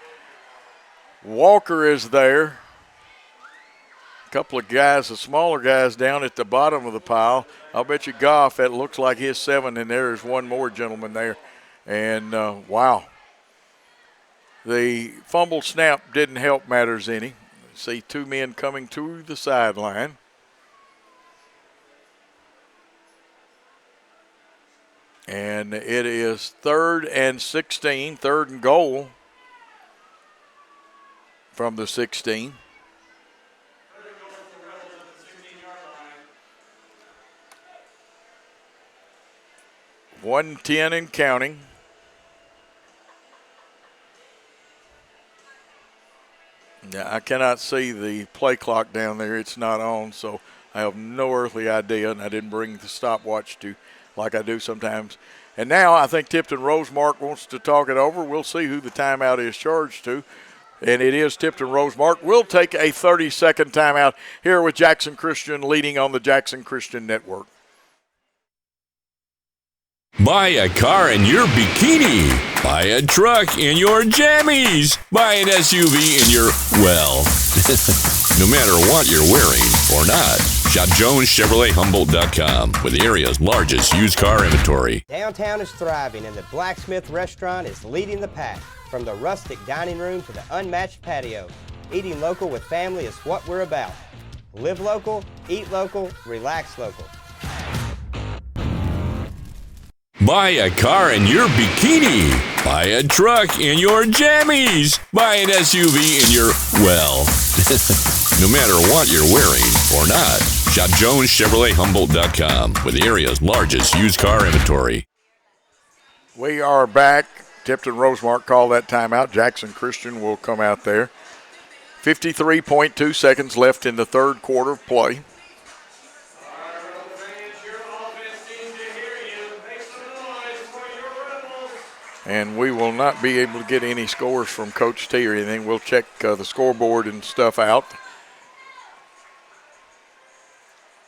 Walker is there. A couple of guys, the smaller guys down at the bottom of the pile. I'll bet you Goff, that looks like his 7, and there is one more gentleman there. And, wow. The fumble snap didn't help matters any. See 2 men coming to the sideline. And it is 3rd and 16, 3rd and goal from the 16. $1:10 and counting. Now, I cannot see the play clock down there. It's not on, so I have no earthly idea, and I didn't bring the stopwatch to like I do sometimes. And now I think Tipton Rosemark wants to talk it over. We'll see who the timeout is charged to. And it is Tipton Rosemark. We'll take a 30-second timeout here with Jackson Christian leading on the Jackson Christian Network. Buy a car in your bikini. Buy a truck in your jammies. Buy an SUV in your, well, no matter what you're wearing or not. Shop JonesChevroletHumboldt.com with the area's largest used car inventory. Downtown is thriving and the Blacksmith Restaurant is leading the pack. From the rustic dining room to the unmatched patio, eating local with family is what we're about. Live local, eat local, relax local. Buy a car in your bikini. Buy a truck in your jammies. Buy an SUV in your, well, no matter what you're wearing or not. Shop JonesChevroletHumboldt.com with the area's largest used car inventory. We are back. Tipton Rosemark called that timeout. Jackson Christian will come out there. 53.2 seconds left in the third quarter of play. And we will not be able to get any scores from Coach T or anything. We'll check the scoreboard and stuff out.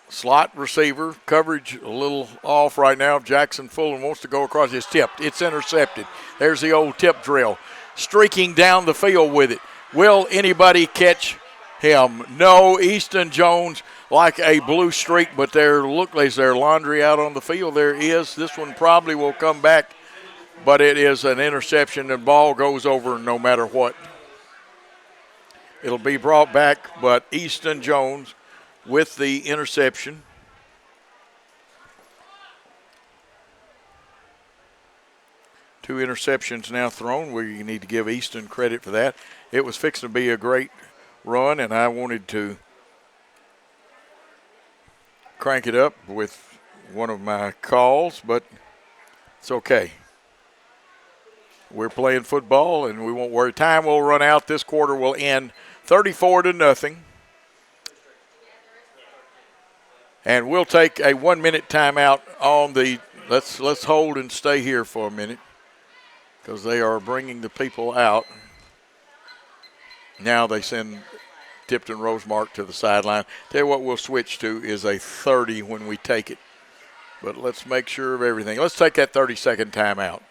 Slot receiver, coverage a little off right now. Jackson Fulton wants to go across. It's tipped. It's intercepted. There's the old tip drill. Streaking down the field with it. Will anybody catch him? No. Easton Jones like a blue streak, but is there laundry out on the field? There is. This one probably will come back, but it is an interception. The ball goes over no matter what. It'll be brought back, but Easton Jones with the interception. Two interceptions now thrown. We need to give Easton credit for that. It was fixing to be a great run, and I wanted to crank it up with one of my calls, but it's okay. We're playing football, and we won't worry. Time will run out. This quarter will end 34-0. And we'll take a 1-minute timeout on the – let's hold and stay here for a minute because they are bringing the people out. Now they send Tipton Rosemark to the sideline. Tell you what we'll switch to is a 30 when we take it. But let's make sure of everything. Let's take that 30-second timeout.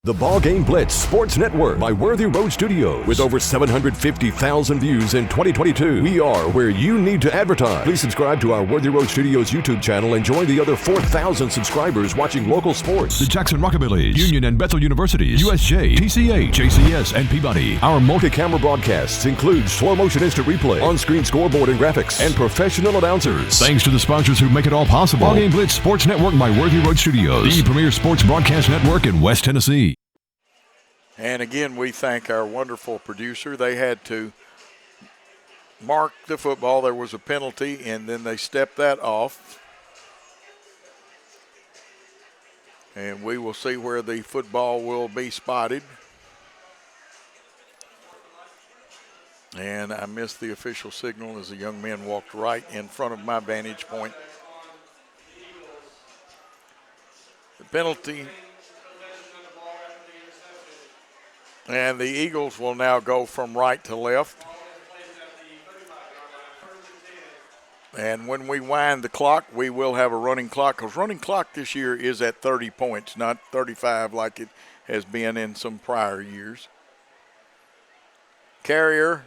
The BallGame Blitz Sports Network by Worthy Road Studios. With over 750,000 views in 2022, we are where you need to advertise. Please subscribe to our Worthy Road Studios YouTube channel and join the other 4,000 subscribers watching local sports. The Jackson Rockabillys, Union and Bethel Universities, USJ, TCA, JCS, and Peabody. Our multi-camera broadcasts include slow motion instant replay, on-screen scoreboard and graphics, and professional announcers. Thanks to the sponsors who make it all possible. BallGame Blitz Sports Network by Worthy Road Studios, the premier sports broadcast network in West Tennessee. And again, we thank our wonderful producer. They had to mark the football. There was a penalty, and then they stepped that off. And we will see where the football will be spotted. And I missed the official signal as a young man walked right in front of my vantage point. The penalty. And the Eagles will now go from right to left. And when we wind the clock, we will have a running clock, because running clock this year is at 30 points, not 35 like it has been in some prior years. Carrier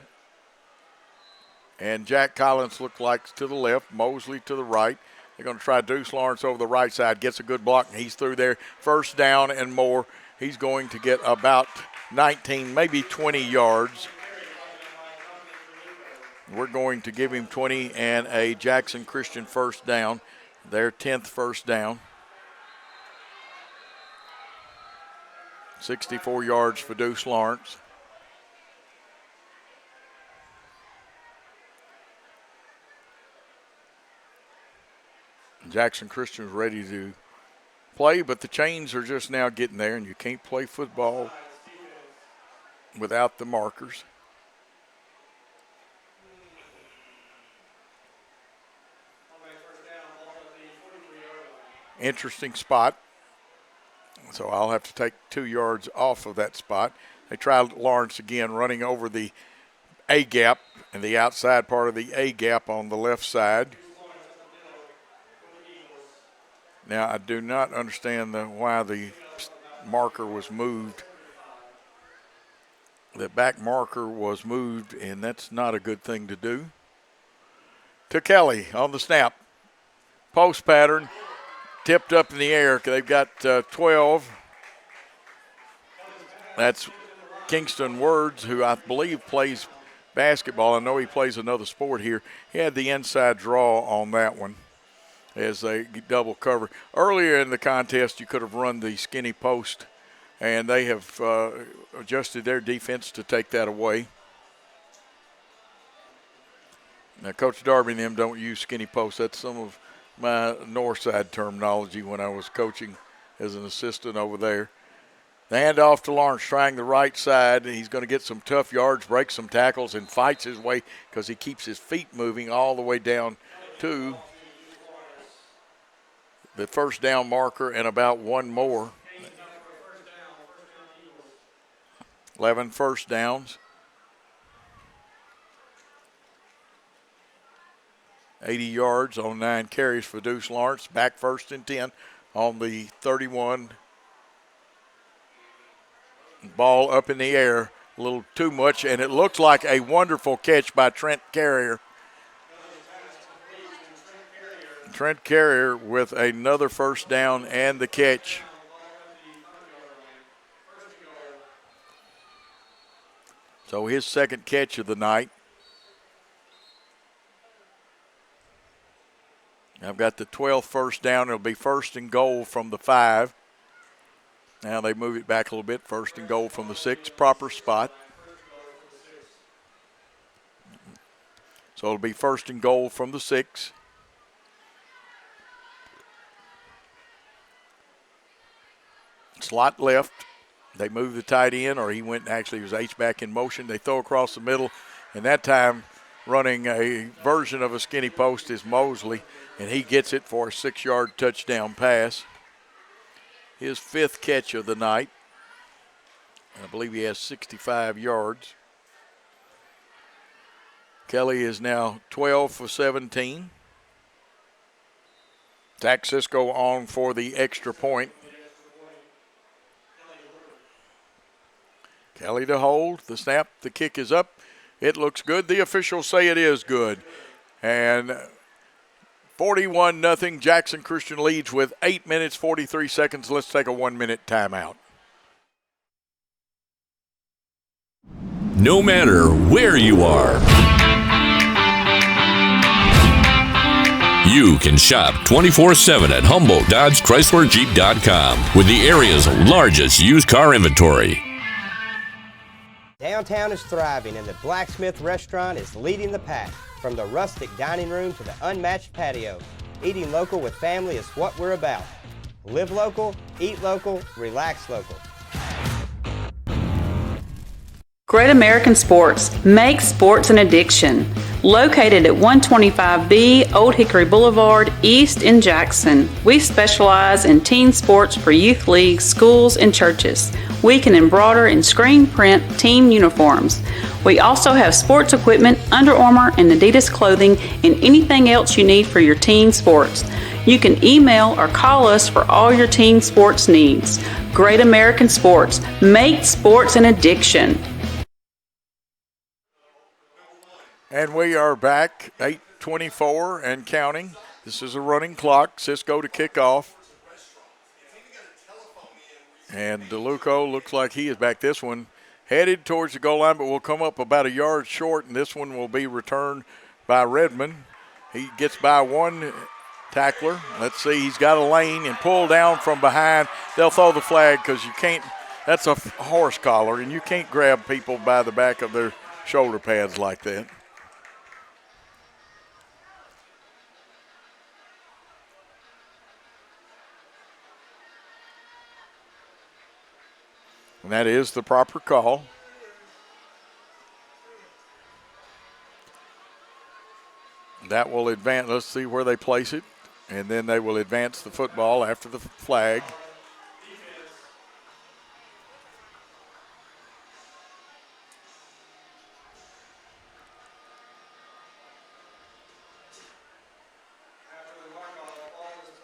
and Jack Collins look like to the left, Mosley to the right. They're going to try Deuce Lawrence over the right side, gets a good block, and he's through there. First down and more. He's going to get about 19, maybe 20 yards. We're going to give him 20 and a Jackson Christian first down, their 10th first down. 64 yards for Deuce Lawrence. Jackson Christian's ready to play, but the chains are just now getting there, and you can't play football without the markers. Interesting spot. So I'll have to take 2 yards off of that spot. They tried Lawrence again, running over the A gap and the outside part of the A gap on the left side. Now, I do not understand why the marker was moved. The back marker was moved, and that's not a good thing to do. To Kelly on the snap. Post pattern, tipped up in the air. They've got 12. That's Kingston Words, who I believe plays basketball. I know he plays another sport here. He had the inside draw on that one as they double cover. Earlier in the contest, you could have run the skinny post, and they have adjusted their defense to take that away. Now, Coach Darby and them don't use skinny post. That's some of my north side terminology when I was coaching as an assistant over there. The handoff to Lawrence, trying the right side. He's going to get some tough yards, break some tackles, and fights his way because he keeps his feet moving all the way down to the first down marker and about one more. 11 first downs. 80 yards on 9 carries for Deuce Lawrence. Back first and 10 on the 31. Ball up in the air, a little too much, and it looks like a wonderful catch by Trent Carrier. Trent Carrier with another first down and the catch. So his second catch of the night. I've got the 12th first down. It'll be first and goal from the 5. Now they move it back a little bit. First and goal from the 6, proper spot. So it'll be first and goal from the 6. Slot left. They move the tight end, or he went, actually, it was H-back in motion. They throw across the middle, and that time running a version of a skinny post is Mosley, and he gets it for a 6-yard touchdown pass. His 5th catch of the night. I believe he has 65 yards. Kelly is now 12 for 17. Zach Cisco on for the extra point. Kelly to hold. The snap, the kick is up. It looks good. The officials say it is good. And 41-0, Jackson Christian leads with 8 minutes, 43 seconds. Let's take a 1-minute timeout. No matter where you are, you can shop 24/7 at HumboldtDodgeChryslerJeep.com with the area's largest used car inventory. Downtown is thriving, and the Blacksmith Restaurant is leading the pack. From the rustic dining room to the unmatched patio, eating local with family is what we're about. Live local, eat local, relax local. Great American Sports. Make sports an addiction. Located at 125B Old Hickory Boulevard, East in Jackson. We specialize in teen sports for youth leagues, schools, and churches. We can embroider and screen print team uniforms. We also have sports equipment, Under Armour and Adidas clothing, and anything else you need for your teen sports. You can email or call us for all your teen sports needs. Great American Sports. Make sports an addiction. And we are back, 8:24 and counting. This is a running clock. Cisco to kick off. And DeLuco looks like he is back. This one headed towards the goal line, but will come up about a yard short, and this one will be returned by Redmond. He gets by one tackler. Let's see, he's got a lane and pull down from behind. They'll throw the flag because you can't, that's a horse collar, and you can't grab people by the back of their shoulder pads like that. And that is the proper call. That will advance. Let's see where they place it. And then they will advance the football after the flag.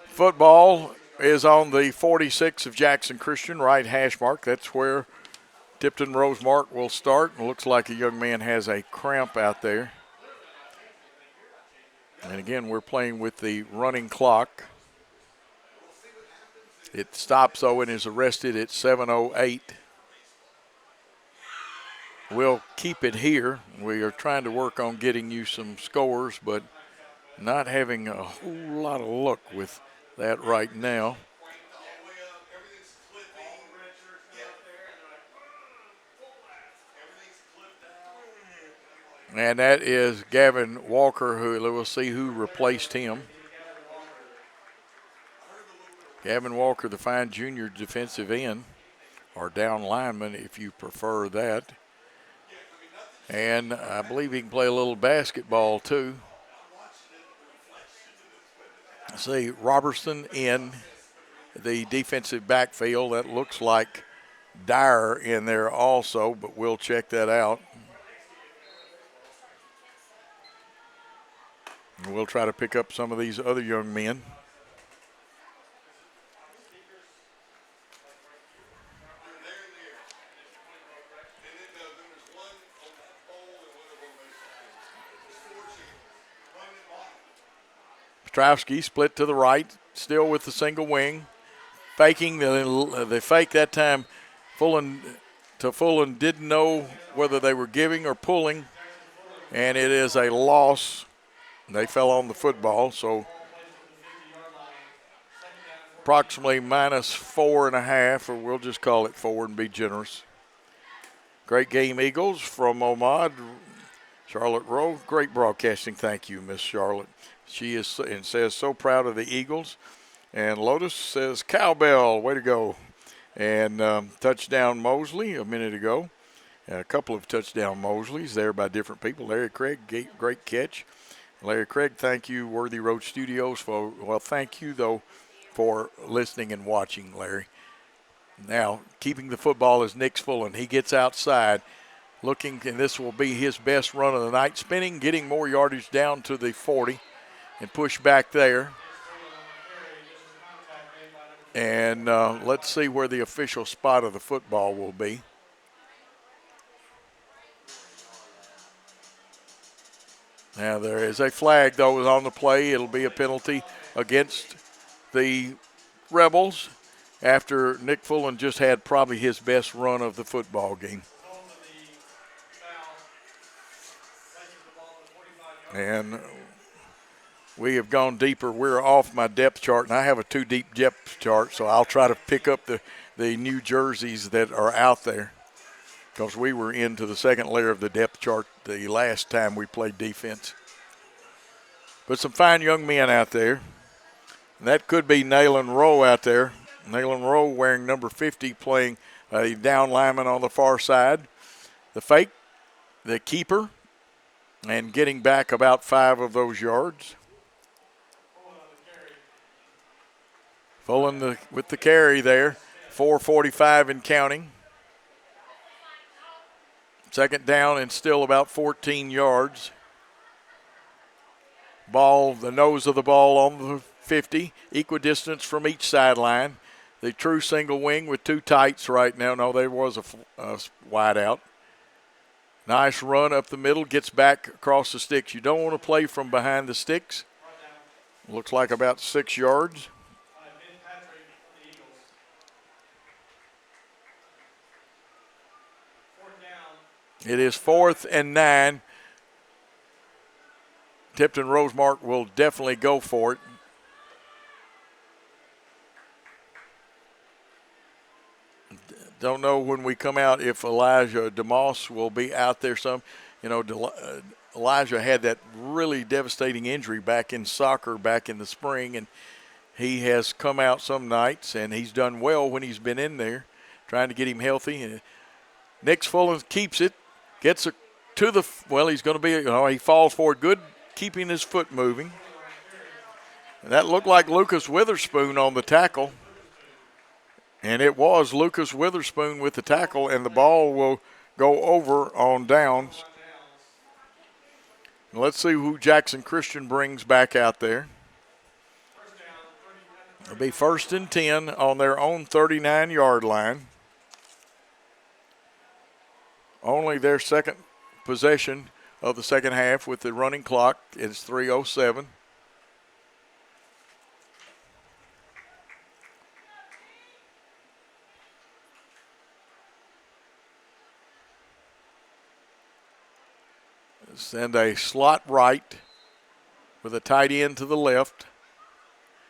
Football is on the 46 of Jackson Christian, right hash mark. That's where Tipton Rosemark will start. It looks like a young man has a cramp out there. And again, we're playing with the running clock. It stops, though, and is arrested at 7:08. We'll keep it here. We are trying to work on getting you some scores, but not having a whole lot of luck with that right now. And that is Gavin Walker, who we'll see who replaced him. Gavin Walker, the fine junior defensive end, or down lineman if you prefer that. And I believe he can play a little basketball too. See, Robertson in the defensive backfield. That looks like Dyer in there also, but we'll check that out. And we'll try to pick up some of these other young men. Petrowski split to the right, still with the single wing. Faking the fake that time. Fullen didn't know whether they were giving or pulling, and it is a loss. They fell on the football, so approximately -4.5, or we'll just call it 4 and be generous. Great game, Eagles, from Omad. Charlotte Rowe, great broadcasting. Thank you, Miss Charlotte. She is and says so proud of the Eagles. And Lotus says cowbell, way to go. And touchdown Mosley a minute ago. And a couple of touchdown Mosleys there by different people. Larry Craig, great catch. Larry Craig, thank you, Worthy Road Studios. Thank you, though, for listening and watching, Larry. Now, keeping the football is Nick Fullen. He gets outside, looking, and this will be his best run of the night, spinning, getting more yardage down to the 40 and push back there. And let's see where the official spot of the football will be. Now there is a flag, though, on the play. It'll be a penalty against the Rebels after Nick Fullen just had probably his best run of the football game. And we have gone deeper. We're off my depth chart, and I have a too deep depth chart, so I'll try to pick up the new jerseys that are out there, because we were into the second layer of the depth chart the last time we played defense. But some fine young men out there. And that could be Nayland Rowe out there. Nayland Rowe wearing number 50, playing a down lineman on the far side. The fake, the keeper, and getting back about 5 of those yards. Fullen with the carry there, 4:45 and counting. Second down and still about 14 yards. Ball, the nose of the ball on the 50, equidistance from each sideline. The true single wing with 2 tights right now. No, there was a wide out. Nice run up the middle, gets back across the sticks. You don't want to play from behind the sticks. Looks like about 6 yards. It is 4th and 9. Tipton Rosemark will definitely go for it. Don't know when we come out if Elijah DeMoss will be out there some. You know, Elijah had that really devastating injury back in soccer back in the spring, and he has come out some nights, and he's done well when he's been in there, trying to get him healthy. And Nick's Fullen keeps it, gets it to the, well, he's going to be, he falls for it good, keeping his foot moving. And that looked like Lucas Witherspoon on the tackle. And it was Lucas Witherspoon with the tackle, and the ball will go over on downs. Let's see who Jackson Christian brings back out there. It'll be 1st and 10 on their own 39-yard line. Only their second possession of the second half with the running clock. It's 3:07. Send a slot right with a tight end to the left.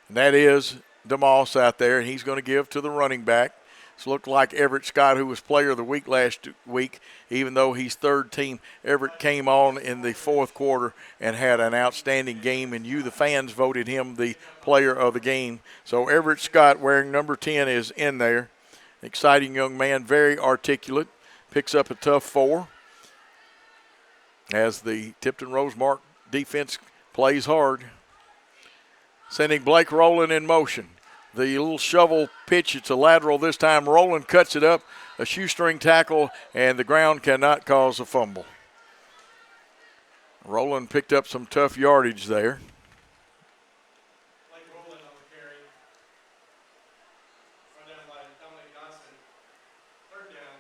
And that is DeMoss out there, and he's going to give to the running back. It's looked like Everett Scott, who was player of the week last week, even though he's third team. Everett came on in the fourth quarter and had an outstanding game, and you, the fans, voted him the player of the game. So Everett Scott, wearing number 10, is in there. Exciting young man, very articulate, picks up a tough 4. As the Tipton Rosemark defense plays hard. Sending Blake Rowland in motion. The little shovel pitch, it's a lateral this time. Rowland cuts it up, a shoestring tackle, and the ground cannot cause a fumble. Rowland picked up some tough yardage there.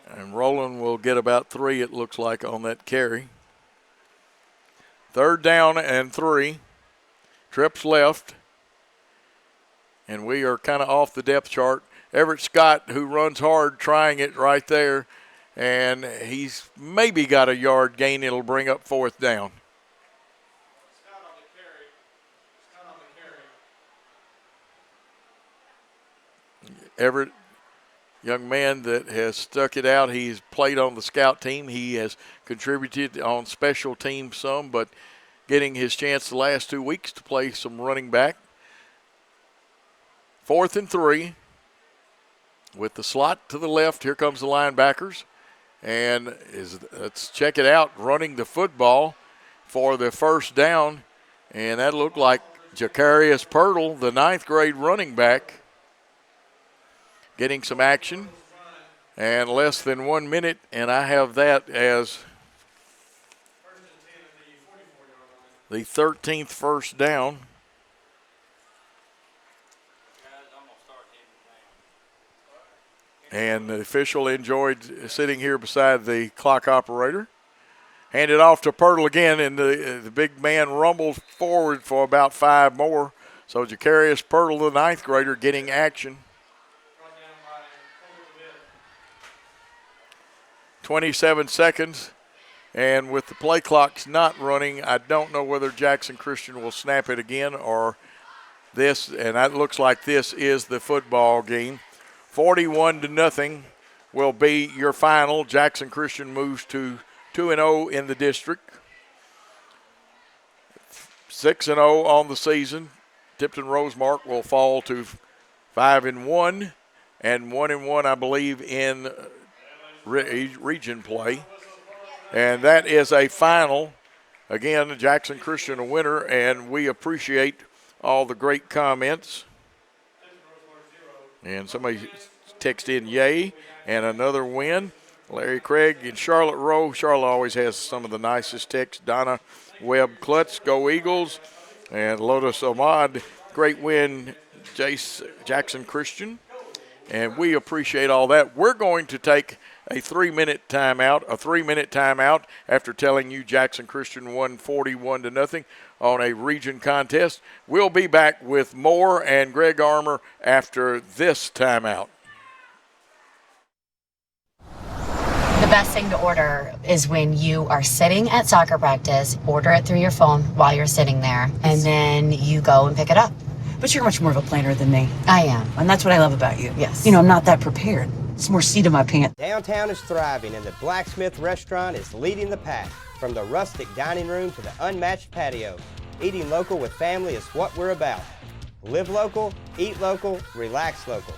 And Rowland will get about 3, it looks like, on that carry. 3rd down and 3. Trips left. And we are kind of off the depth chart. Everett Scott, who runs hard, trying it right there. And he's maybe got a yard gain. It'll bring up 4th down. Everett, young man that has stuck it out. He's played on the scout team. He has contributed on special teams some, but getting his chance the last 2 weeks to play some running back. 4th and 3 with the slot to the left. Here comes the linebackers. And let's check it out, running the football for the 1st down. And that looked like Jacarius Pirtle, the 9th grade running back, getting some action. And less than 1 minute, and I have that as the 13th first down. And the official enjoyed sitting here beside the clock operator. Handed off to Pirtle again, and the big man rumbled forward for about 5 more. So Jacarius Pirtle, the 9th grader, getting action. 27 seconds, and with the play clocks not running, I don't know whether Jackson Christian will snap it again or this, and that looks like this is the football game. 41-0 will be your final. Jackson Christian moves to 2-0 in the district. 6-0 on the season. Tipton Rosemark will fall to 5-1 and 1-1, I believe, in region play. And that is a final. Again, Jackson Christian a winner, and we appreciate all the great comments. And somebody texted in yay, and another win. Larry Craig and Charlotte Rowe. Charlotte always has some of the nicest texts. Donna Webb Klutz, go Eagles. And Lotus Ahmad, great win, Jackson Christian. And we appreciate all that. We're going to take a 3-minute timeout, after telling you Jackson Christian won 41-0 on a region contest. We'll be back with more and Greg Armour after this timeout. The best thing to order is when you are sitting at soccer practice, order it through your phone while you're sitting there, and then you go and pick it up. But you're much more of a planner than me. I am. And that's what I love about you. Yes. You know, I'm not that prepared. It's more seat of my pants. Downtown is thriving, and the Blacksmith Restaurant is leading the pack. From the rustic dining room to the unmatched patio, eating local with family is what we're about. Live local, eat local, relax local.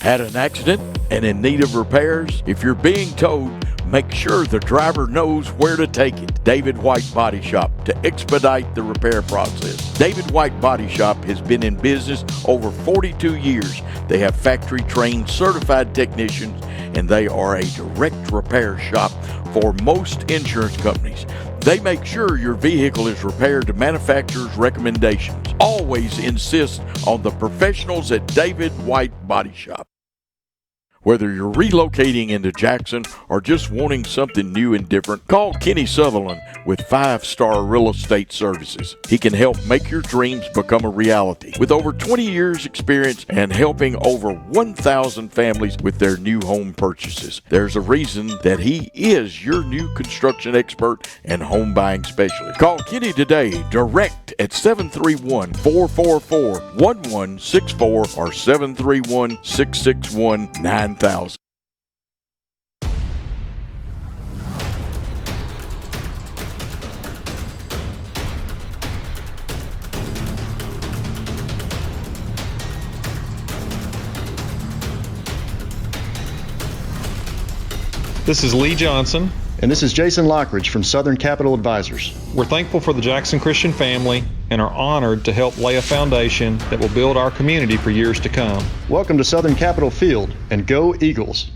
Had an accident and in need of repairs? If you're being towed, make sure the driver knows where to take it. David White Body Shop to expedite the repair process. David White Body Shop has been in business over 42 years. They have factory-trained certified technicians, and they are a direct repair shop for most insurance companies. They make sure your vehicle is repaired to manufacturer's recommendations. Always insist on the professionals at David White Body Shop. Whether you're relocating into Jackson or just wanting something new and different, call Kenny Sutherland with 5-Star Real Estate Services. He can help make your dreams become a reality. With over 20 years experience and helping over 1,000 families with their new home purchases, there's a reason that he is your new construction expert and home buying specialist. Call Kenny today direct at 731-444-1164 or 731-661-9000. This is Lee Johnson. And this is Jason Lockridge from Southern Capital Advisors. We're thankful for the Jackson Christian family and are honored to help lay a foundation that will build our community for years to come. Welcome to Southern Capital Field, and go Eagles!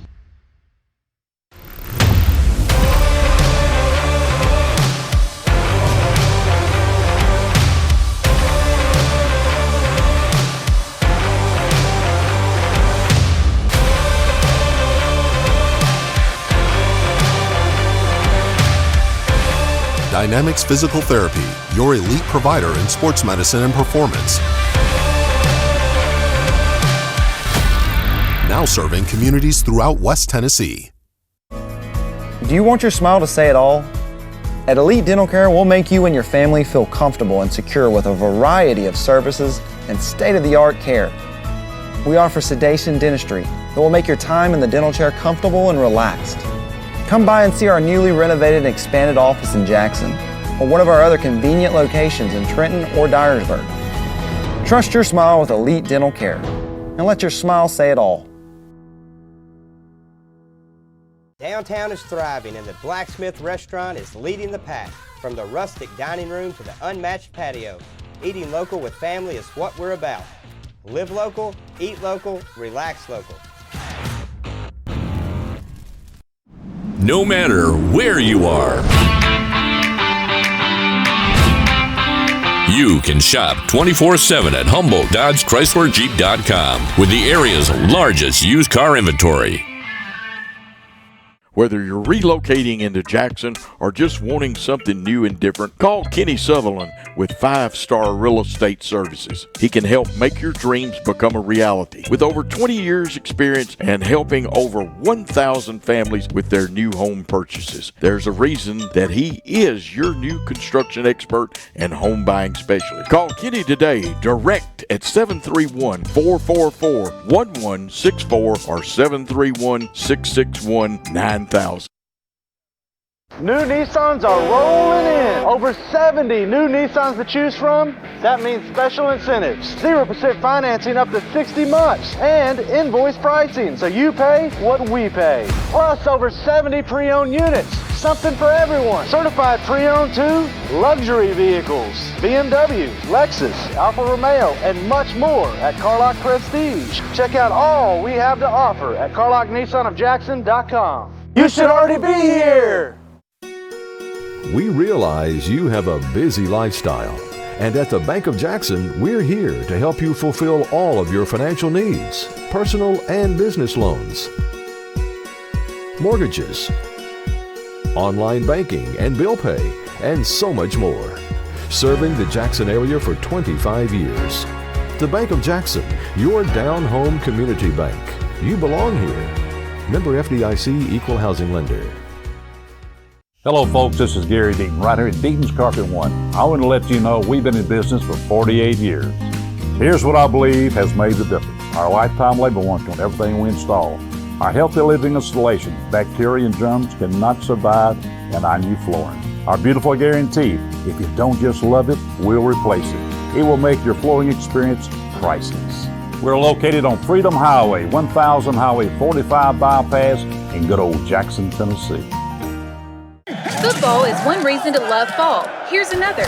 Dynamics Physical Therapy, your elite provider in sports medicine and performance. Now serving communities throughout West Tennessee. Do you want your smile to say it all? At Elite Dental Care, we'll make you and your family feel comfortable and secure with a variety of services and state-of-the-art care. We offer sedation dentistry that will make your time in the dental chair comfortable and relaxed. Come by and see our newly renovated and expanded office in Jackson or one of our other convenient locations in Trenton or Dyersburg. Trust your smile with Elite Dental Care and let your smile say it all. Downtown is thriving, and the Blacksmith Restaurant is leading the pack. From the rustic dining room to the unmatched patio, eating local with family is what we're about. Live local, eat local, relax local. No matter where you are, you can shop 24/7 at HumboldtDodgeChryslerJeep.com with the area's largest used car inventory. Whether you're relocating into Jackson or just wanting something new and different, call Kenny Sutherland with 5-Star Real Estate Services. He can help make your dreams become a reality. With over 20 years experience and helping over 1,000 families with their new home purchases, there's a reason that he is your new construction expert and home buying specialist. Call Kenny today direct at 731-444-1164 or 731-661-9000. New Nissans are rolling in. Over 70 new Nissans to choose from. That means special incentives. 0% financing up to 60 months. And invoice pricing, so you pay what we pay. Plus over 70 pre-owned units. Something for everyone. Certified pre-owned too. Luxury vehicles. BMW, Lexus, Alfa Romeo, and much more at Carlock Prestige. Check out all we have to offer at CarlockNissanofJackson.com. You should already be here. We realize you have a busy lifestyle, and at the Bank of Jackson, we're here to help you fulfill all of your financial needs, personal and business loans, mortgages, online banking and bill pay, and so much more. Serving the Jackson area for 25 years. The Bank of Jackson, your down-home community bank. You belong here. Member FDIC Equal Housing Lender. Hello, folks. This is Gary Deaton, right here at Deaton's Carpet One. I want to let you know we've been in business for 48 years. Here's what I believe has made the difference. Our lifetime labor warranty on everything we install. Our healthy living installations, bacteria and germs cannot survive in our new flooring. Our beautiful guarantee, if you don't just love it, we'll replace it. It will make your flooring experience priceless. We're located on Freedom Highway, 1000 Highway 45 bypass in good old Jackson, Tennessee. Football is one reason to love fall. Here's another.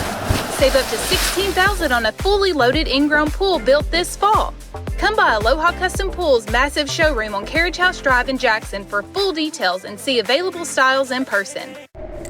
Save up to $16,000 on a fully loaded in-ground pool built this fall. Come by Aloha Custom Pool's massive showroom on Carriage House Drive in Jackson for full details and see available styles in person.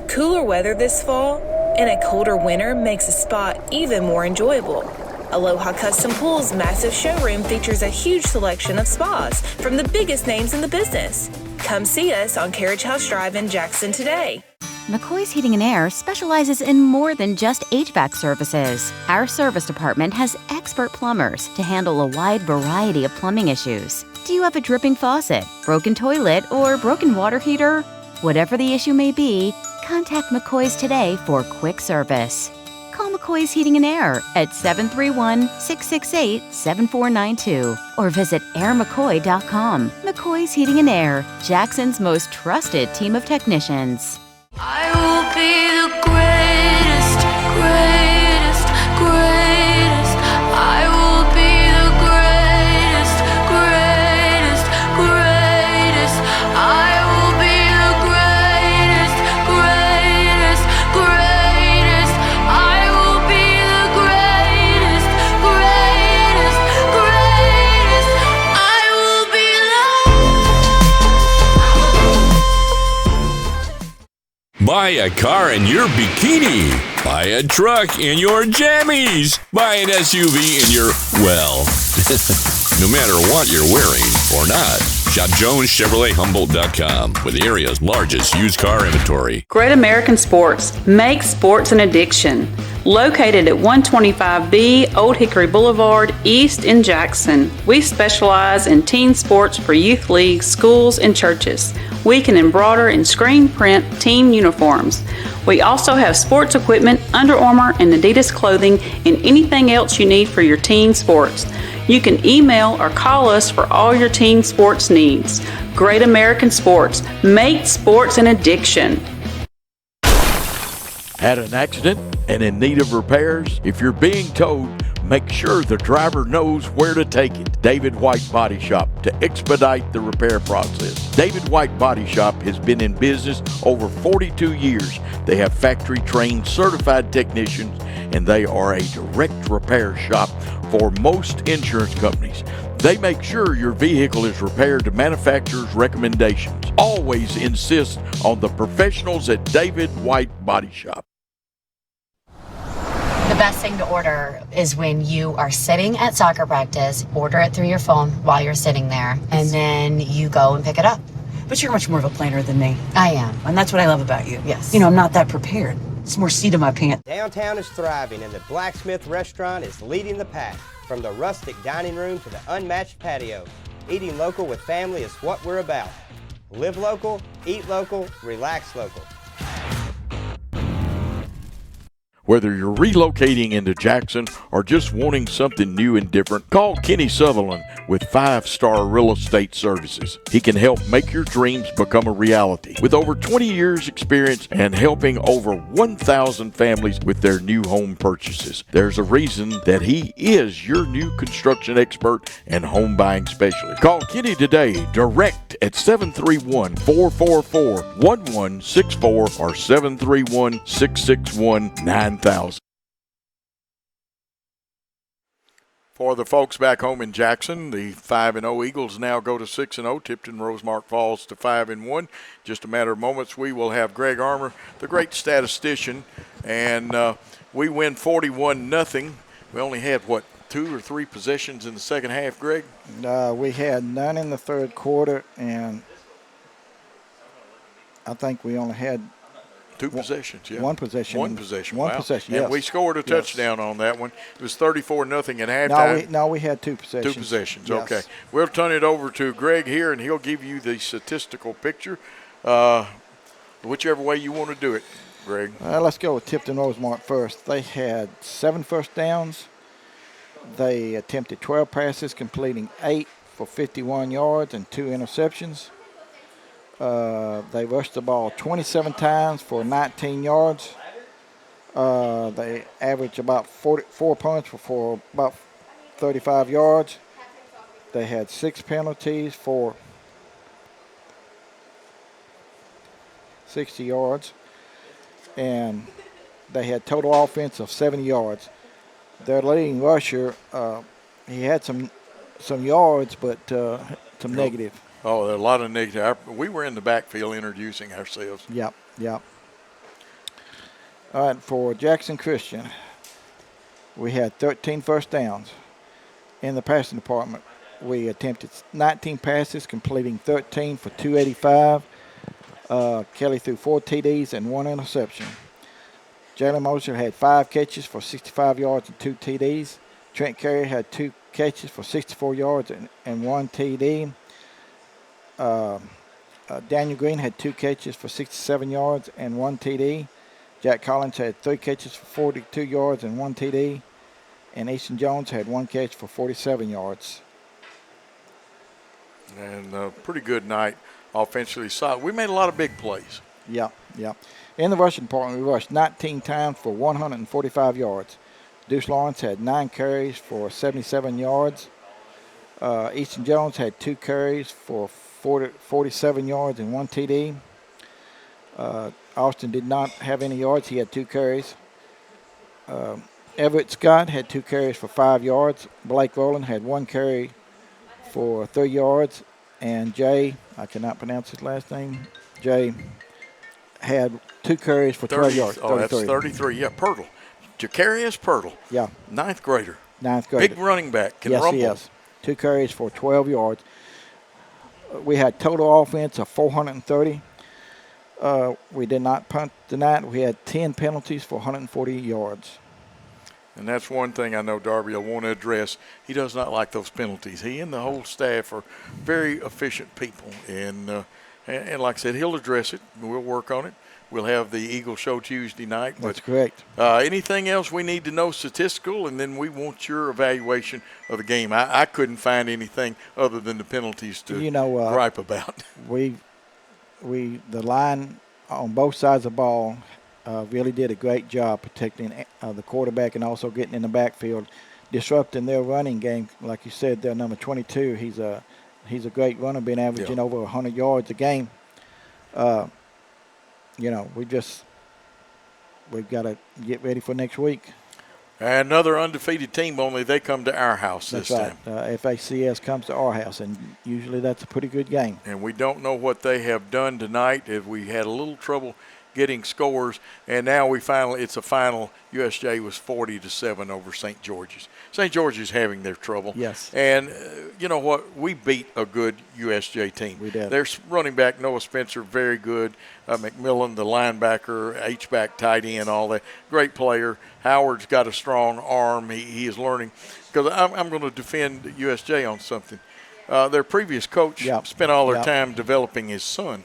Cooler weather this fall and a colder winter makes a spot even more enjoyable. Aloha Custom Pool's massive showroom features a huge selection of spas from the biggest names in the business. Come see us on Carriage House Drive in Jackson today. McCoy's Heating and Air specializes in more than just HVAC services. Our service department has expert plumbers to handle a wide variety of plumbing issues. Do you have a dripping faucet, broken toilet, or broken water heater? Whatever the issue may be, contact McCoy's today for quick service. Call McCoy's Heating and Air at 731-668-7492 or visit airmccoy.com. McCoy's Heating and Air, Jackson's most trusted team of technicians. I will be the greatest, greatest, greatest. I will be the greatest, greatest, greatest. I will be the greatest, greatest, greatest. I will be the greatest, greatest, greatest. I will be Buy a car in your bikini. Buy a truck in your jammies. Buy an SUV in your, well, no matter what you're wearing or not. Shop JonesChevroletHumboldt.com with the area's largest used car inventory. Great American Sports. Make sports an addiction. Located at 125B Old Hickory Boulevard, East in Jackson. We specialize in teen sports for youth leagues, schools, and churches. We can embroider and screen print team uniforms. We also have sports equipment, Under Armour, and Adidas clothing, and anything else you need for your teen sports. You can email or call us for all your teen sports needs. Great American Sports. Make sports an addiction. Had an accident and in need of repairs? If you're being towed, make sure the driver knows where to take it. David White Body Shop to expedite the repair process. David White Body Shop has been in business over 42 years. They have factory-trained certified technicians, and they are a direct repair shop for most insurance companies. They make sure your vehicle is repaired to manufacturer's recommendations. Always insist on the professionals at David White Body Shop. The best thing to order is when you are sitting at soccer practice, order it through your phone while you're sitting there, and then you go and pick it up. But you're much more of a planner than me. I am. And that's what I love about you. Yes. You know, I'm not that prepared. It's more seat in my pants. Downtown is thriving and the Blacksmith Restaurant is leading the pack. From the rustic dining room to the unmatched patio, eating local with family is what we're about. Live local, eat local, relax local. Whether you're relocating into Jackson or just wanting something new and different, call Kenny Sutherland with 5-Star Real Estate Services. He can help make your dreams become a reality. With over 20 years experience and helping over 1,000 families with their new home purchases, there's a reason that he is your new construction expert and home buying specialist. Call Kenny today, direct at 731-444-1164 or 731-661-9000. For the folks back home in Jackson, the 5-0 Eagles now go to 6-0. Tipton Rosemark falls to 5-1. Just a matter of moments, we will have Greg Armour, the great statistician, and we win 41-0. We only had, 2 or 3 possessions in the second half, Greg? We had none in the third quarter, and I think we only had Two possessions, yeah. One possession. One possession. One wow. possession, And yes. we scored a touchdown on that one. It was 34-0 at halftime. No, we had two possessions. Two possessions, yes. okay. We'll turn it over to Greg here, and he'll give you the statistical picture. Whichever way you want to do it, Greg. Let's go with Tipton Rosemark first. They had 7 first downs. They attempted 12 passes, completing 8 for 51 yards and 2 interceptions. They rushed the ball 27 times for 19 yards. They averaged about 4 punts for about 35 yards. They had 6 penalties for 60 yards. And they had total offense of 70 yards. Their leading rusher, he had some yards, but some negative. Oh, there are a lot of negative. We were in the backfield introducing ourselves. Yep. All right, for Jackson Christian, we had 13 first downs. In the passing department, we attempted 19 passes, completing 13 for 285. Kelly threw 4 TDs and 1 interception. Jalen Moser had 5 catches for 65 yards and 2 TDs. Trent Carey had 2 catches for 64 yards and 1 TD. Daniel Green had 2 catches for 67 yards and 1 TD. Jack Collins had 3 catches for 42 yards and 1 TD. And Easton Jones had 1 catch for 47 yards. And a pretty good night offensively. We made a lot of big plays. Yep. In the rushing department, we rushed 19 times for 145 yards. Deuce Lawrence had 9 carries for 77 yards. Easton Jones had 2 carries for 47 yards and 1 TD. Austin did not have any yards. He had 2 carries. Everett Scott had 2 carries for 5 yards. Blake Rowland had 1 carry for 3 yards. And Jay, I cannot pronounce his last name, Jay had 2 carries for 12 yards. Oh, that's 33. Yeah, Pirtle. Jacarius Pirtle. Yeah. 9th grader. Big running back. Can yes, rumble. He is. 2 carries for 12 yards. We had total offense of 430. We did not punt tonight. We had 10 penalties for 140 yards. And that's one thing I know Darby will want to address. He does not like those penalties. He and the whole staff are very efficient people. And like I said, he'll address it. We'll work on it. We'll have the Eagle Show Tuesday night. That's correct. Anything else we need to know statistical, and then we want your evaluation of the game. I couldn't find anything other than the penalties to gripe about. The line on both sides of the ball really did a great job protecting the quarterback and also getting in the backfield, disrupting their running game. Like you said, their number 22, he's a great runner, been averaging over 100 yards a game. We've got to get ready for next week. Another undefeated team, only they come to our house this time. FACS comes to our house, and usually that's a pretty good game. And we don't know what they have done tonight. If we had a little trouble getting scores, and now it's a final. USJ was 40-7 over St. George's. St. George's having their trouble. Yes. And you know what? We beat a good USJ team. We did. Their running back, Noah Spencer, very good. McMillan, the linebacker, H-back, tight end, all that. Great player. Howard's got a strong arm. He is learning. Because I'm going to defend USJ on something. Their previous coach spent all their time developing his son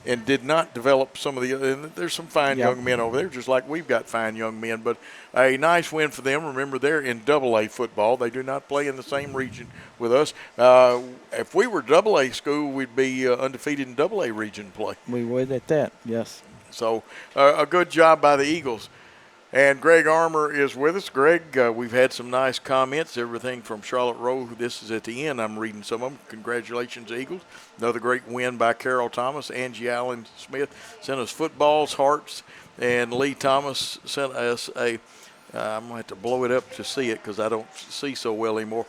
and did not develop some of the other. And there's some fine young men over there, just like we've got fine young men. But a nice win for them. Remember, they're in AA football. They do not play in the same region with us. If we were AA school, we'd be undefeated in AA region play. We would at that, yes. So a good job by the Eagles. And Greg Armour is with us. Greg, we've had some nice comments, everything from Charlotte Rowe. This is at the end. I'm reading some of them. Congratulations, Eagles. Another great win by Carol Thomas. Angie Allen Smith sent us footballs, hearts, and Lee Thomas sent us I'm going to have to blow it up to see it because I don't see so well anymore.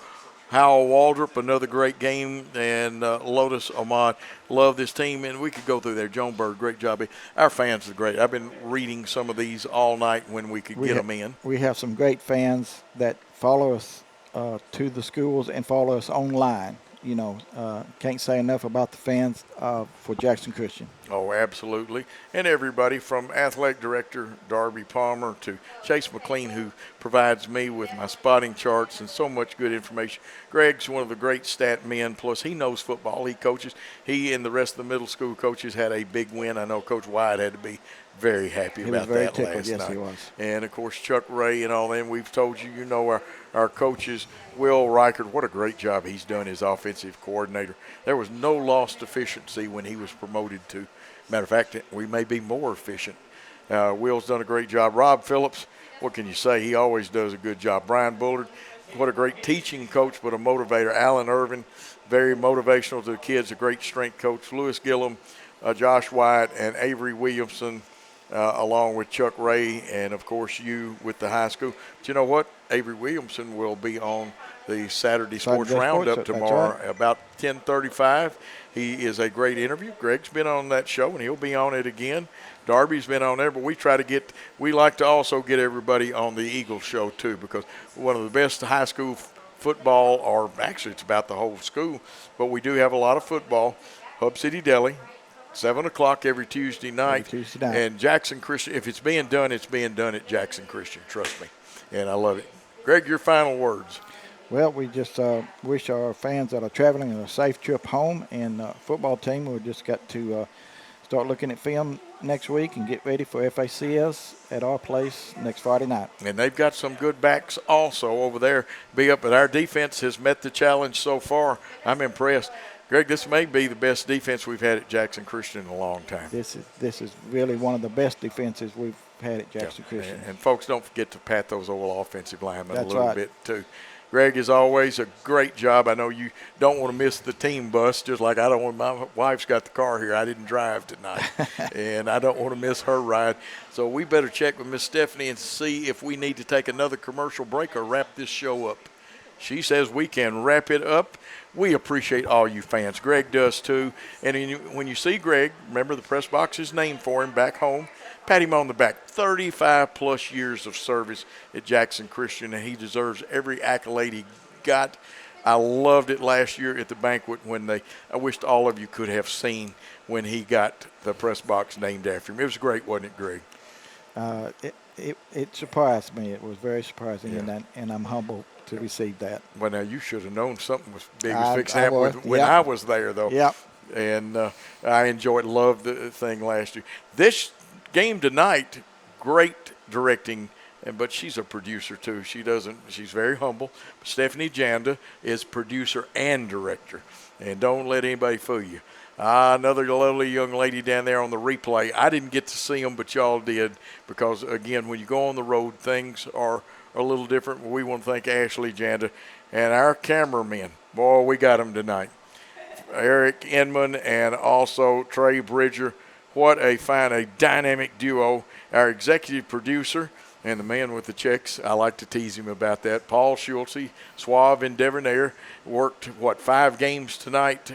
Howell Waldrop, another great game, and Lotus Ahmad. Love this team, and we could go through there. Joan Bird, great job. Our fans are great. I've been reading some of these all night when we could get them in. We have some great fans that follow us to the schools and follow us online. Can't say enough about the fans for Jackson Christian. Oh, absolutely. And everybody from Athletic Director Darby Palmer to Chase McLean, who provides me with my spotting charts and so much good information. Greg's one of the great stat men, plus he knows football. He coaches. He and the rest of the middle school coaches had a big win. I know Coach Wyatt had to be very happy about that last night. He was. And, of course, Chuck Ray and all them. We've told you, our coaches, Will Reichert, what a great job he's done as offensive coordinator. There was no lost efficiency when he was promoted to. Matter of fact, we may be more efficient. Will's done a great job. Rob Phillips, what can you say? He always does a good job. Brian Bullard, what a great teaching coach, but a motivator. Alan Irvin, very motivational to the kids, a great strength coach. Lewis Gillum, Josh White, and Avery Williamson, along with Chuck Ray, and, of course, you with the high school. But you know what? Avery Williamson will be on the Saturday Sports Roundup tomorrow about 10:35. He is a great interview. Greg's been on that show, and he'll be on it again. Darby's been on there, but we like to also get everybody on the Eagles show too, because one of the best high school football, or actually it's about the whole school, but we do have a lot of football. Hub City Deli, 7 o'clock every Tuesday night. And Jackson Christian, if it's being done, it's being done at Jackson Christian, trust me. And I love it. Greg, your final words. Well, we just wish our fans that are traveling a safe trip home, and football team, we just got to start looking at film next week and get ready for FACS at our place next Friday night. And they've got some good backs also over there. But our defense has met the challenge so far. I'm impressed. Greg, this may be the best defense we've had at Jackson Christian in a long time. This is really one of the best defenses we've had at Jackson Christian. And folks, don't forget to pat those old offensive linemen a little right. bit too. Greg, as always, a great job. I know you don't want to miss the team bus, just like I don't want. My wife's got the car here. I didn't drive tonight, and I don't want to miss her ride. So we better check with Miss Stephanie and see if we need to take another commercial break or wrap this show up. She says we can wrap it up. We appreciate all you fans. Greg does too. And when you see Greg, remember the press box is named for him back home. Pat him on the back. 35-plus years of service at Jackson Christian, and he deserves every accolade he got. I loved it last year at the banquet I wished all of you could have seen when he got the press box named after him. It was great, wasn't it, Greg? It surprised me. It was very surprising, Yeah. and I'm humbled to receive that. Well, now you should have known something was big as fixing that when I was there, though. Yep. And I loved the thing last year. This game tonight, great directing, but she's a producer too. She's very humble. Stephanie Janda is producer and director, and don't let anybody fool you. Another lovely young lady down there on the replay. I didn't get to see them, but y'all did, because again, when you go on the road, things are a little different. We want to thank Ashley Janda and our cameramen. Boy, we got them tonight. Eric Inman and also Trey Bridger. What a dynamic duo. Our executive producer and the man with the checks, I like to tease him about that, Paul Schultze, Suave and Debonair, worked, 5 games tonight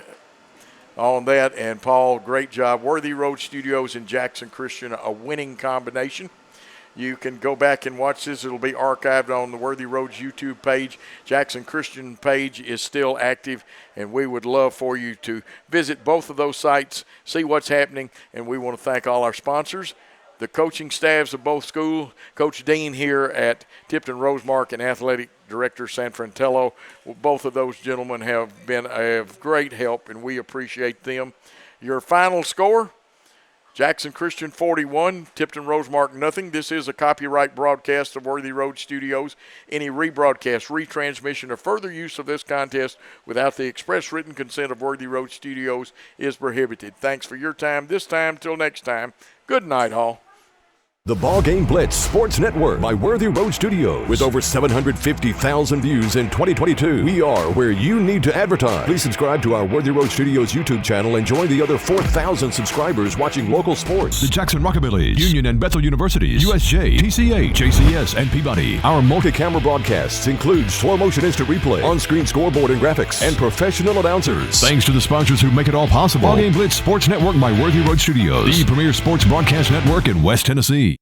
on that. And Paul, great job. Worthy Road Studios and Jackson Christian, a winning combination. You can go back and watch this. It'll be archived on the Worthy Roads YouTube page. Jackson Christian page is still active, and we would love for you to visit both of those sites, see what's happening, and we want to thank all our sponsors, the coaching staffs of both schools, Coach Dean here at Tipton Rosemark and Athletic Director San Fratello. Both of those gentlemen have been of great help, and we appreciate them. Your final score? Jackson Christian 41, Tipton Rosemark nothing. This is a copyright broadcast of Worthy Road Studios. Any rebroadcast, retransmission, or further use of this contest without the express written consent of Worthy Road Studios is prohibited. Thanks for your time this time. Till next time, good night, all. The BallGame Blitz Sports Network by Worthy Road Studios. With over 750,000 views in 2022, we are where you need to advertise. Please subscribe to our Worthy Road Studios YouTube channel and join the other 4,000 subscribers watching local sports. The Jackson Rockabillys, Union and Bethel Universities, USJ, TCA, JCS, and Peabody. Our multi-camera broadcasts include slow motion instant replay, on-screen scoreboard and graphics, and professional announcers. Thanks to the sponsors who make it all possible. BallGame Blitz Sports Network by Worthy Road Studios, the premier sports broadcast network in West Tennessee.